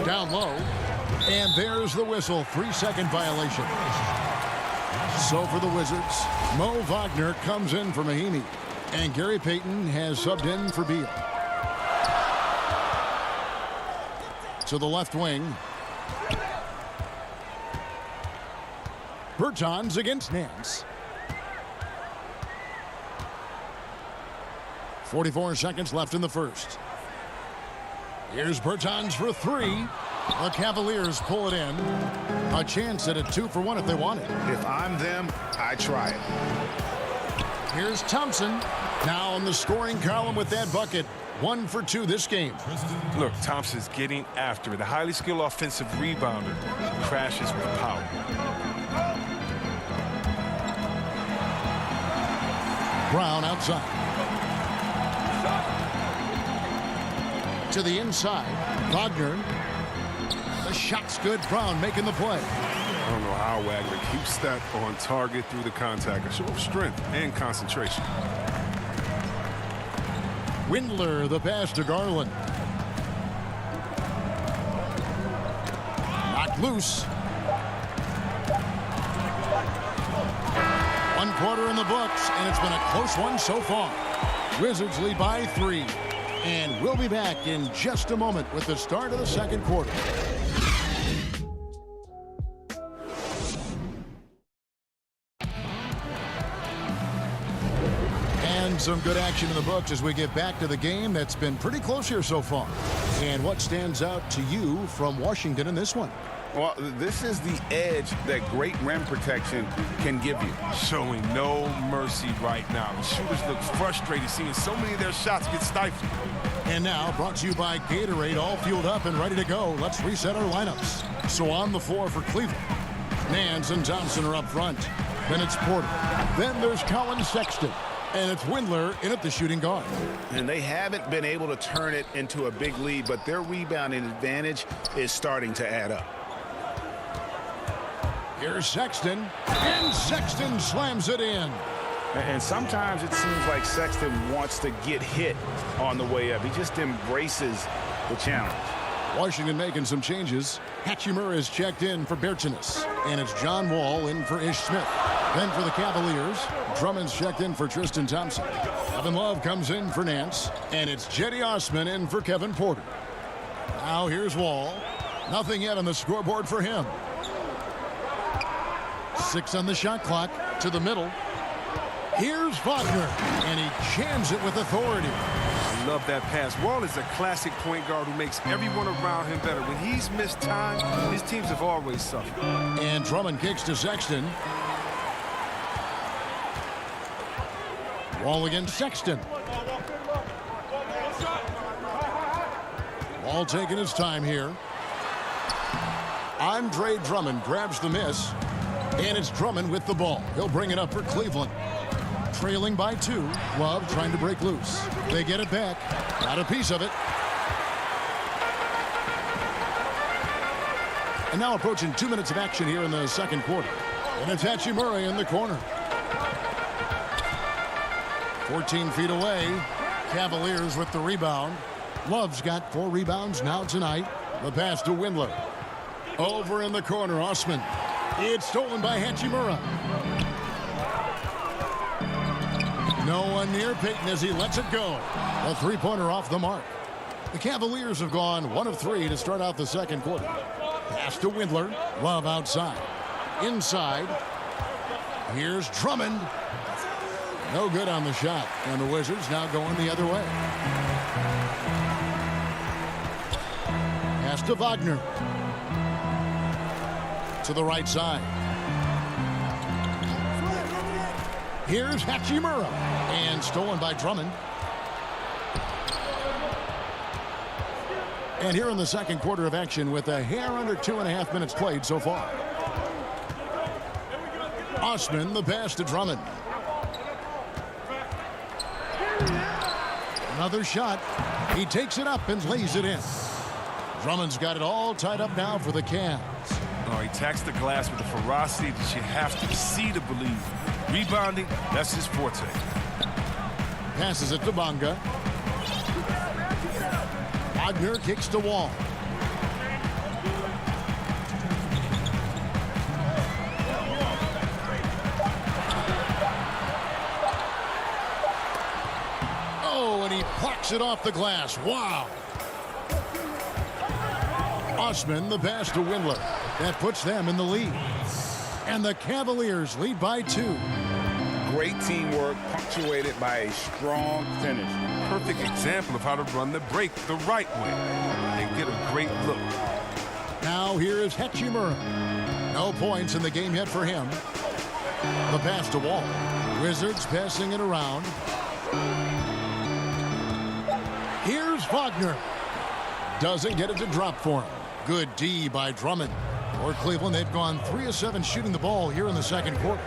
Down low. And there's the whistle. 3-second violation. So for the Wizards, Mo Wagner comes in for Mahinmi. And Gary Payton has subbed in for Beal. To the left wing. Bertans against Nance. 44 seconds left in the first. Here's Bertans for three. The Cavaliers pull it in. A chance at a 2-for-1 if they want it. If I'm them, I try it. Here's Thompson. Now on the scoring column with that bucket. 1 for 2 this game. Look, Thompson's getting after it. A highly skilled offensive rebounder crashes with power. Brown outside. To the inside. Wagner. The shot's good. Brown making the play. I don't know how Wagner keeps that on target through the contact. A show of strength and concentration. Windler, the pass to Garland. Knocked loose. 1 quarter in the books, and it's been a close one so far. Wizards lead by 3. And we'll be back in just a moment with the start of the second quarter. And some good action in the books as we get back to the game that's been pretty close here so far. And what stands out to you from Washington in this one? Well, this is the edge that great rim protection can give you. Showing no mercy right now. The shooters look frustrated seeing so many of their shots get stifled. And now, brought to you by Gatorade, all fueled up and ready to go. Let's reset our lineups. So on the floor for Cleveland, Nance and Thompson are up front. Then it's Porter. Then there's Colin Sexton. And it's Windler in at the shooting guard. And they haven't been able to turn it into a big lead, but their rebounding advantage is starting to add up. Here's Sexton, and Sexton slams it in. And sometimes it seems like Sexton wants to get hit on the way up. He just embraces the challenge. Washington making some changes. Hachimura is checked in for Bertans, and it's John Wall in for Ish Smith. Then for the Cavaliers, Drummond's checked in for Tristan Thompson. Kevin Love comes in for Nance, and it's Jetty Osman in for Kevin Porter. Now here's Wall. Nothing yet on the scoreboard for him. 6 on the shot clock. To the middle. Here's Wagner, and he jams it with authority. I love that pass. Wall is a classic point guard who makes everyone around him better. When he's missed time, his teams have always suffered. And Drummond kicks to Sexton. Wall against Sexton. Wall taking his time here. Andre Drummond grabs the miss. And it's Drummond with the ball. He'll bring it up for Cleveland. Trailing by 2. Love trying to break loose. They get it back. Got a piece of it. And now approaching 2 minutes of action here in the second quarter. And it's Hachimura in the corner. 14 feet away. Cavaliers with the rebound. Love's got 4 rebounds now tonight. The pass to Windler. Over in the corner, Osman. It's stolen by Hachimura. No one near Payton as he lets it go. A 3-pointer off the mark. The Cavaliers have gone 1 of 3 to start out the second quarter. Pass to Windler. Love outside. Inside. Here's Drummond. No good on the shot. And the Wizards now going the other way. Pass to Wagner. To the right side. Here's Hachimura. And stolen by Drummond. And here in the second quarter of action with a hair under 2.5 minutes played so far. Osman, the pass to Drummond. Another shot. He takes it up and lays it in. Drummond's got it all tied up now for the Cavs. Oh, he attacks the glass with a ferocity that you have to see to believe. Rebounding, that's his forte. Passes it to Bonga. Wagner kicks to Wall. Knocks it off the glass. Wow. Osman the pass to Windler. That puts them in the lead. And the Cavaliers lead by 2. Great teamwork punctuated by a strong finish. Perfect example of how to run the break the right way and get a great look. Now here is Hachimura. No points in the game yet for him. The pass to Wall. Wizards passing it around. Here's Wagner. Doesn't get it to drop for him. Good D by Drummond. For Cleveland, they've gone 3 of 7 shooting the ball here in the second quarter.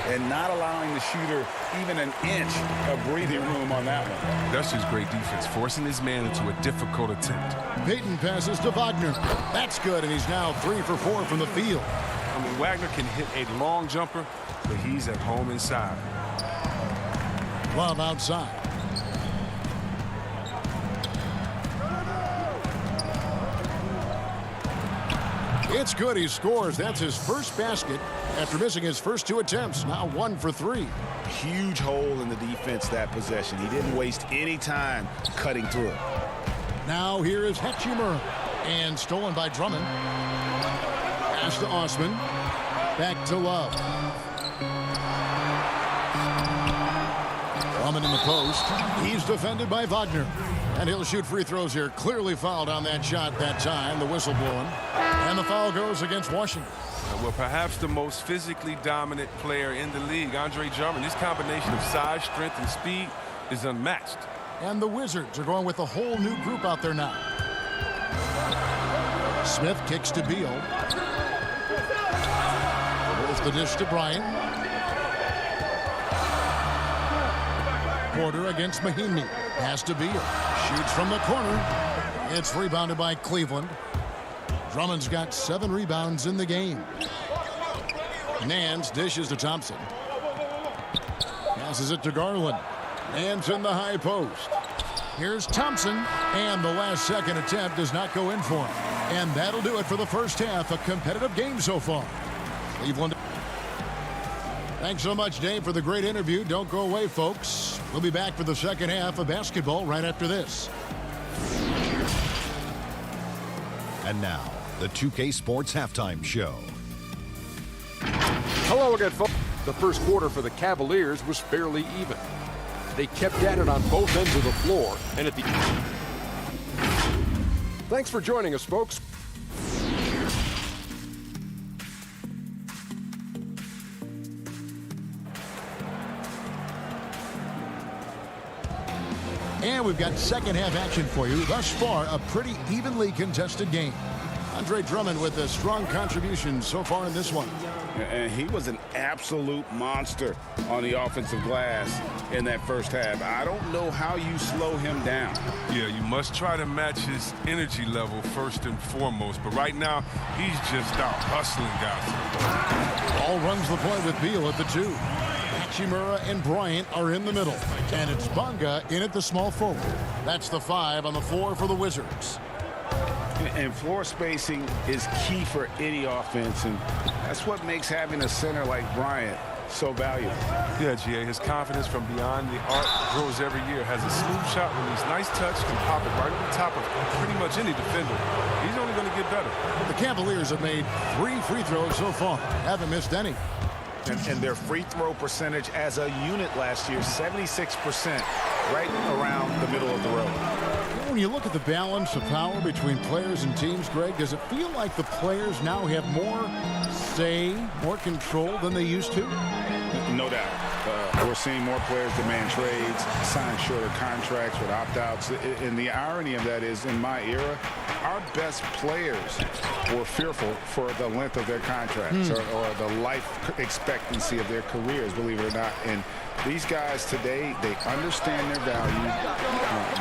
And not allowing the shooter even an inch of breathing room on that one. That's just great defense, forcing his man into a difficult attempt. Payton passes to Wagner. That's good, and he's now 3 for 4 from the field. I mean, Wagner can hit a long jumper, but he's at home inside. Love outside. It's good. He scores. That's his first basket after missing his first 2 attempts. Now 1 for 3. Huge hole in the defense that possession. He didn't waste any time cutting through it. Now here is Hachimura. And stolen by Drummond. Pass to Osman. Back to Love. Drummond in the post. He's defended by Wagner. And he'll shoot free throws here. Clearly fouled on that shot that time. The whistle blowing. And the foul goes against Washington. Well, perhaps the most physically dominant player in the league, Andre Drummond. This combination of size, strength, and speed is unmatched. And the Wizards are going with a whole new group out there now. Smith kicks to Beal. Rolls the dish to Bryant. Porter against Mahinmi. Pass to Beal. Shoots from the corner. It's rebounded by Cleveland. Drummond's got 7 rebounds in the game. Nance dishes to Thompson. Passes it to Garland. Nance in the high post. Here's Thompson. And the last second attempt does not go in for him. And that'll do it for the first half. A competitive game so far. Cleveland. Thanks so much, Dave, for the great interview. Don't go away, folks. We'll be back for the second half of basketball right after this. And now, the 2K Sports Halftime Show. Hello again, folks. The first quarter for the Cavaliers was fairly even. They kept at it on both ends of the floor, and at the... Thanks for joining us, folks. And we've got second half action for you. Thus far, a pretty evenly contested game. Andre Drummond with a strong contribution so far in this one. And he was an absolute monster on the offensive glass in that first half. I don't know how you slow him down. Yeah, you must try to match his energy level first and foremost. But right now, he's just out hustling guys. Ball runs the point with Beal at the 2. Hachimura and Bryant are in the middle. And it's Bonga in at the small forward. That's the 5 on the floor for the Wizards. And floor spacing is key for any offense, and that's what makes having a center like Bryant so valuable. Yeah, GA, his confidence from beyond the arc grows every year. Has a smooth shot release, nice touch, can pop it right over the top of pretty much any defender. He's only going to get better. The Cavaliers have made 3 free throws so far. Haven't missed any. And their free throw percentage as a unit last year, 76%, right around the middle of the road. When you look at the balance of power between players and teams, Greg, does it feel like the players now have more say, more control than they used to? No doubt. We're seeing more players demand trades, sign shorter contracts with opt-outs. And the irony of that is, in my era, our best players were fearful for the length of their contracts or the life expectancy of their careers, believe it or not. And these guys today, they understand their value.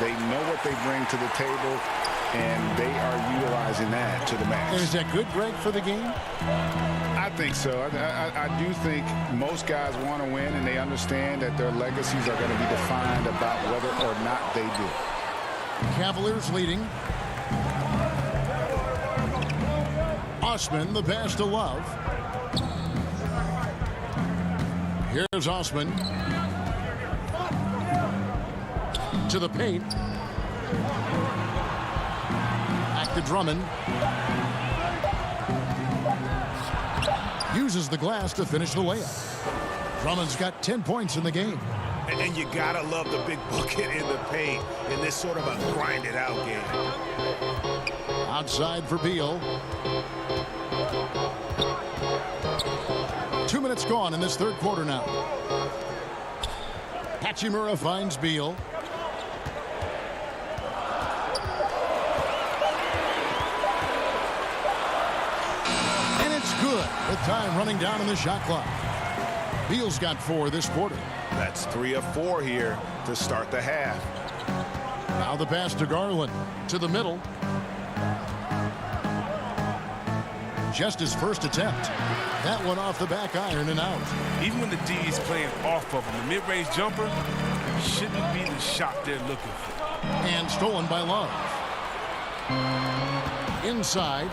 They know what they bring to the table, and they are utilizing that to the max. And is that good, Greg, for the game? I think so. I do think most guys want to win, and they understand that their legacies are going to be defined about whether or not they do. Cavaliers leading. Osman, the pass to Love. Here's Osman. To the paint. Back to Drummond. Uses the glass to finish the layup. Drummond's got 10 points in the game. And you gotta love the big bucket in the paint in this sort of a grinded out game. Outside for Beal. 2 minutes gone in this third quarter now. Hachimura finds Beal. And it's good with time running down in the shot clock. Beal's got 4 this quarter. That's 3 of 4 here to start the half. Now the pass to Garland. To the middle. Just his first attempt. That one off the back iron and out. Even when the D is playing off of him, the mid-range jumper shouldn't be the shot they're looking for. And stolen by Love. Inside.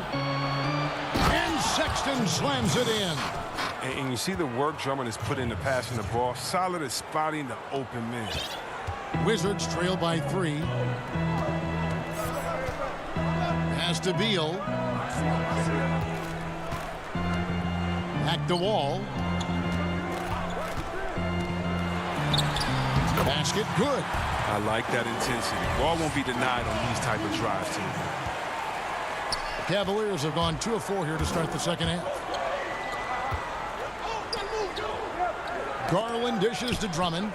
And Sexton slams it in. And you see the work Drummond has put into passing the ball. Solid at spotting the open man. Wizards trail by 3. Pass to Beal. Back to Wall. Basket good. I like that intensity. Ball won't be denied on these type of drives, too. The Cavaliers have gone 2 of 4 here to start the second half. Garland dishes to Drummond.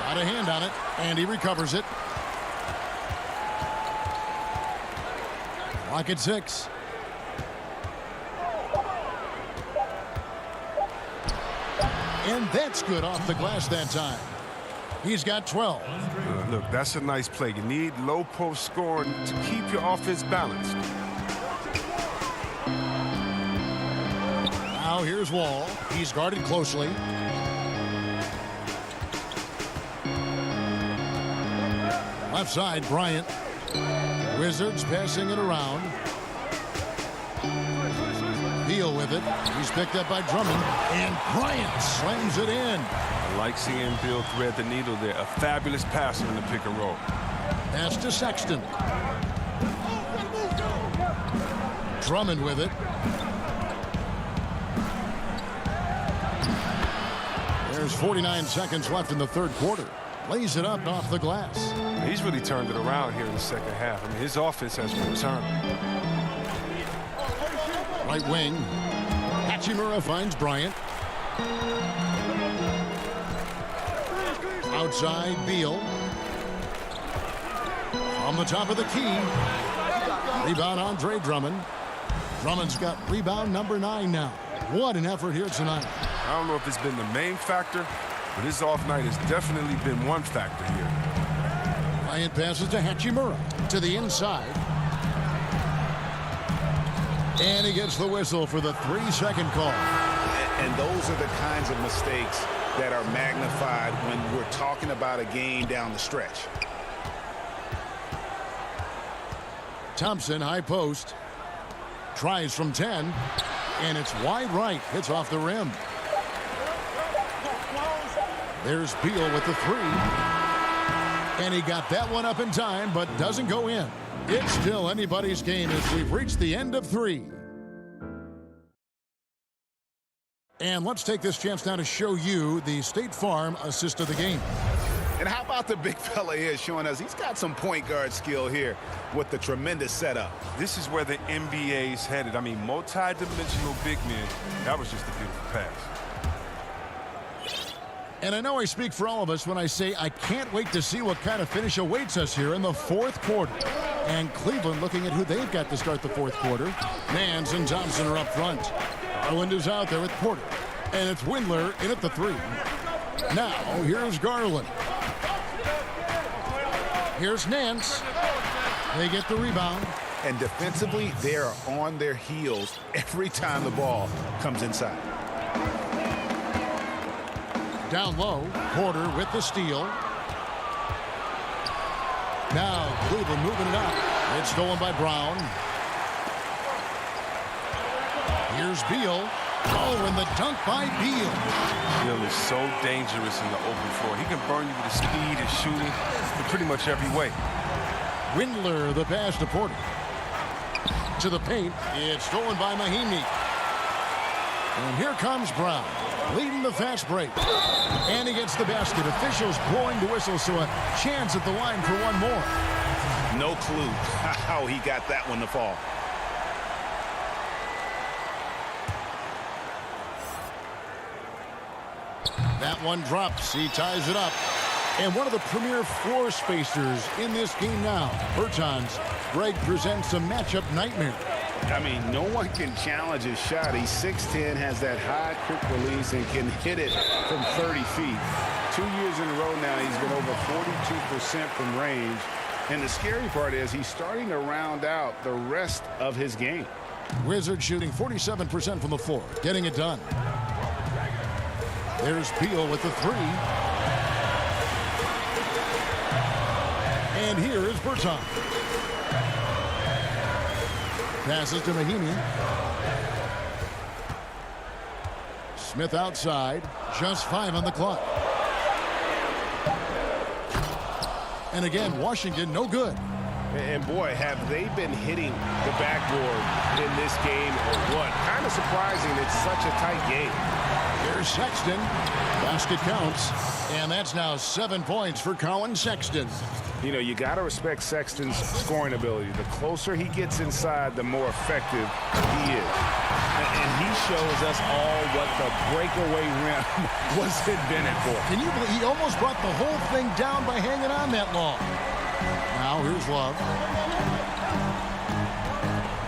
Got a hand on it, and he recovers it. Clock at 6. And that's good off the glass that time. He's got 12. Look, that's a nice play. You need low post scoring to keep your offense balanced. Now here's Wall. He's guarded closely. Left side, Bryant. Wizards passing it around. Beal with it. He's picked up by Drummond. And Bryant slams it in. I like seeing Beal thread the needle there. A fabulous passer in the pick and roll. Pass to Sexton. Drummond with it. There's 49 seconds left in the third quarter. Lays it up off the glass. He's really turned it around here in the second half. I mean, his offense has returned. Right wing. Hachimura finds Bryant. Outside, Beal. On the top of the key. Rebound, Andre Drummond. Drummond's got rebound number 9 now. What an effort here tonight. I don't know if it's been the main factor, but his off night has definitely been one factor here. Bryant passes to Hachimura. To the inside. And he gets the whistle for the 3-second call. And those are the kinds of mistakes that are magnified when we're talking about a game down the stretch. Thompson, high post. Tries from 10. And it's wide right. Hits off the rim. There's Beal with the 3. And he got that one up in time, but doesn't go in. It's still anybody's game as we've reached the end of 3. And let's take this chance now to show you the State Farm assist of the game. And how about the big fella here showing us he's got some point guard skill here with the tremendous setup. This is where the NBA is headed. I mean, multi-dimensional big men. That was just a beautiful pass. And I know I speak for all of us when I say I can't wait to see what kind of finish awaits us here in the fourth quarter. And Cleveland looking at who they've got to start the fourth quarter. Nance and Thompson are up front. Garland is out there with Porter. And it's Windler in at the 3. Now, here's Garland. Here's Nance. They get the rebound. And defensively, they are on their heels every time the ball comes inside. Down low, Porter with the steal. Now Cleveland moving it up. It's stolen by Brown. Here's Beal. Oh, and the dunk by Beal. Beal is so dangerous in the open floor. He can burn you with his speed and shooting in pretty much every way. Windler, the pass to Porter. To the paint. It's stolen by Mahimi. And here comes Brown, leading the fast break. And he gets the basket. Officials blowing the whistle, so a chance at the line for one more. No clue how he got that one to fall. That one drops. He ties it up. And one of the premier floor spacers in this game now, Bertans. Greg presents a matchup nightmare. I mean, no one can challenge his shot. He's 6'10", has that high quick release, and can hit it from 30 feet. 2 years in a row now, he's been over 42% from range. And the scary part is he's starting to round out the rest of his game. Wizards shooting 47% from the floor, getting it done. There's Beal with the three. And here is Bertans. Passes to Mahimi. Smith outside. Just 5 on the clock. And again, Washington no good. And boy, have they been hitting the backboard in this game or what? Kind of surprising. It's such a tight game. Here's Sexton. Basket counts. And that's now 7 points for Colin Sexton. You know, you got to respect Sexton's scoring ability. The closer he gets inside, the more effective he is. And he shows us all what the breakaway rim was invented for. Can you believe he almost brought the whole thing down by hanging on that long? Now here's Love.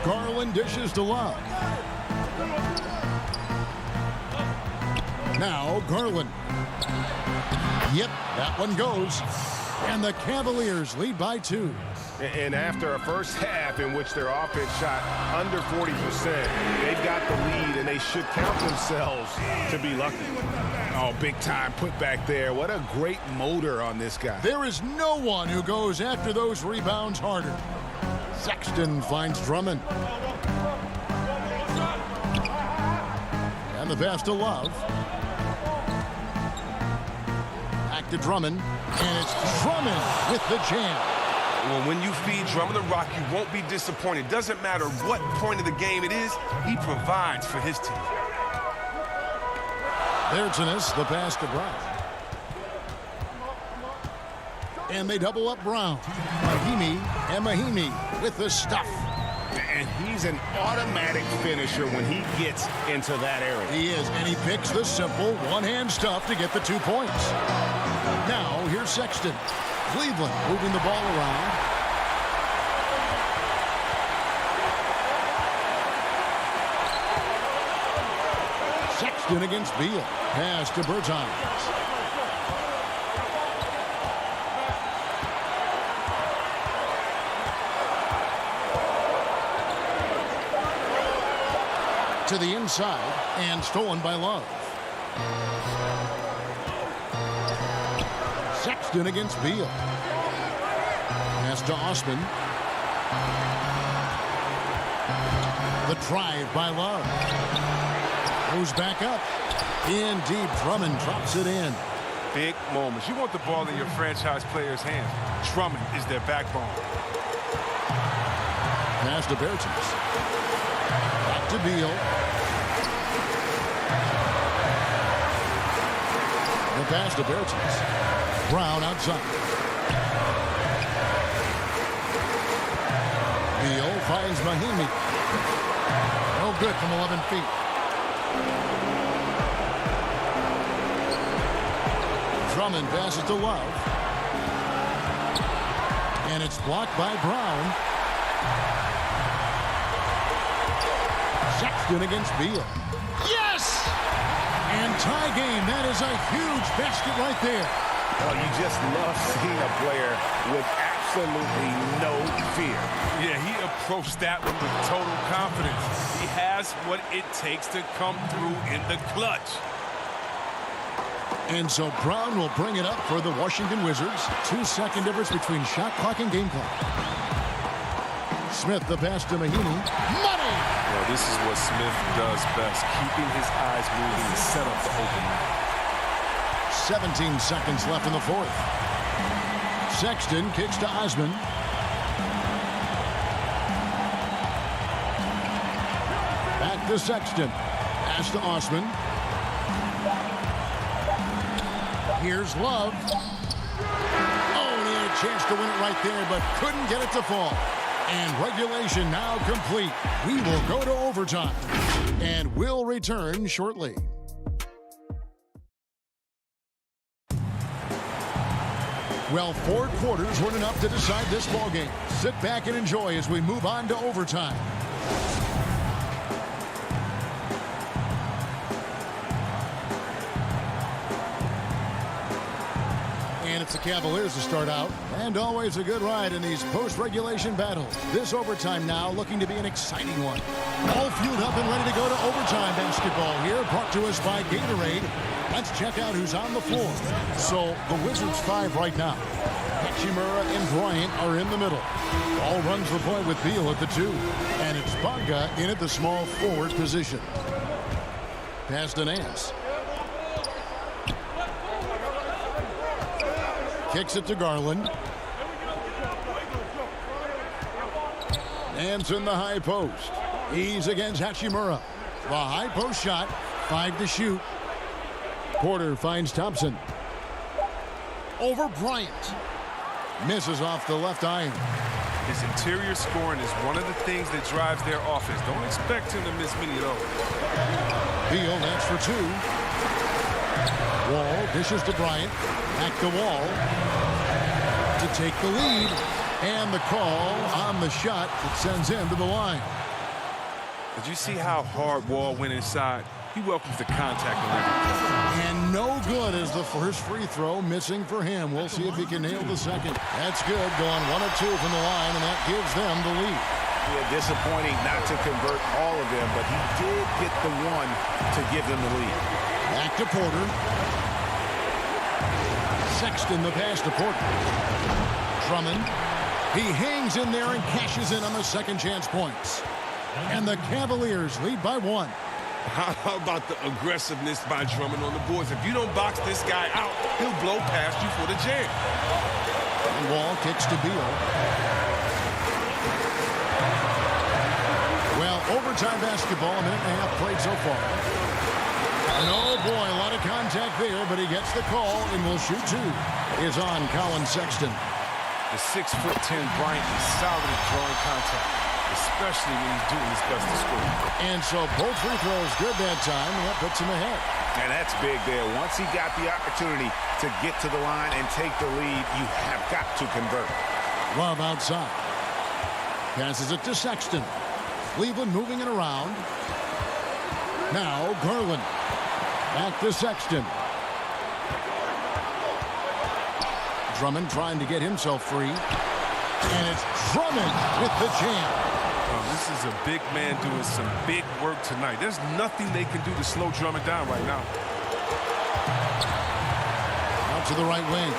Garland dishes to Love. Now Garland. Yep, that one goes. And the Cavaliers lead by 2. And after a first half in which their offense shot under 40%, they've got the lead, and they should count themselves to be lucky. Oh, big time put back there. What a great motor on this guy. There is no one who goes after those rebounds harder. Sexton finds Drummond. And the pass to Love. Back to Drummond. And it's Drummond with the jam. Well, when you feed Drummond the rock, you won't be disappointed. Doesn't matter what point of the game it is, he provides for his team. There's the pass to Brown. And they double up Brown. Mahimi with the stuff. And he's an automatic finisher when he gets into that area. He is, and he picks the simple one-hand stuff to get the 2 points. Now, here's Sexton. Cleveland moving the ball around. Sexton against Beal. Pass to Bertans. To the inside and stolen by Love. Sexton against Beal. Pass to Osman. The drive by Love. Goes back up. In deep. Drummond drops it in. Big moments. You want the ball in your franchise players' hands. Drummond is their backbone. Pass to Bertans. Back to Beal. The pass to Bertans. Brown outside. Beal finds Mahimi. No good from 11 feet. Drummond passes to Love. And it's blocked by Brown. Sexton against Beal. Yes! And tie game. That is a huge basket right there. Oh, you just love seeing a player with absolutely no fear. Yeah, he approached that one with total confidence. He has what it takes to come through in the clutch. And so Brown will bring it up for the Washington Wizards. 2-second difference between shot clock and game clock. Smith, the pass to Mahinmi. Money! Well, this is what Smith does best, keeping his eyes moving to set up the open man. 17 seconds left in the fourth. Sexton kicks to Osman. Back to Sexton. Pass to Osman. Here's Love. Oh, and he had a chance to win it right there, but couldn't get it to fall. And regulation now complete. We will go to overtime. And we'll return shortly. Well, 4 quarters weren't enough to decide this ballgame. Sit back and enjoy as we move on to overtime. And it's the Cavaliers to start out. And always a good ride in these post-regulation battles. This overtime now looking to be an exciting one. All fueled up and ready to go to overtime basketball here. Brought to us by Gatorade. Let's check out who's on the floor. So the Wizards 5 right now. Hachimura and Bryant are in the middle. Ball runs the point with Beal at the 2. And it's Bonga in at the small forward position. Pass to Nance. Kicks it to Garland. Nance in the high post. He's against Hachimura. The high post shot. 5 to shoot. Porter finds Thompson. Over Bryant. Misses off the left iron. His interior scoring is one of the things that drives their offense. Don't expect him to miss many of those. Beal, that's for 2. Wall dishes to Bryant. Back to Wall to take the lead. And the call on the shot that sends him to the line. Did you see how hard Wall went inside? He welcomes the contact on every. And no good as the first free throw missing for him. We'll see if he can nail the second. That's good. Going 1 of 2 from the line, and that gives them the lead. Yeah, disappointing not to convert all of them, but he did get the one to give them the lead. Back to Porter. Sexton the pass to Porter. Drummond. He hangs in there and cashes in on the second chance points. And the Cavaliers lead by 1. How about the aggressiveness by Drummond on the boards? If you don't box this guy out, he'll blow past you for the jam. And Wall kicks to Beal. Well, overtime basketball, a minute and a half played so far. And oh boy, a lot of contact there, but he gets the call and will shoot 2. Is on Colin Sexton. The 6'10" Bryant is solid at drawing contact, especially when he's doing his best to score. And so both free throws good that time, and that puts him ahead. And that's big there. Once he got the opportunity to get to the line and take the lead, you have got to convert. Love outside. Passes it to Sexton. Cleveland moving it around. Now Garland. Back to Sexton. Drummond trying to get himself free. And it's Drummond with the jam. This is a big man doing some big work tonight. There's nothing they can do to slow Drummond down right now. Out to the right wing.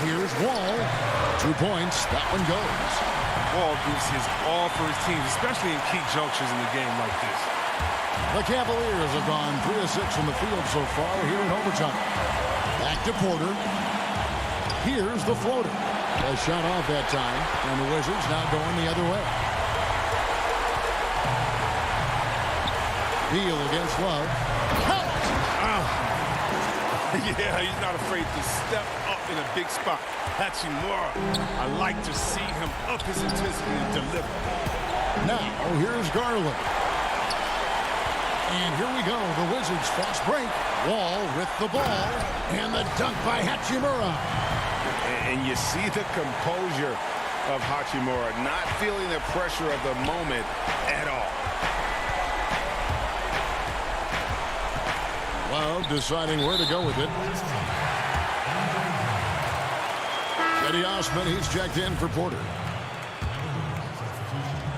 Here's Wall. 2 points. That one goes. Wall gives his all for his team, especially in key junctures in a game like this. The Cavaliers have gone 3 of 6 from the field so far here in overtime. Back to Porter. Here's the floater. A shot off that time, and the Wizards now going the other way. Beal against Love. Count! Yeah, he's not afraid to step up in a big spot. Hachimura, I like to see him up his intensity and deliver. Now, here's Garland. And here we go, the Wizards fast break. Wall with the ball, and the dunk by Hachimura. And you see the composure of Hachimura, not feeling the pressure of the moment at all. Well, deciding where to go with it. Eddie Osman, he's checked in for Porter.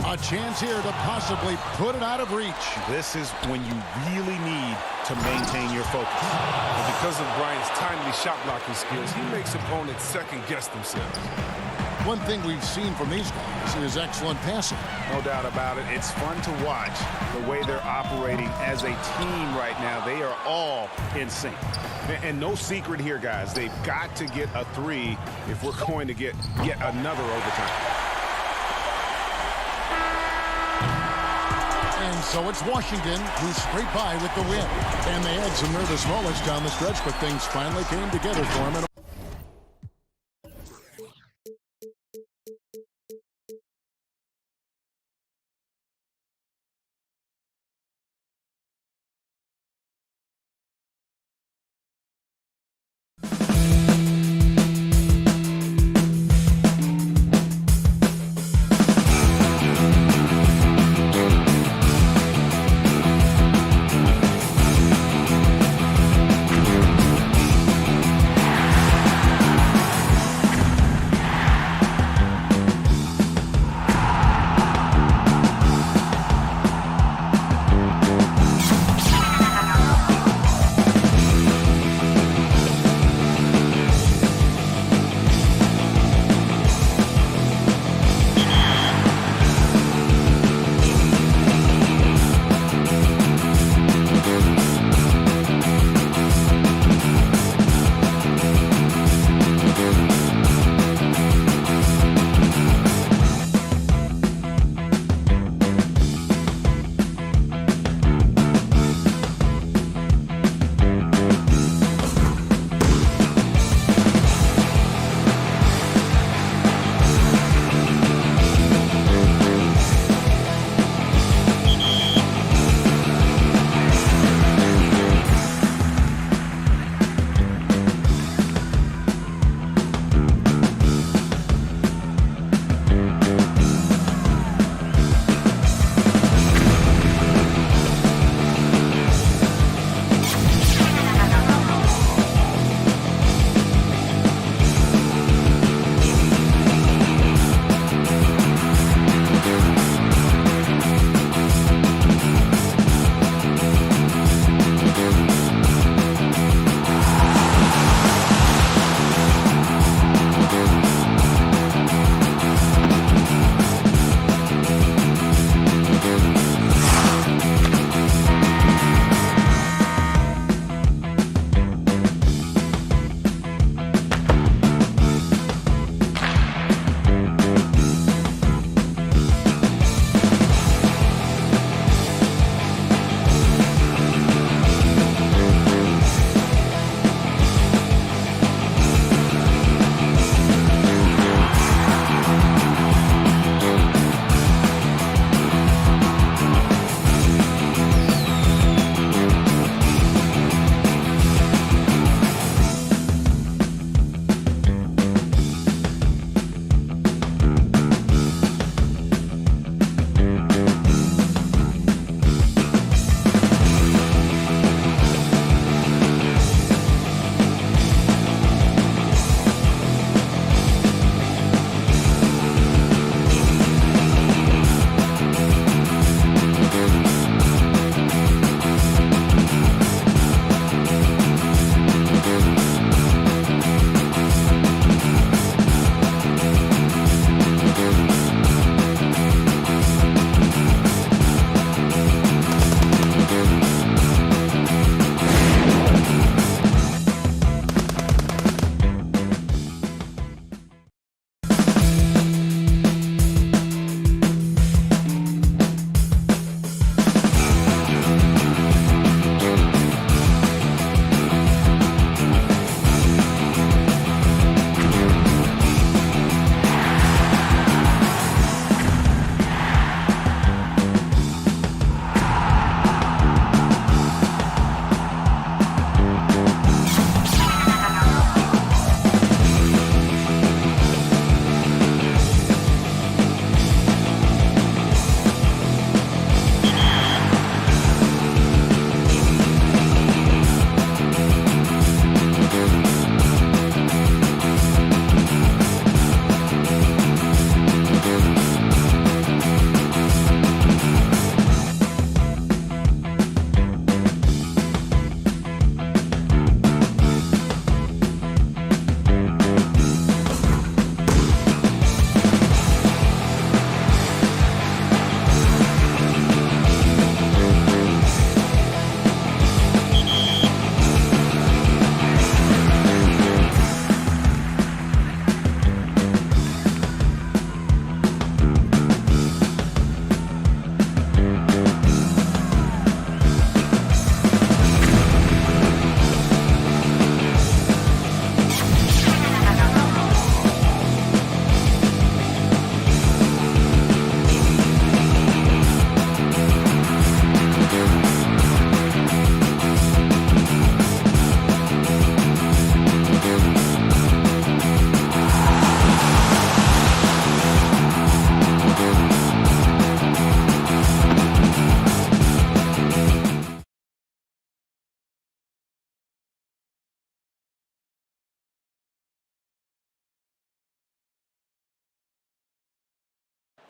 A chance here to possibly put it out of reach. This is when you really need to maintain your focus. And because of Bryant's timely shot blocking skills, he makes opponents second-guess themselves. One thing we've seen from these guys is excellent passing. No doubt about it. It's fun to watch the way they're operating as a team right now. They are all in sync. And no secret here, guys. They've got to get a 3 if we're going to get yet another overtime. And so it's Washington who scraped by with the win. And they had some nervous moments down the stretch, but things finally came together for them.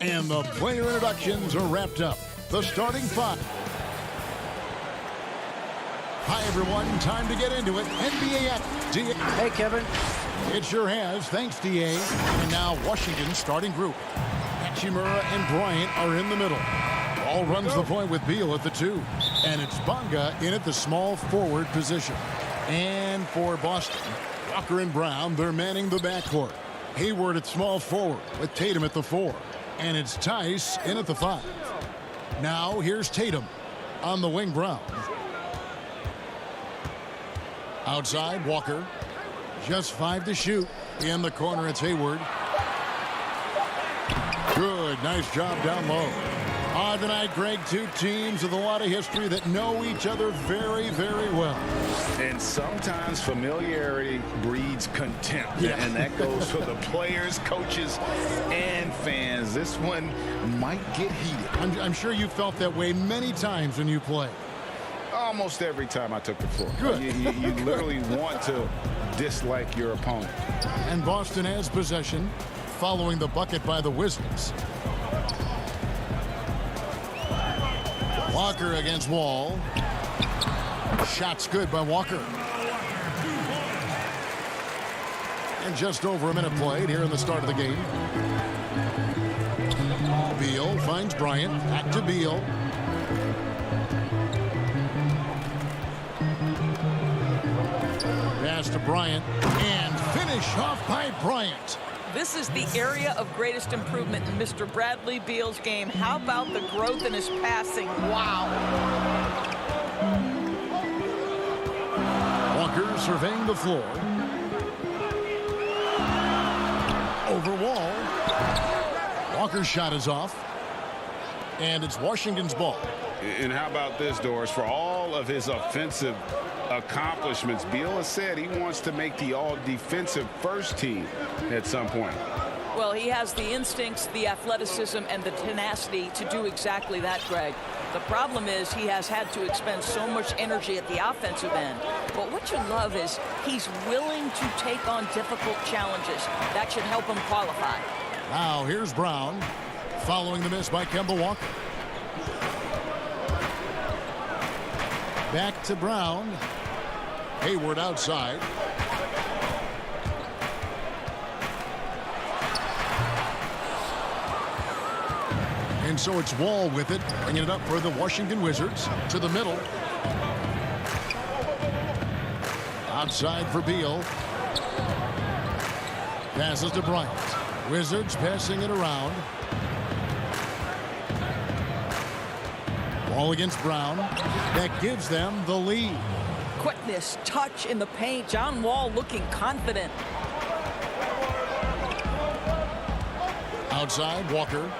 And the player introductions are wrapped up. The starting five. Hi, everyone. Time to get into it. NBA at DA. Hey, Kevin. It sure has. Thanks, DA. And now Washington's starting group. Hachimura and Bryant are in the middle. Ball runs the point with Beal at the 2. And it's Bonga in at the small forward position. And for Boston, Walker and Brown, they're manning the backcourt. Hayward at small forward with Tatum at the 4. And it's Tice in at the 5. Now here's Tatum on the wing. Brown. Outside, Walker. Just 5 to shoot. In the corner, it's Hayward. Good. Nice job down low. Tonight, Greg, two teams with a lot of history that know each other very, very well. And sometimes familiarity breeds contempt. Yeah. And that goes for the players, coaches, and fans. This one might get heated. I'm sure you felt that way many times when you play. Almost every time I took the floor. Good. You literally want to dislike your opponent. And Boston has possession following the bucket by the Wizards. Walker against Wall. Shot's good by Walker. And just over a minute played here in the start of the game. Beal finds Bryant. Back to Beal. Pass to Bryant. And finish off by Bryant. This is the area of greatest improvement in Mr. Bradley Beal's game. How about the growth in his passing? Wow. Walker surveying the floor. Over Wall. Walker's shot is off. And it's Washington's ball. And how about this, Doris? For all of his offensive accomplishments, Beal has said he wants to make the all-defensive first team at some point. Well, he has the instincts, the athleticism, and the tenacity to do exactly that, Greg. The problem is he has had to expend so much energy at the offensive end. But what you love is he's willing to take on difficult challenges. That should help him qualify. Now here's Brown following the miss by Kemba Walker. Back to Brown. Hayward outside. And so it's Wall with it, bringing it up for the Washington Wizards to the middle. Outside for Beal. Passes to Bryant. Wizards passing it around. Ball against Brown. That gives them the lead. Quickness, touch in the paint. John Wall looking confident. Outside, Walker.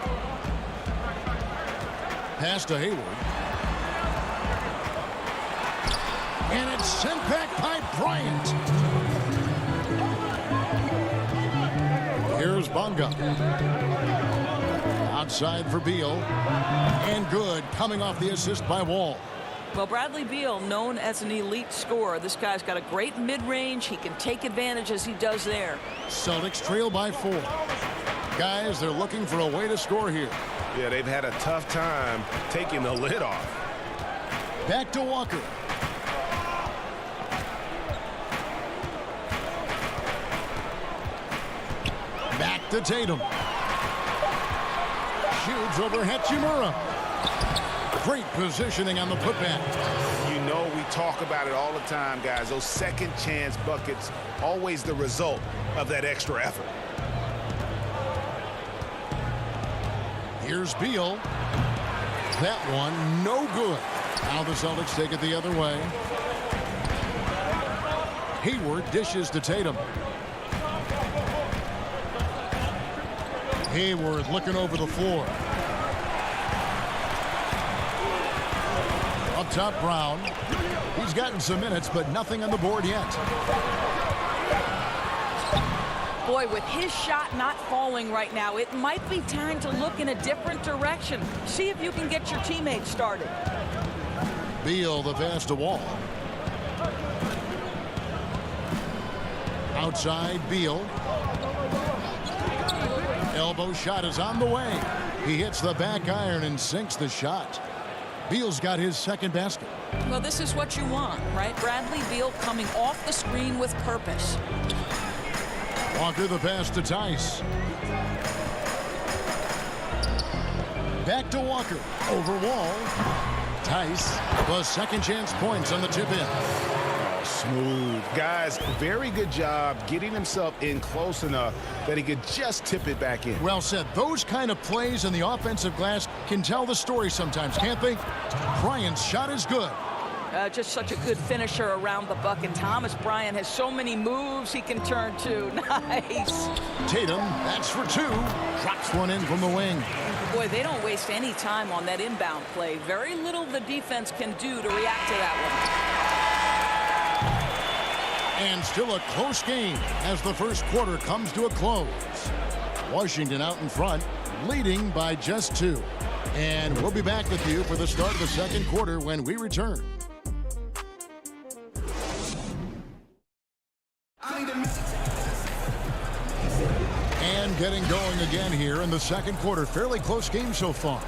Pass to Hayward. And it's sent back by Bryant. Here's Bonga. Outside for Beal. And good, coming off the assist by Wall. Well, Bradley Beal, known as an elite scorer. This guy's got a great mid-range. He can take advantage as he does there. Celtics trail by 4. Guys, they're looking for a way to score here. Yeah, they've had a tough time taking the lid off. Back to Walker. Back to Tatum. Shoots over Hachimura. Great positioning on the putback. You know we talk about it all the time, guys. Those second chance buckets, always the result of that extra effort. Here's Beal. That one, no good. Now the Celtics take it the other way. Hayward dishes to Tatum. Hayward looking over the floor. Up top, Brown. He's gotten some minutes, but nothing on the board yet. Boy, with his shot not falling right now, it might be time to look in a different direction. See if you can get your teammates started. Beal, the pass to Wall. Outside, Beal. elbow shot is on the way. He hits the back iron and sinks the shot. Beal's got his second basket. Well, this is what you want, right? Bradley Beal coming off the screen with purpose. Walker the pass to Tice. Back to Walker. Over Wall. Tice, the second chance points on the tip in. Smooth. Guys, very good job getting himself in close enough that he could just tip it back in. Well said. Those kind of plays in the offensive glass can tell the story sometimes, can't they? Bryant's shot is good. Just such a good finisher around the bucket. Thomas Bryant has so many moves he can turn to. Nice. Tatum, that's for two. Drops one in from the wing. Boy, they don't waste any time on that inbound play. Very little the defense can do to react to that one. And still a close game as the first quarter comes to a close. Washington out in front, leading by just 2. And we'll be back with you for the start of the second quarter when we return. And getting going again here in the second quarter. Fairly close game so far.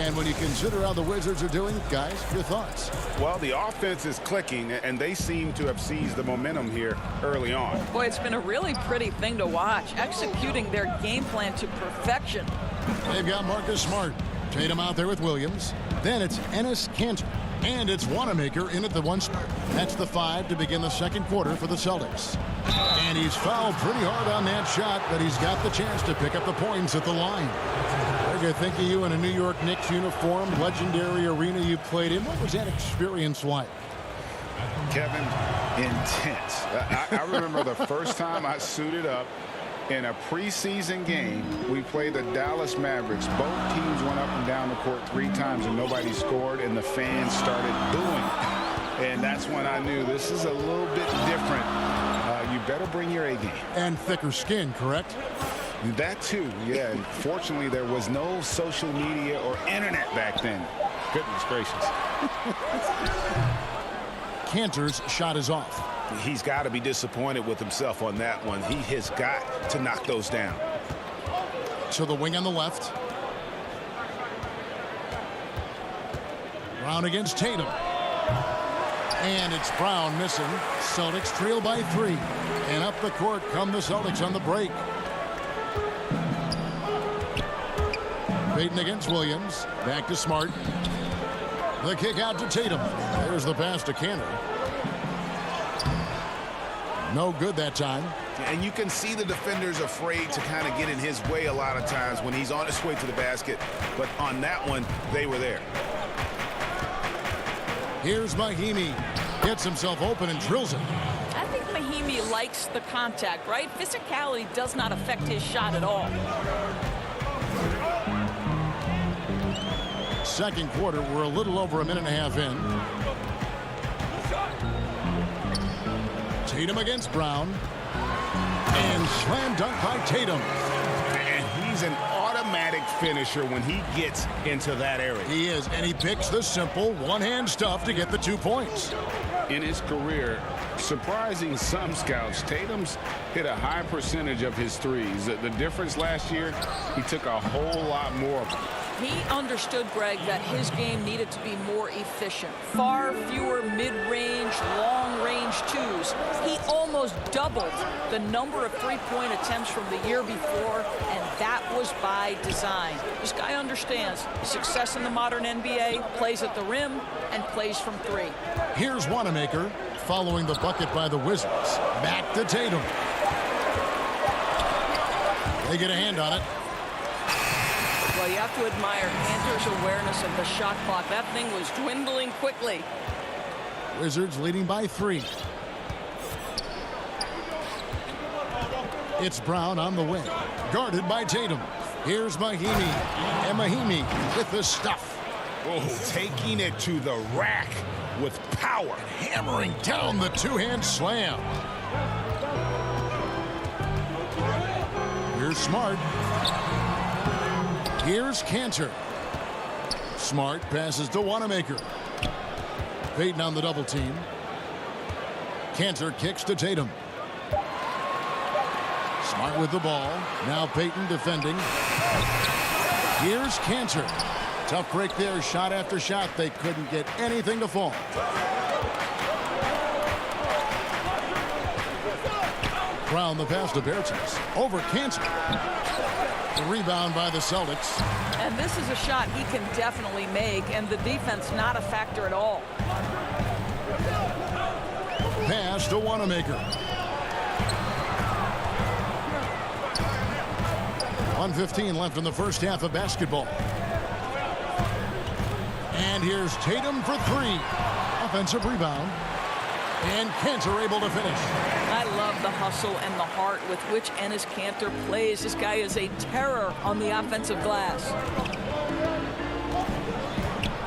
And when you consider how the Wizards are doing, guys, your thoughts? Well, the offense is clicking, and they seem to have seized the momentum here early on. Boy, it's been a really pretty thing to watch, executing their game plan to perfection. They've got Marcus Smart. Tatum out there with Williams. Then it's Enes Kanter. And it's Wanamaker in at the 1 spot. That's the 5 to begin the second quarter for the Celtics. And he's fouled pretty hard on that shot, but he's got the chance to pick up the points at the line. I think of you in a New York Knicks uniform, legendary arena you played in. What was that experience like? Kevin, intense. I remember the first time I suited up in a preseason game. We played the Dallas Mavericks. Both teams went up and down the court 3 times and nobody scored, and the fans started booing. And that's when I knew this is a little bit different. You better bring your A game. And thicker skin, correct? That too, yeah. And fortunately, there was no social media or internet back then. Goodness gracious. Kanter's shot is off. He's got to be disappointed with himself on that one. He has got to knock those down. To the wing on the left. Brown against Tatum. And it's Brown missing. Celtics trail by 3. And up the court come the Celtics on the break. Payton against Williams. Back to Smart. The kick out to Tatum. There's the pass to Kanter. No good that time. And you can see the defenders afraid to kind of get in his way a lot of times when he's on his way to the basket. But on that one, they were there. Here's Mahimi. Gets himself open and drills it. I think Mahimi likes the contact, right? Physicality does not affect his shot at all. Second quarter, we're a little over a minute and a half in. Tatum against Brown. And slam dunk by Tatum. And he's an automatic finisher when he gets into that area. He is, and he picks the simple one-hand stuff to get the 2 points. In his career, surprising some scouts, Tatum's hit a high percentage of his threes. The difference last year, he took a whole lot more of them. He understood, Greg, that his game needed to be more efficient. Far fewer mid-range, long-range twos. He almost doubled the number of three-point attempts from the year before, and that was by design. This guy understands success in the modern NBA, plays at the rim, and plays from 3. Here's Wanamaker following the bucket by the Wizards. Back to Tatum. They get a hand on it. Well, you have to admire Kanter's awareness of the shot clock. That thing was dwindling quickly. Wizards leading by 3. It's Brown on the wing. Guarded by Tatum. Here's Mahimi. And Mahimi with the stuff. Oh, taking it to the rack with power. Hammering down the 2-hand slam. Here's Smart. Here's Kanter. Smart passes to Wanamaker. Payton on the double team. Kanter kicks to Tatum. Smart with the ball. Now Peyton defending. Here's Cantor. Tough break there. Shot after shot. They couldn't get anything to fall. Brown the pass to Bertens. Over Cantor. The rebound by the Celtics. And this is a shot he can definitely make, and the defense not a factor at all. Pass to Wanamaker. 1:15 left in the first half of basketball. And here's Tatum for three. Offensive rebound. And Cantor able to finish. I love the hustle and the heart with which Enes Kanter plays. This guy is a terror on the offensive glass.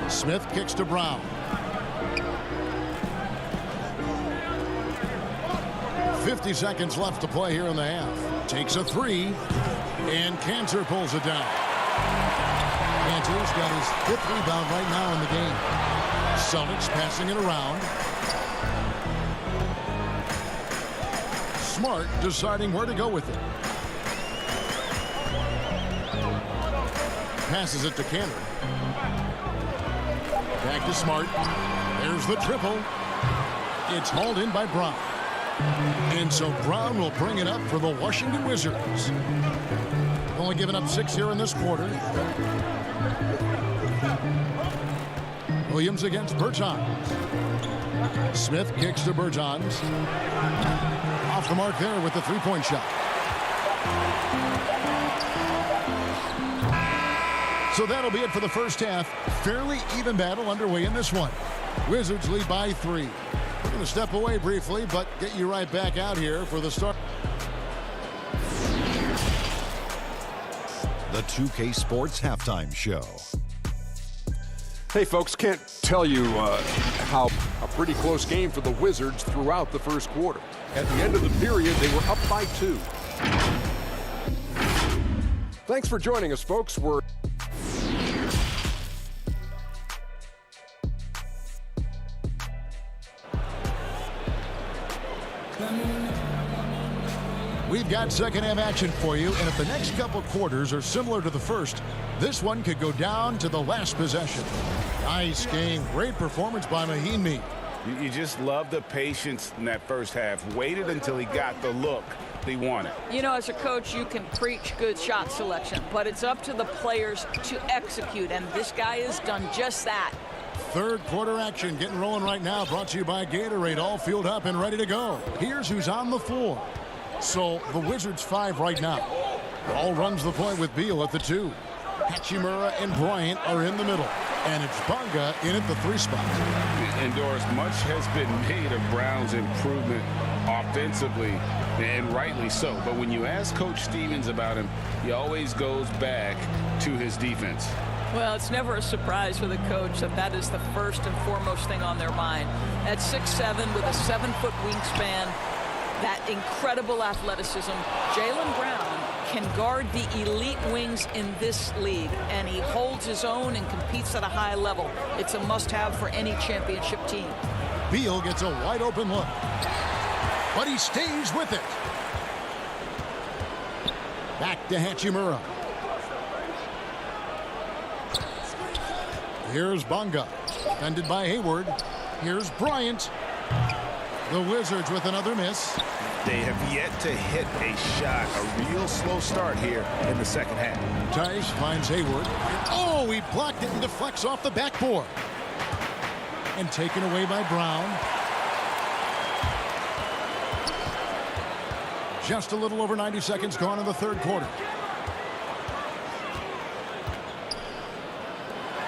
Smith kicks to Brown. 50 seconds left to play here in the half. Takes a three. And Cantor pulls it down. Cantor's got his 5th rebound right now in the game. Celtics passing it around. Smart deciding where to go with it. Passes it to Cantor. Back to Smart. There's the triple. It's hauled in by Brown. And so Brown will bring it up for the Washington Wizards. Only given up 6 here in this quarter. Williams against Bertans. Smith kicks to Bertans. Off the mark there with the three-point shot. So that'll be it for the first half. Fairly even battle underway in this one. Wizards lead by 3. We're going to step away briefly, but get you right back out here for the start. The 2K Sports Halftime Show. Hey, folks, can't tell you how a pretty close game for the Wizards throughout the first quarter. At the end of the period, they were up by 2. Thanks for joining us, folks. We've got second half action for you, and if the next couple quarters are similar to the first, this one could go down to the last possession. Nice game. Great performance by Mahinmi. You just love the patience in that first half. Waited until he got the look he wanted. You know, as a coach, you can preach good shot selection, but it's up to the players to execute, and this guy has done just that. Third quarter action getting rolling right now, brought to you by Gatorade, all fueled up and ready to go. Here's who's on the floor. So the Wizards 5 right now. Ball runs the point with Beal at the 2. Hachimura and Bryant are in the middle. And it's Bonga in at the 3 spot. And Doris, much has been made of Brown's improvement offensively, and rightly so. But when you ask Coach Stevens about him, he always goes back to his defense. Well, it's never a surprise for the coach that is the first and foremost thing on their mind. At 6'7" with a 7-foot wingspan, that incredible athleticism, Jaylen Brown can guard the elite wings in this league, and he holds his own and competes at a high level. It's a must-have for any championship team. Beal gets a wide-open look, but he stays with it. Back to Hachimura. Here's Bonga, defended by Hayward. Here's Bryant. The Wizards with another miss. They have yet to hit a shot. A real slow start here in the second half. Tice finds Hayward. Oh, he blocked it and deflects off the backboard. And taken away by Brown. Just a little over 90 seconds gone in the third quarter.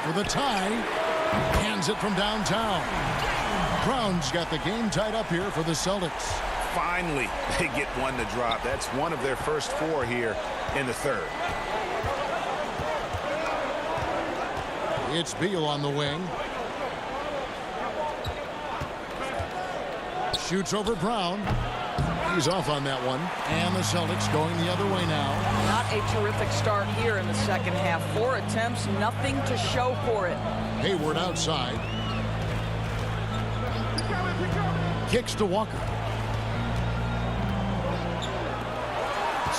For the tie, hands it from downtown. Brown's got the game tied up here for the Celtics. Finally, they get one to drop. That's one of their first 4 here in the third. It's Beal on the wing. Shoots over Brown. He's off on that one. And the Celtics going the other way now. Not a terrific start here in the second half. 4 attempts, nothing to show for it. Hayward outside. Kicks to Walker.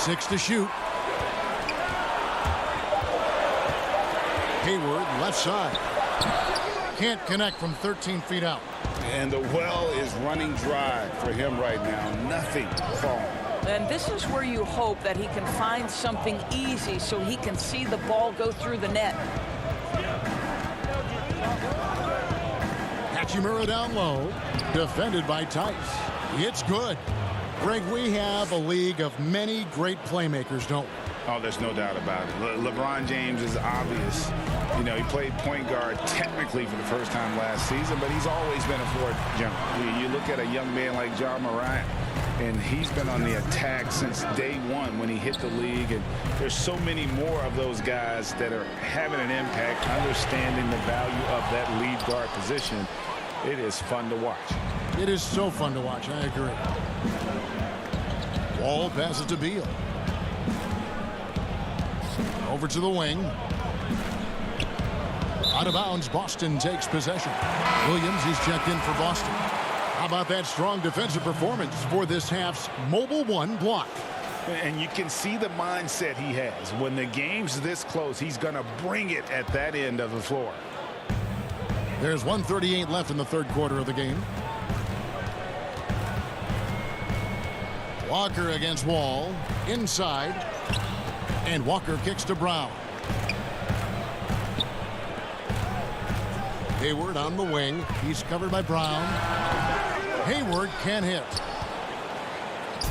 6 to shoot. Hayward, left side. Can't connect from 13 feet out. And the well is running dry for him right now. Nothing falling. And this is where you hope that he can find something easy so he can see the ball go through the net. Hachimura down low, defended by Tice. It's good. Greg, we have a league of many great playmakers, don't we? Oh, there's no doubt about it. LeBron James is obvious. You know, he played point guard technically for the first time last season, but he's always been a floor general. You look at a young man like Ja Morant, and he's been on the attack since day one when he hit the league. And there's so many more of those guys that are having an impact, understanding the value of that lead guard position. It is fun to watch. It is so fun to watch. I agree. Wall passes to Beal. Over to the wing. Out of bounds, Boston takes possession. Williams is checked in for Boston. How about that strong defensive performance for this half's mobile one block? And you can see the mindset he has. When the game's this close, he's going to bring it at that end of the floor. There's 1:38 left in the third quarter of the game. Walker against Wall. Inside. And Walker kicks to Brown. Hayward on the wing. He's covered by Brown. Hayward can't hit.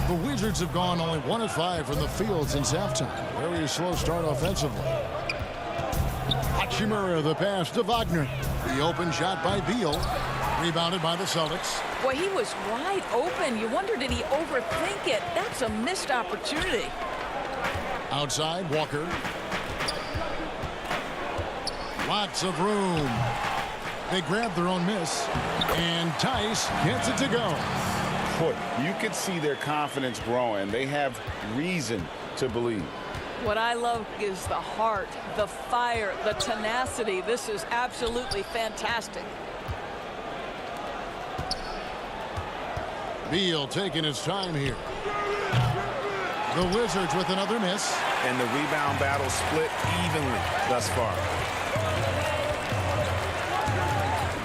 The Wizards have gone only 1 of 5 from the field since halftime. Very slow start offensively. Hachimura, the pass to Wagner. The open shot by Beal. Rebounded by the Celtics. Boy, he was wide open. You wonder, did he overthink it? That's a missed opportunity. Outside, Walker. Lots of room. They grab their own miss. And Tice gets it to go. Boy, you can see their confidence growing. They have reason to believe. What I love is the heart, the fire, the tenacity. This is absolutely fantastic. Beal taking his time here. The Wizards with another miss. And the rebound battle split evenly thus far.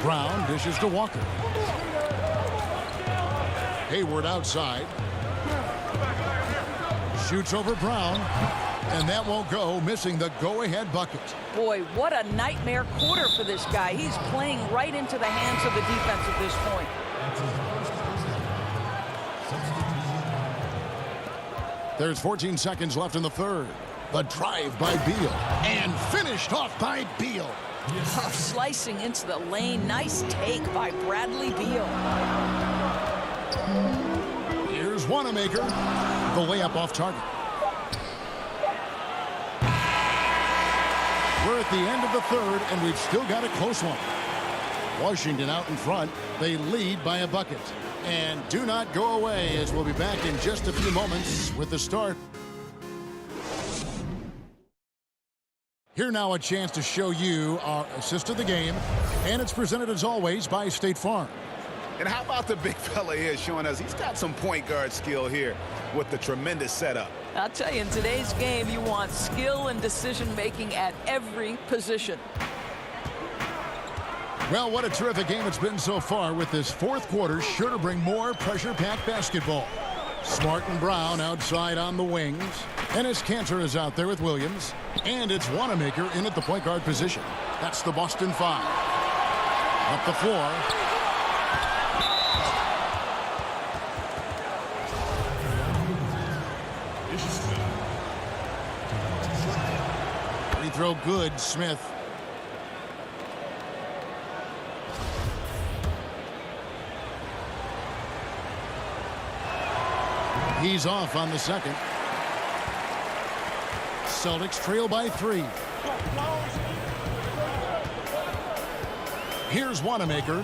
Brown dishes to Walker. Hayward outside. Shoots over Brown. And that won't go, missing the go-ahead bucket. Boy, what a nightmare quarter for this guy. He's playing right into the hands of the defense at this point. There's 14 seconds left in the third. The drive by Beal. And finished off by Beal. Tough slicing into the lane. Nice take by Bradley Beal. Here's Wanamaker. The layup off target. We're at the end of the third, and we've still got a close one. Washington out in front. They lead by a bucket. And do not go away, as we'll be back in just a few moments with the start. Here now a chance to show you our assist of the game. And it's presented as always by State Farm. And how about the big fella here showing us he's got some point guard skill here with the tremendous setup. I'll tell you, in today's game, you want skill and decision-making at every position. Well, what a terrific game it's been so far, with this fourth quarter sure to bring more pressure-packed basketball. Smart and Brown outside on the wings. Enes Kanter is out there with Williams. And it's Wanamaker in at the point guard position. That's the Boston 5. Up the floor. Free throw good, Smith. He's off on the second. Celtics trail by 3. Here's Wanamaker.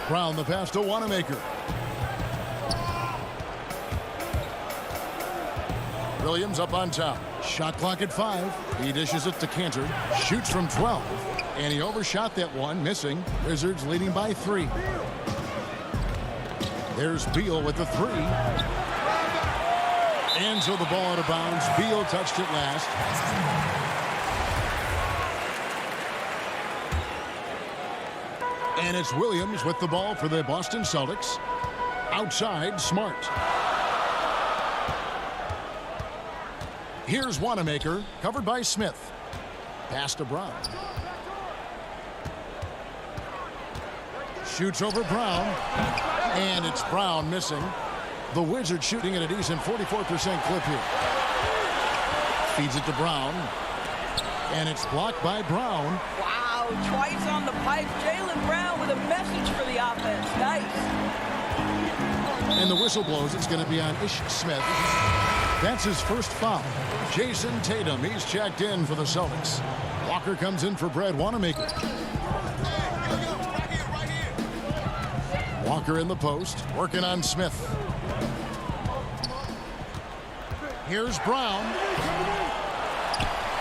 Brown the pass to Wanamaker. Williams up on top. Shot clock at 5. He dishes it to Kanter. Shoots from 12. And he overshot that one, missing. Wizards leading by 3. There's Beal with the 3. And so the ball out of bounds. Beal touched it last. And it's Williams with the ball for the Boston Celtics. Outside, Smart. Here's Wanamaker, covered by Smith. Pass to Brown. Shoots over Brown. And it's Brown missing. The Wizards shooting at a decent 44% clip here. Feeds it to Brown. And it's blocked by Brown. Wow, twice on the pipe. Jaylen Brown with a message for the offense. Nice. And the whistle blows. It's going to be on Ish Smith. That's his first foul. Jason Tatum, he's checked in for the Celtics. Walker comes in for Brad Wanamaker. Walker in the post, working on Smith. Here's Brown.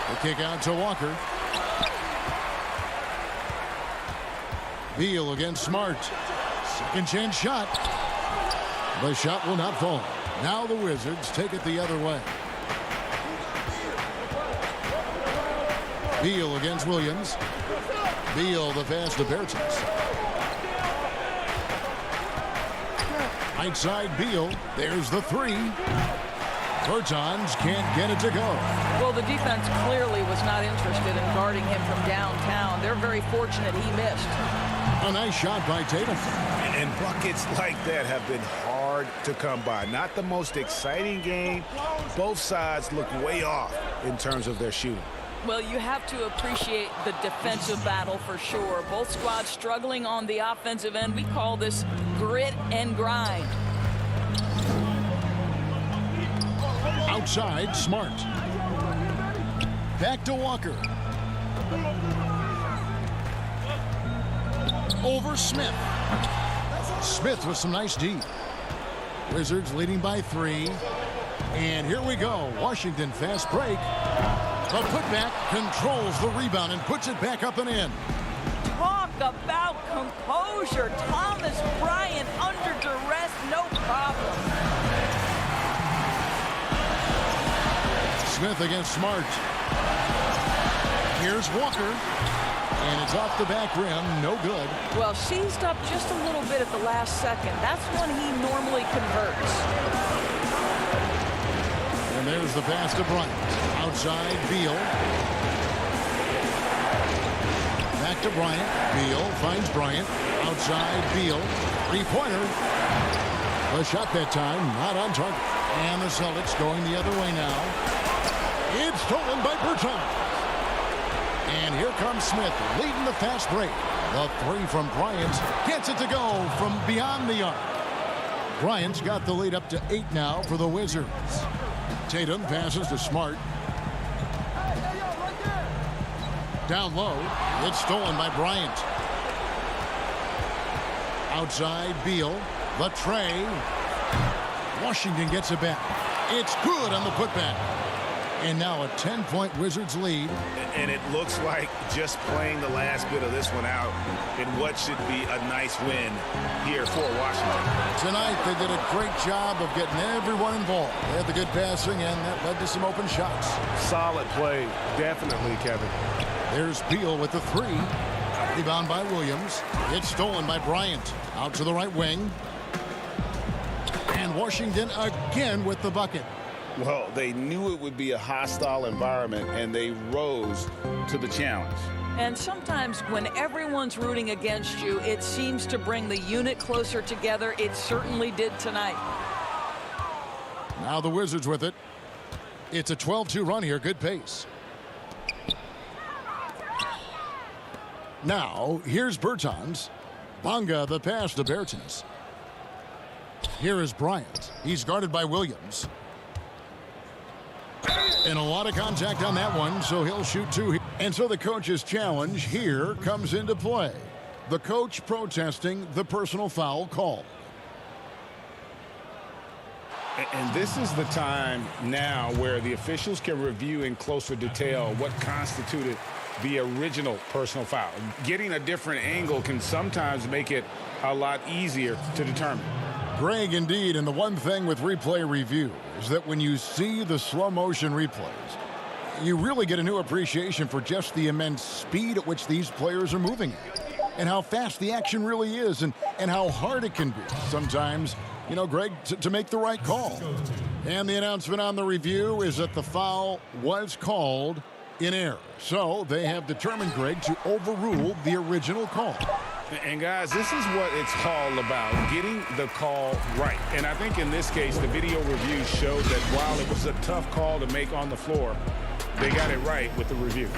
The kick out to Walker. Beal against Smart. Second chance shot. The shot will not fall. Now the Wizards take it the other way. Beal against Williams. Beal the pass to Bertans. Right side Beal. There's the three. Bertans can't get it to go. Well, the defense clearly was not interested in guarding him from downtown. They're very fortunate he missed. A nice shot by Tatum. And buckets like that have been hard to come by. Not the most exciting game. Both sides look way off in terms of their shooting. Well, you have to appreciate the defensive battle for sure. Both squads struggling on the offensive end. We call this grit and grind. Outside, Smart. Back to Walker. Over Smith. Smith with some nice D. Wizards leading by 3. And here we go. Washington fast break. The putback controls the rebound and puts it back up and in. Talk about composure. Thomas Bryant under duress, no problem. Smith against Smart. Here's Walker. And it's off the back rim. No good. Well, seized up just a little bit at the last second. That's when he normally converts. And there's the pass to Bryant. Outside, Beal. Back to Bryant. Beal finds Bryant. Outside, Beal. Three-pointer. The shot that time, not on target. And the Celtics going the other way now. It's stolen by Bertans. And here comes Smith leading the fast break. The three from Bryant gets it to go from beyond the arc. Bryant's got the lead up to 8 now for the Wizards. Tatum passes to Smart. Down low. It's stolen by Bryant. Outside, Beal. The tray. Washington gets it back. It's good on the putback. And now a 10-point Wizards lead. And it looks like just playing the last bit of this one out in what should be a nice win here for Washington. Tonight, they did a great job of getting everyone involved. They had the good passing, and that led to some open shots. Solid play, definitely, Kevin. There's Beal with the 3. Rebound by Williams. It's stolen by Bryant. Out to the right wing. And Washington again with the bucket. Well, they knew it would be a hostile environment, and they rose to the challenge. And sometimes when everyone's rooting against you, it seems to bring the unit closer together. It certainly did tonight. Now the Wizards with it. It's a 12-2 run here. Good pace. Now, here's Bertans. Bonga the pass to Bertans. Here is Bryant. He's guarded by Williams. And a lot of contact on that one, so he'll shoot 2. And so the coach's challenge here comes into play. The coach protesting the personal foul call. And this is the time now where the officials can review in closer detail what constituted the original personal foul. Getting a different angle can sometimes make it a lot easier to determine. Greg, indeed, and the one thing with replay review is that when you see the slow motion replays, you really get a new appreciation for just the immense speed at which these players are moving and how fast the action really is and how hard it can be sometimes, you know, Greg, to make the right call. And the announcement on the review is that the foul was called in error. So they have determined, Greg, to overrule the original call. And guys, this is what it's all about, getting the call right. And I think in this case, the video review showed that while it was a tough call to make on the floor, they got it right with the review.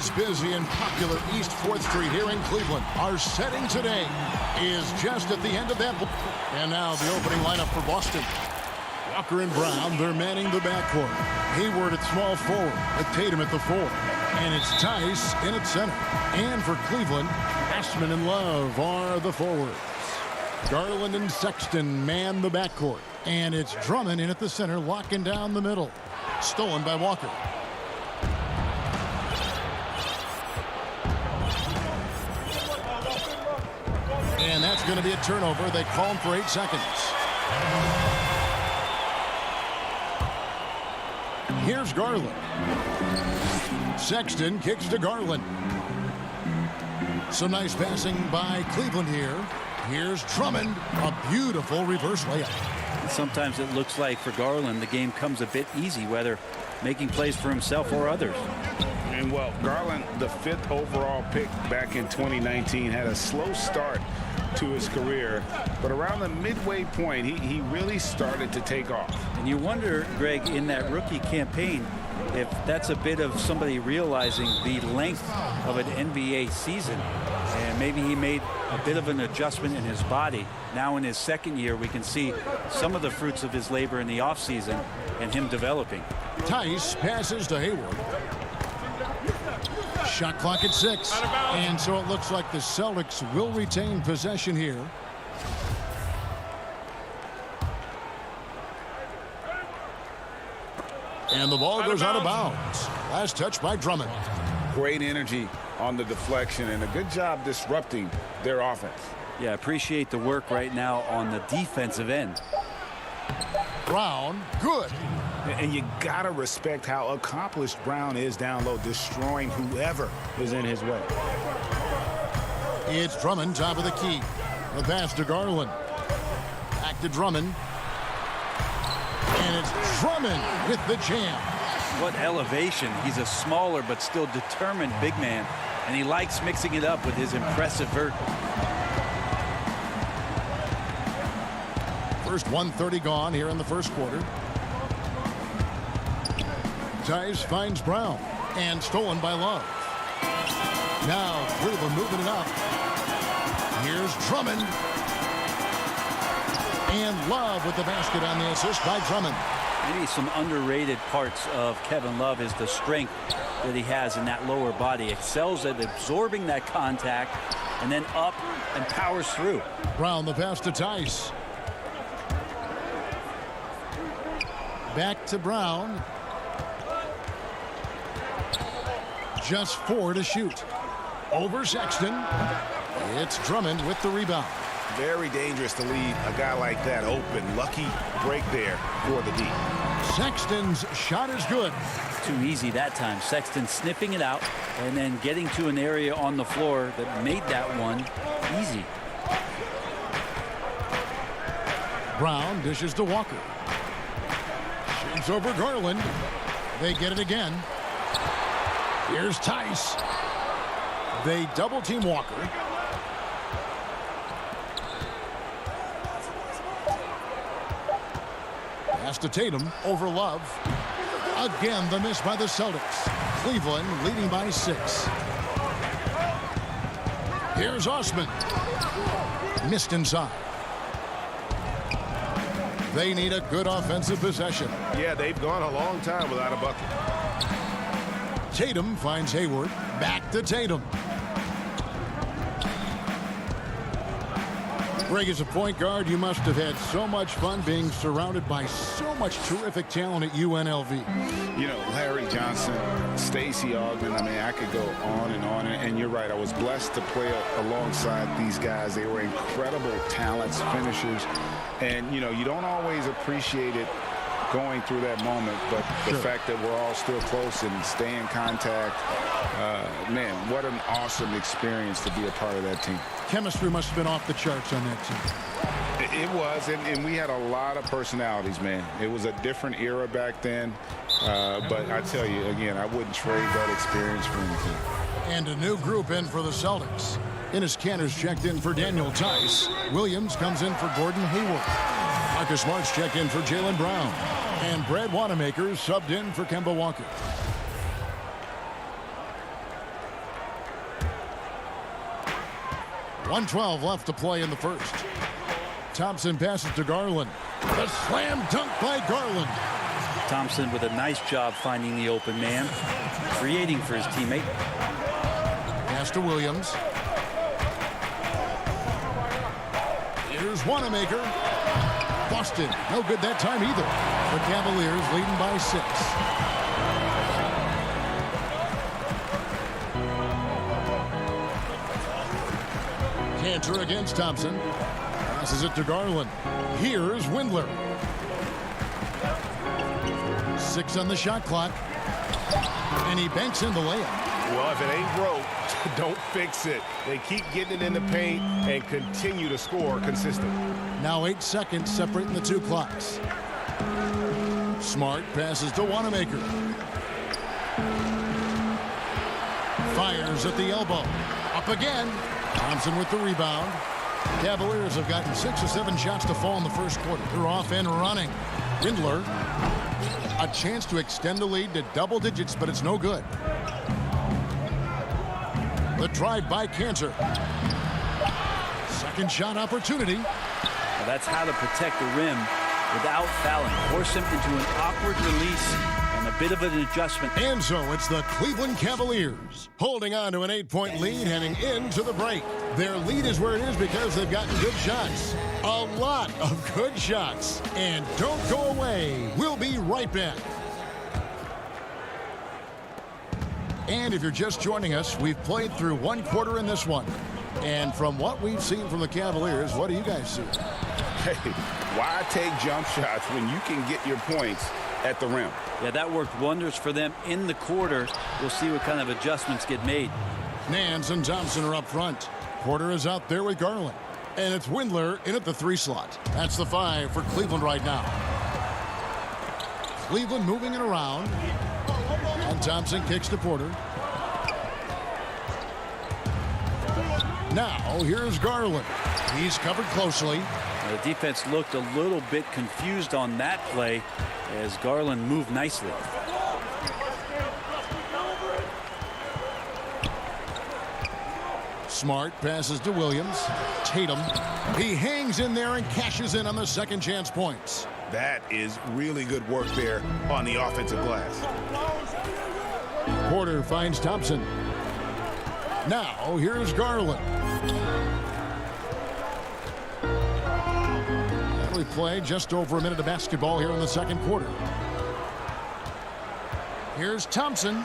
Always busy and popular East 4th Street here in Cleveland. Our setting today is just at the end of that. And now the opening lineup for Boston. Walker and Brown, they're manning the backcourt. Hayward at small forward with Tatum at the 4. And it's Tice in at center. And for Cleveland, Ashman and Love are the forwards. Garland and Sexton man the backcourt. And it's Drummond in at the center, locking down the middle. Stolen by Walker. And that's going to be a turnover. They call him for 8 seconds. Here's Garland. Sexton kicks to Garland. Some nice passing by Cleveland here. Here's Drummond. A beautiful reverse layup. Sometimes it looks like for Garland the game comes a bit easy, whether making plays for himself or others. And well, Garland, the 5th overall pick back in 2019, had a slow start to his career, but around the midway point he really started to take off. And you wonder, Greg, in that rookie campaign, if that's a bit of somebody realizing the length of an NBA season, and maybe he made a bit of an adjustment in his body. Now in his 2nd year, we can see some of the fruits of his labor in the offseason and him developing. Tice passes to Hayward. Shot clock at 6. And so it looks like the Celtics will retain possession here. And the ball goes out of bounds. Last touch by Drummond. Great energy on the deflection and a good job disrupting their offense. Yeah, appreciate the work right now on the defensive end. Brown, good. And you got to respect how accomplished Brown is down low, destroying whoever is in his way. It's Drummond, top of the key. The pass to Garland. Back to Drummond. And it's Drummond with the jam. What elevation. He's a smaller but still determined big man, and he likes mixing it up with his impressive vert. First 1:30 gone here in the first quarter. Tice finds Brown, and stolen by Love. Now Cleveland moving it up. Here's Drummond. And Love with the basket on the assist by Drummond. Maybe some underrated parts of Kevin Love is the strength that he has in that lower body. Excels at absorbing that contact and then up and powers through. Brown the pass to Tice. Back to Brown. Just 4 to shoot. Over Sexton. It's Drummond with the rebound. Very dangerous to leave a guy like that open. Lucky break there for the D. Sexton's shot is good. Too easy that time. Sexton sniffing it out and then getting to an area on the floor that made that one easy. Brown dishes to Walker. Shoots over Garland. They get it again. Here's Tice. They double team Walker. Pass to Tatum over Love. Again, the miss by the Celtics. Cleveland leading by 6. Here's Osman. Missed inside. They need a good offensive possession. Yeah, they've gone a long time without a bucket. Tatum finds Hayward. Back to Tatum. Greg, as a point guard, you must have had so much fun being surrounded by so much terrific talent at UNLV. You know, Larry Johnson, Stacey Augmon, I mean, I could go on. And you're right, I was blessed to play alongside these guys. They were incredible talents, finishers. And, you know, you don't always appreciate it going through that moment, but the fact that we're all still close and stay in contact, man, what an awesome experience to be a part of that team. Chemistry must have been off the charts on that team. It was, and we had a lot of personalities, man. It was a different era back then, but I tell you, again, I wouldn't trade that experience for anything. And a new group in for the Celtics. Enes Kanter's checked in for Daniel Tice. Williams comes in for Gordon Hayward. Marcus Smart's checked in for Jaylen Brown. And Brad Wanamaker subbed in for Kemba Walker. 1:12 left to play in the first. Thompson passes to Garland. The slam dunk by Garland. Thompson with a nice job finding the open man, creating for his teammate. Pass to Williams. Here's Wanamaker. Boston, no good that time either. The Cavaliers leading by 6. Cantor against Thompson. Passes it to Garland. Here's Windler. 6 on the shot clock. And he banks in the layup. Well, if it ain't broke, don't fix it. They keep getting it in the paint and continue to score consistently. Now 8 seconds separating the two clocks. Smart passes to Wanamaker. Fires at the elbow. Up again. Thompson with the rebound. Cavaliers have gotten 6 or 7 shots to fall in the first quarter. They're off and running. Windler. A chance to extend the lead to double digits, but it's no good. The drive by Cantor. Second shot opportunity. Well, that's how to protect the rim without fouling. Force him into an awkward release and a bit of an adjustment. And so it's the Cleveland Cavaliers holding on to an 8-point lead heading into the break. Their lead is where it is because they've gotten good shots. A lot of good shots. And don't go away. We'll be right back. And if you're just joining us, we've played through 1 quarter in this one. And from what we've seen from the Cavaliers, what do you guys see? Hey, why take jump shots when you can get your points at the rim? Yeah, that worked wonders for them in the quarter. We'll see what kind of adjustments get made. Nance and Thompson are up front. Porter is out there with Garland. And it's Windler in at the 3 slot. That's the 5 for Cleveland right now. Cleveland moving it around. And Thompson kicks to Porter. Now, here's Garland. He's covered closely. The defense looked a little bit confused on that play as Garland moved nicely. Smart passes to Williams. Tatum. He hangs in there and cashes in on the second chance points. That is really good work there on the offensive glass. Porter finds Thompson. Now, here's Garland. We play just over a minute of basketball here in the second quarter. Here's Thompson,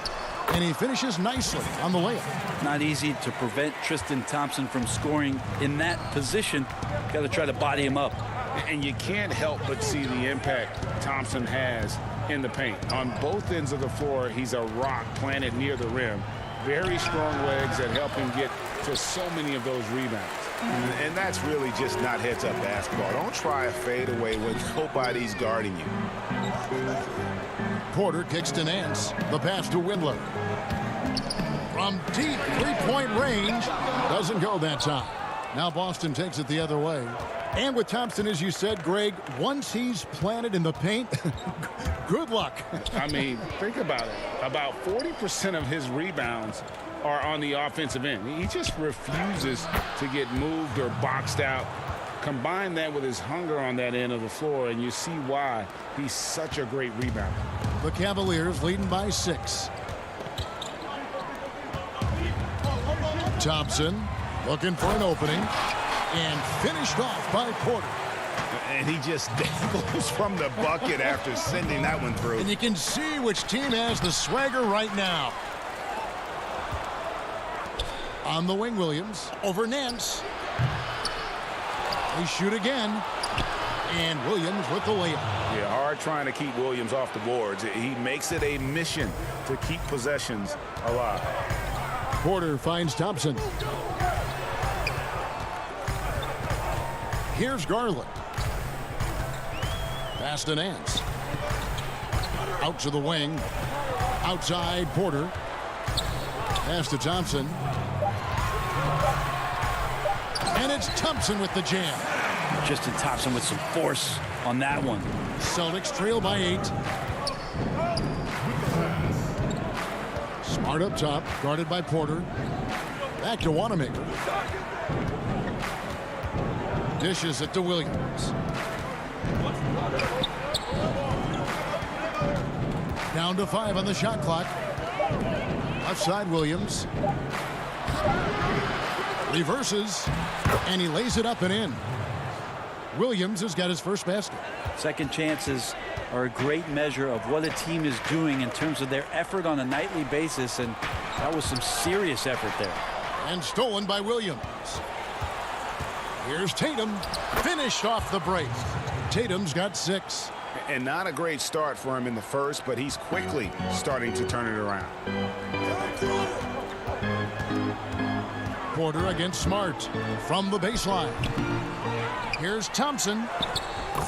and he finishes nicely on the layup. Not easy to prevent Tristan Thompson from scoring in that position. Got to try to body him up. And you can't help but see the impact Thompson has in the paint. On both ends of the floor, he's a rock planted near the rim. Very strong legs that help him get to so many of those rebounds. And that's really just not heads-up basketball. Don't try a fadeaway when nobody's guarding you. Porter kicks to Nance. The pass to Windler. From deep three-point range. Doesn't go that time. Now Boston takes it the other way. And with Thompson, as you said, Greg, once he's planted in the paint, good luck. I mean, think about it. About 40% of his rebounds are on the offensive end. He just refuses to get moved or boxed out. Combine that with his hunger on that end of the floor, and you see why he's such a great rebounder. The Cavaliers leading by 6. Thompson looking for an opening. And finished off by Porter. And he just dangles from the bucket after sending that one through. And you can see which team has the swagger right now. On the wing, Williams. Over Nance. They shoot again. And Williams with the layup. Yeah, hard trying to keep Williams off the boards. He makes it a mission to keep possessions alive. Porter finds Thompson. Here's Garland. Pass to Nance. Out to the wing. Outside, Porter. Pass to Thompson. And it's Thompson with the jam. Tristan Thompson with some force on that one. Celtics trail by 8. Smart up top, guarded by Porter. Back to Wanamaker. Dishes it to Williams. Down to 5 on the shot clock. Left side, Williams. Reverses, and he lays it up and in. Williams has got his first basket. Second chances are a great measure of what a team is doing in terms of their effort on a nightly basis, and that was some serious effort there. And stolen by Williams. Here's Tatum, finished off the break. Tatum's got 6. And not a great start for him in the first, but he's quickly starting to turn it around. Porter against Smart from the baseline. Here's Thompson.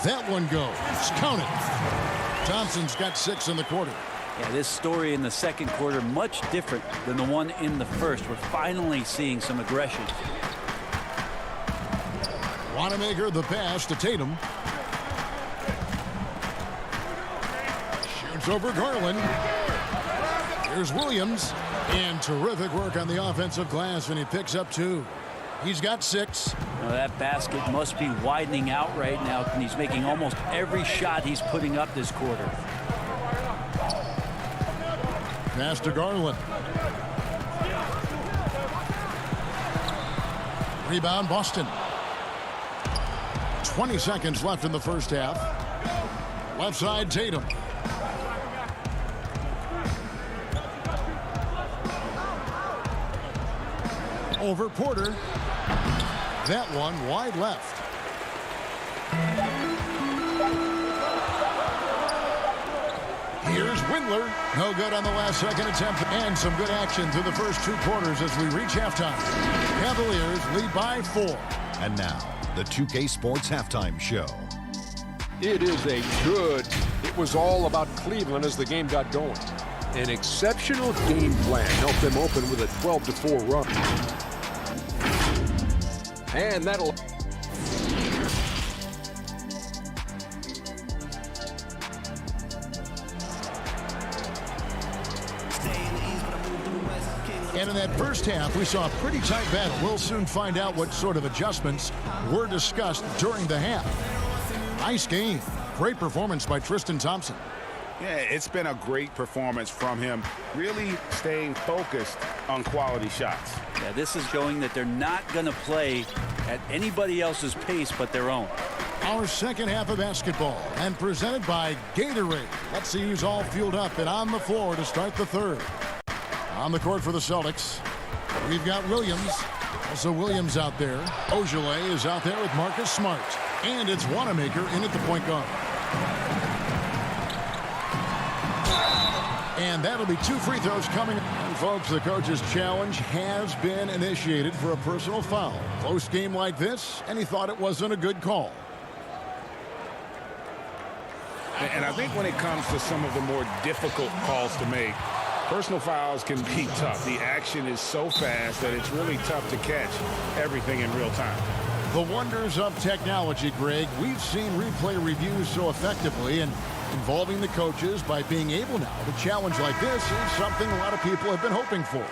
That one goes. Count it. Thompson's got 6 in the quarter. Yeah, this story in the second quarter much different than the one in the first. We're finally seeing some aggression. Wanamaker the pass to Tatum. Shoots over Garland. Here's Williams. And terrific work on the offensive glass, and he picks up 2. He's got 6. Now that basket must be widening out right now, and he's making almost every shot he's putting up this quarter. Pass to Garland. Rebound, Boston. 20 seconds left in the first half. Left side, Tatum. Over Porter. That one wide left. Here's Windler. No good on the last second attempt. And some good action through the first 2 quarters as we reach halftime. Cavaliers lead by 4. And now, the 2K Sports Halftime Show. It was all about Cleveland as the game got going. An exceptional game plan helped them open with a 12-4 run. And that'll... And in that first half, we saw a pretty tight battle. We'll soon find out what sort of adjustments were discussed during the half. Nice game. Great performance by Tristan Thompson. Yeah, it's been a great performance from him, really staying focused on quality shots. Yeah, this is showing that they're not going to play at anybody else's pace but their own. Our second half of basketball, and presented by Gatorade. Let's see who's all fueled up and on the floor to start the third. On the court for the Celtics, we've got Williams. Also Williams out there. Ogilvy is out there with Marcus Smart. And it's Wanamaker in at the point guard. And that'll be 2 free throws coming. And folks, the coach's challenge has been initiated for a personal foul. Close game like this, and he thought it wasn't a good call. And I think when it comes to some of the more difficult calls to make, personal fouls can be tough. The action is so fast that it's really tough to catch everything in real time. The wonders of technology, Greg. We've seen replay reviews so effectively, and involving the coaches by being able now to challenge like this is something a lot of people have been hoping for.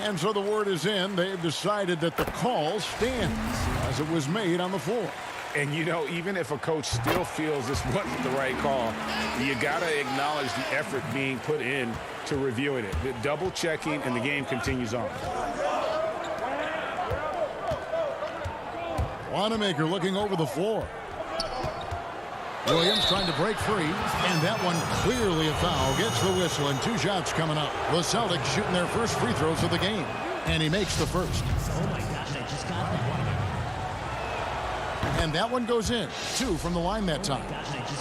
And so the word is in. They've decided that the call stands as it was made on the floor. And, you know, even if a coach still feels this wasn't the right call, you got to acknowledge the effort being put in to reviewing it. The double checking, and the game continues on. Wanamaker looking over the floor. Williams trying to break free, and that one clearly a foul. Gets the whistle, and 2 shots coming up. The Celtics shooting their first free throws of the game, and he makes the first. Oh my gosh, I just got that. And that one goes in. 2 from the line that time.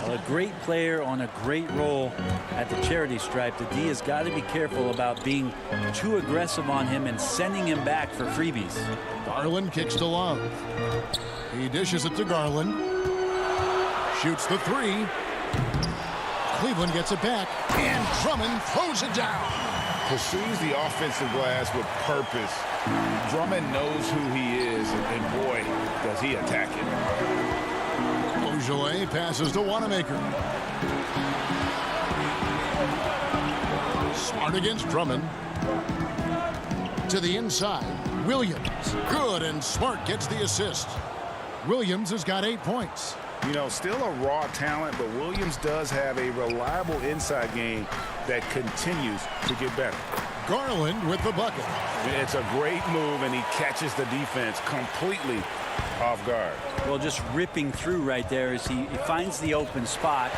A great player on a great role at the charity stripe. The D has got to be careful about being too aggressive on him and sending him back for freebies. Garland kicks to Love. He dishes it to Garland. Shoots the 3. Cleveland gets it back. And Drummond throws it down. Pursues the offensive glass with purpose. Drummond knows who he is, and boy, does he attack it. Ogilvy passes to Wanamaker. Smart against Drummond. To the inside. Williams. Good, and Smart gets the assist. Williams has got 8 points. You know, still a raw talent, but Williams does have a reliable inside game that continues to get better. Garland with the bucket. It's a great move, and he catches the defense completely off guard. Well, just ripping through right there as he finds the open spot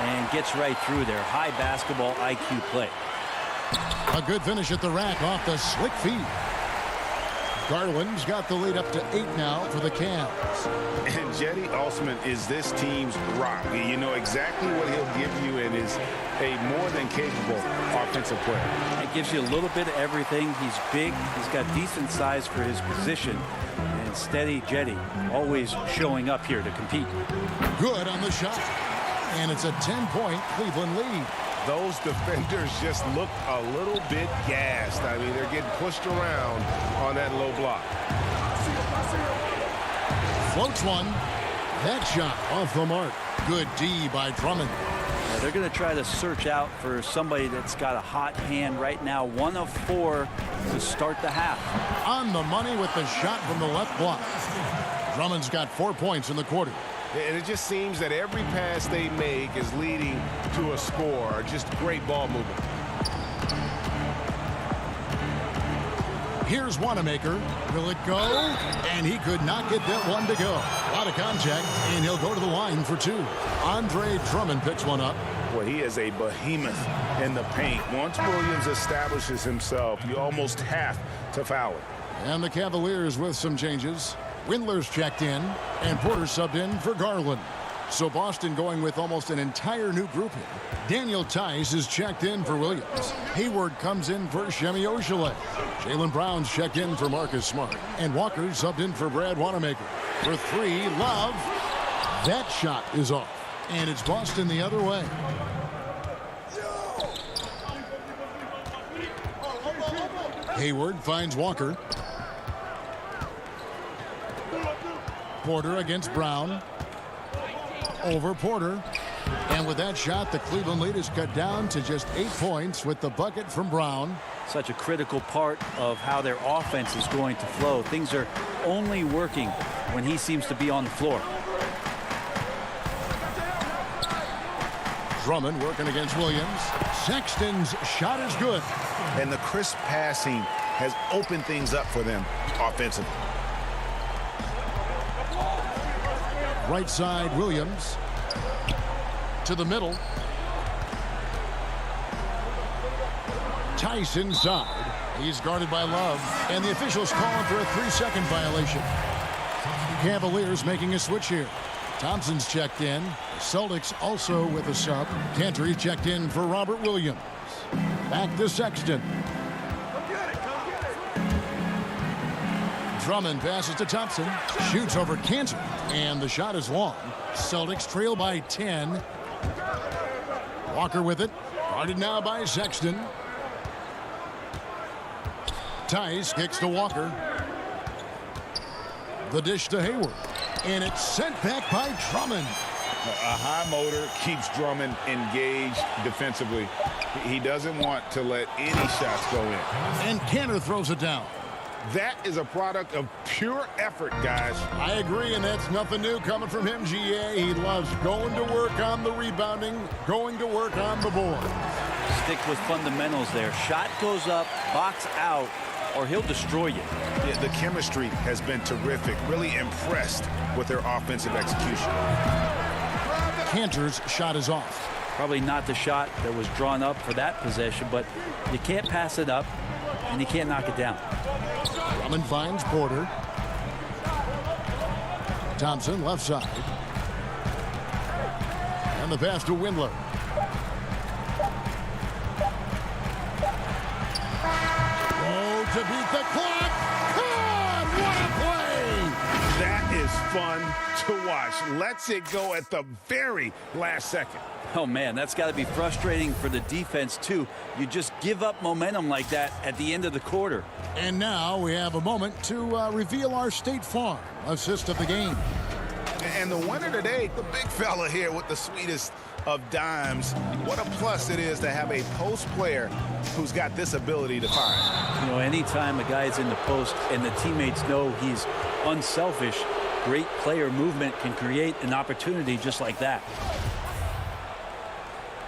and gets right through there. High basketball IQ play. A good finish at the rack off the slick feed. Garland's got the lead up to 8 now for the Cavs. And Jetty Osman is this team's rock. You know exactly what he'll give you and is a more than capable offensive player. It gives you a little bit of everything. He's big. He's got decent size for his position. And steady Jetty, always showing up here to compete. Good on the shot. And it's a 10-point Cleveland lead. Those defenders just look a little bit gassed. I mean, they're getting pushed around on that low block. Floats one. That shot off the mark. Good D by Drummond. Yeah, they're going to try to search out for somebody that's got a hot hand right now. 1 of 4 to start the half. On the money with the shot from the left block. Drummond's got 4 points in the quarter. And it just seems that every pass they make is leading to a score. Just great ball movement. Here's Wanamaker. Will it go? And he could not get that one to go. A lot of contact, and he'll go to the line for 2. Andre Drummond picks one up. Well, he is a behemoth in the paint. Once Williams establishes himself, you almost have to foul it. And the Cavaliers with some changes. Windler's checked in, and Porter subbed in for Garland. So Boston going with almost an entire new group here. Daniel Tice is checked in for Williams. Hayward comes in for Shemi Oshale. Jaylen Brown's checked in for Marcus Smart. And Walker subbed in for Brad Wanamaker. For 3, Love. That shot is off. And it's Boston the other way. Hayward finds Walker. Porter against Brown. Over Porter. And with that shot, the Cleveland lead is cut down to just 8 points with the bucket from Brown. Such a critical part of how their offense is going to flow. Things are only working when he seems to be on the floor. Drummond working against Williams. Sexton's shot is good. And the crisp passing has opened things up for them offensively. Right side, Williams. To the middle. Tice inside. He's guarded by Love. And the officials calling for a 3-second violation. Cavaliers making a switch here. Thompson's checked in. Celtics also with a sub. Cantor checked in for Robert Williams. Back to Sexton. Drummond passes to Thompson. Shoots over Cantor. And the shot is long. Celtics trail by 10. Walker with it. Guarded now by Sexton. Tice kicks to Walker. The dish to Hayward. And it's sent back by Drummond. A high motor keeps Drummond engaged defensively. He doesn't want to let any shots go in. And Cantor throws it down. That is a product of pure effort, guys. I agree, and that's nothing new coming from him, GA. He loves going to work on the rebounding, going to work on the board. Stick with fundamentals there. Shot goes up, box out, or he'll destroy you. Yeah, the chemistry has been terrific. Really impressed with their offensive execution. Cantor's shot is off. Probably not the shot that was drawn up for that possession, but you can't pass it up, and you can't knock it down. Drummond finds Porter. Thompson left side. And the pass to Windler. Oh, to beat the clock. God, what a play! That is fun to watch. Lets it go at the very last second. Oh, man, that's got to be frustrating for the defense, too. You just give up momentum like that at the end of the quarter. And now we have a moment to reveal our State Farm assist of the game. And the winner today, the big fella here with the sweetest of dimes. What a plus it is to have a post player who's got this ability to find. You know, anytime a guy's in the post and the teammates know he's unselfish, great player movement can create an opportunity just like that.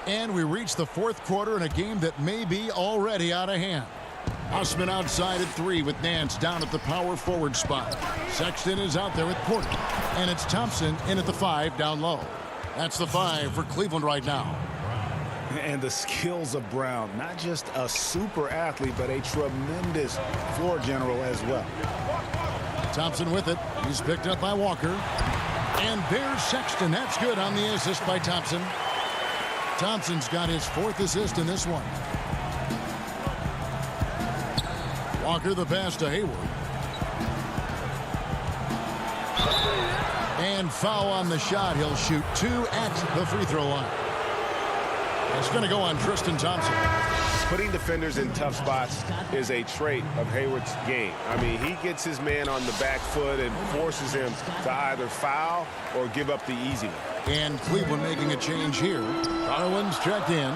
And we reach the fourth quarter in a game that may be already out of hand. Osman outside at 3 with Nance down at the power forward spot. Sexton is out there with Porter. And it's Thompson in at the 5 down low. That's the 5 for Cleveland right now. And the skills of Brown, not just a super athlete, but a tremendous floor general as well. Thompson with it. He's picked up by Walker. And there's Sexton. That's good on the assist by Thompson. Thompson's got his 4th assist in this one. Walker the pass to Hayward. And foul on the shot. He'll shoot 2 at the free throw line. It's going to go on Tristan Thompson. Putting defenders in tough spots is a trait of Hayward's game. I mean, he gets his man on the back foot and forces him to either foul or give up the easy one. And Cleveland making a change here. Garland's checked in.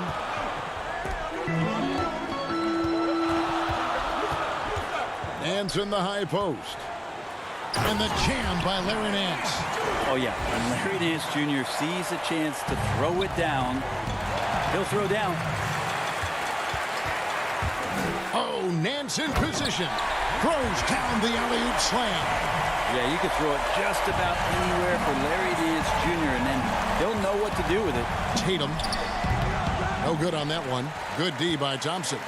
Nance in the high post. And the jam by Larry Nance. Oh, yeah. When Larry Nance Jr. sees a chance to throw it down, he'll throw down. Oh, Nance in position. Throws down the alley-oop slam. Yeah, you could throw it just about anywhere for Larry Nance Jr., and then he'll know what to do with it. Tatum. No good on that one. Good D by Thompson.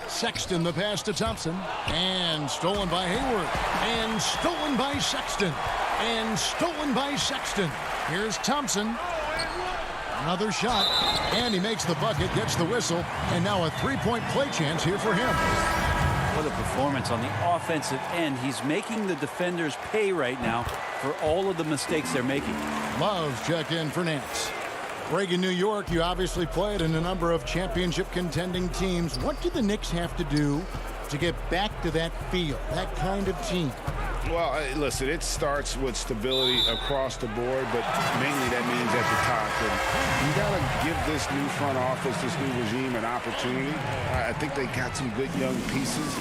Sexton the pass to Thompson. And stolen by Hayward. And stolen by Sexton. And stolen by Sexton. Here's Thompson. Another shot. And he makes the bucket, gets the whistle. And now a three-point play chance here for him. What a performance on the offensive end. He's making the defenders pay right now for all of the mistakes they're making. Love's check in for Nance. Greg, in New York, you obviously played in a number of championship contending teams. What do the Knicks have to do to get back to that feel, that kind of team? Well, listen, it starts with stability across the board, but mainly that means at the top. And you got to give this new front office, this new regime, an opportunity. I think they got some good young pieces,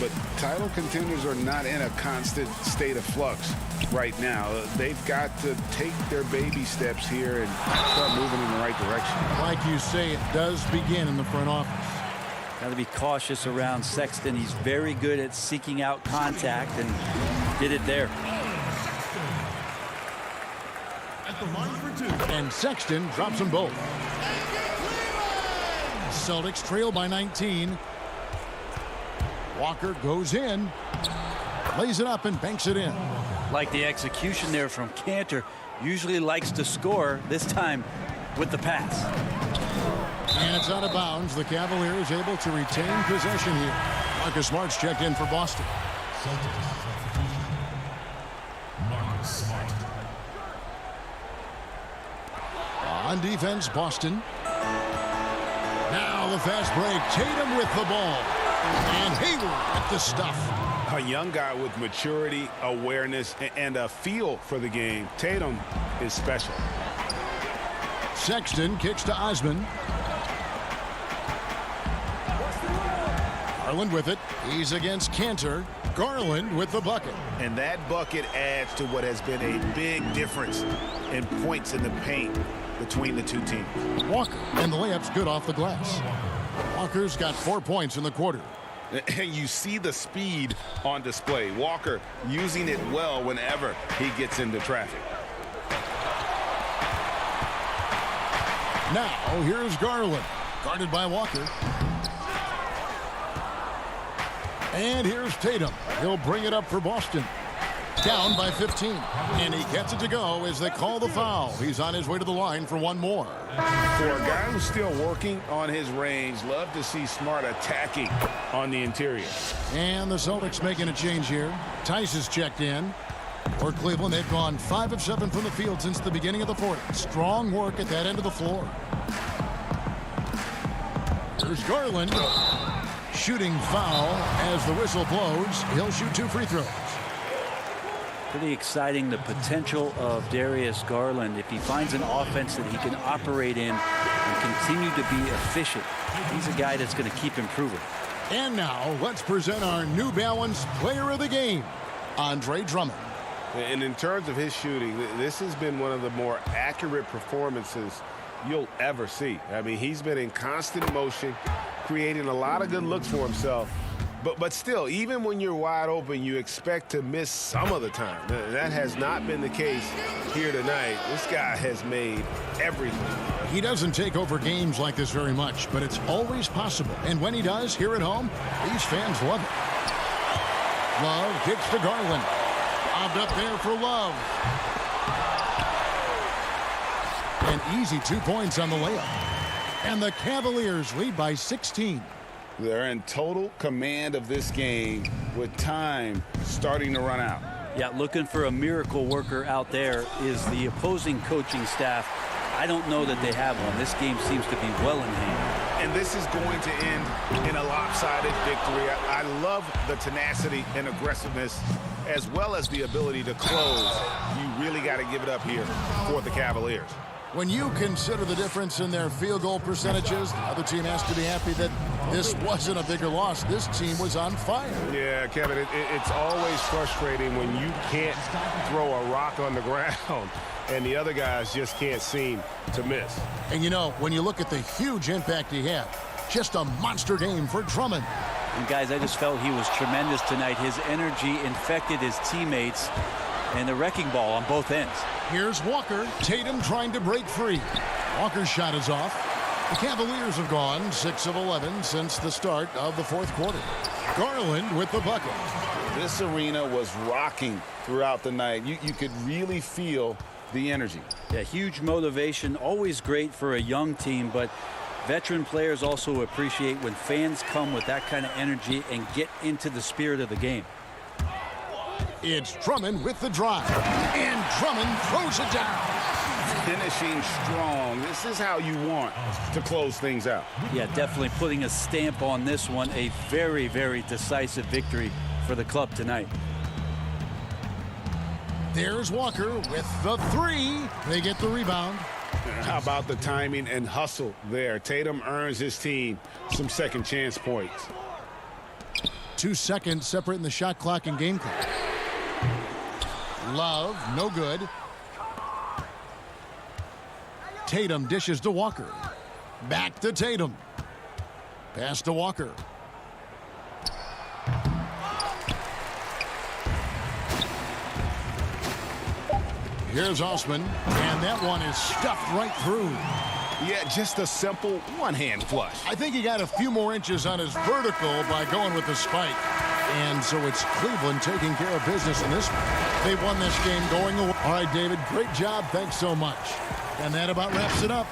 but title contenders are not in a constant state of flux right now. They've got to take their baby steps here and start moving in the right direction. Like you say, it does begin in the front office. Got to be cautious around Sexton. He's very good at seeking out contact and did it there. And Sexton drops them both. Celtics trail by 19. Walker goes in, lays it up and banks it in. Like the execution there from Cantor. Usually likes to score, this time with the pass. And it's out of bounds. The Cavaliers able to retain possession here. Marcus Smart's checked in for Boston. Marcus Smart. On defense, Boston. Now the fast break. Tatum with the ball. And Hayward at the stuff. A young guy with maturity, awareness, and a feel for the game. Tatum is special. Sexton kicks to Osman. Garland with it. He's against Cantor. Garland with the bucket. And that bucket adds to what has been a big difference in points in the paint between the two teams. Walker, and the layup's good off the glass. Walker's got 4 points in the quarter. And you see the speed on display. Walker using it well whenever he gets into traffic. Now, here's Garland. Guarded by Walker. And here's Tatum. He'll bring it up for Boston. Down by 15. And he gets it to go as they call the foul. He's on his way to the line for one more. For a guy who's still working on his range, love to see Smart attacking on the interior. And the Celtics making a change here. Tice is checked in. For Cleveland, they've gone 5 of 7 from the field since the beginning of the fourth. Strong work at that end of the floor. Here's Garland. Shooting foul as the whistle blows. He'll shoot 2 free throws. Pretty exciting, the potential of Darius Garland. If he finds an offense that he can operate in and continue to be efficient, he's a guy that's going to keep improving. And now, let's present our New Balance Player of the Game, Andre Drummond. And in terms of his shooting, this has been one of the more accurate performances you'll ever see. I mean, he's been in constant motion, creating a lot of good looks for himself. But still, even when you're wide open, you expect to miss some of the time. That has not been the case here tonight. This guy has made everything. He doesn't take over games like this very much, but it's always possible. And when he does, here at home, these fans love it. Love kicks to Garland. Bobbed up there for Love. An easy 2 points on the layup. And the Cavaliers lead by 16. They're in total command of this game with time starting to run out. Yeah, looking for a miracle worker out there is the opposing coaching staff. I don't know that they have one. This game seems to be well in hand. And this is going to end in a lopsided victory. I love the tenacity and aggressiveness as well as the ability to close. You really got to give it up here for the Cavaliers. When you consider the difference in their field goal percentages, the other team has to be happy that this wasn't a bigger loss. This team was on fire. Yeah, Kevin, it's always frustrating when you can't throw a rock on the ground and the other guys just can't seem to miss. And, you know, when you look at the huge impact he had, just a monster game for Drummond. And, guys, I just felt he was tremendous tonight. His energy infected his teammates and the wrecking ball on both ends. Here's Walker. Tatum trying to break free. Walker's shot is off. The Cavaliers have gone 6 of 11 since the start of the fourth quarter. Garland with the bucket. This arena was rocking throughout the night. You could really feel the energy. Yeah, huge motivation. Always great for a young team, but veteran players also appreciate when fans come with that kind of energy and get into the spirit of the game. It's Drummond with the drive. And Drummond throws it down. Finishing strong. This is how you want to close things out. Yeah, definitely putting a stamp on this one. A very, very decisive victory for the club tonight. There's Walker with the three. They get the rebound. How about the timing and hustle there? Tatum earns his team some second chance points. 2 seconds separating the shot clock and game clock. Love, no good. Tatum dishes to Walker. Back to Tatum. Pass to Walker. Here's Osman, and that one is stuffed right through. Yeah, just a simple one-hand flush. I think he got a few more inches on his vertical by going with the spike. And so it's Cleveland taking care of business in this one. They won this game going away. All right, David, great job. Thanks so much. And that about wraps it up.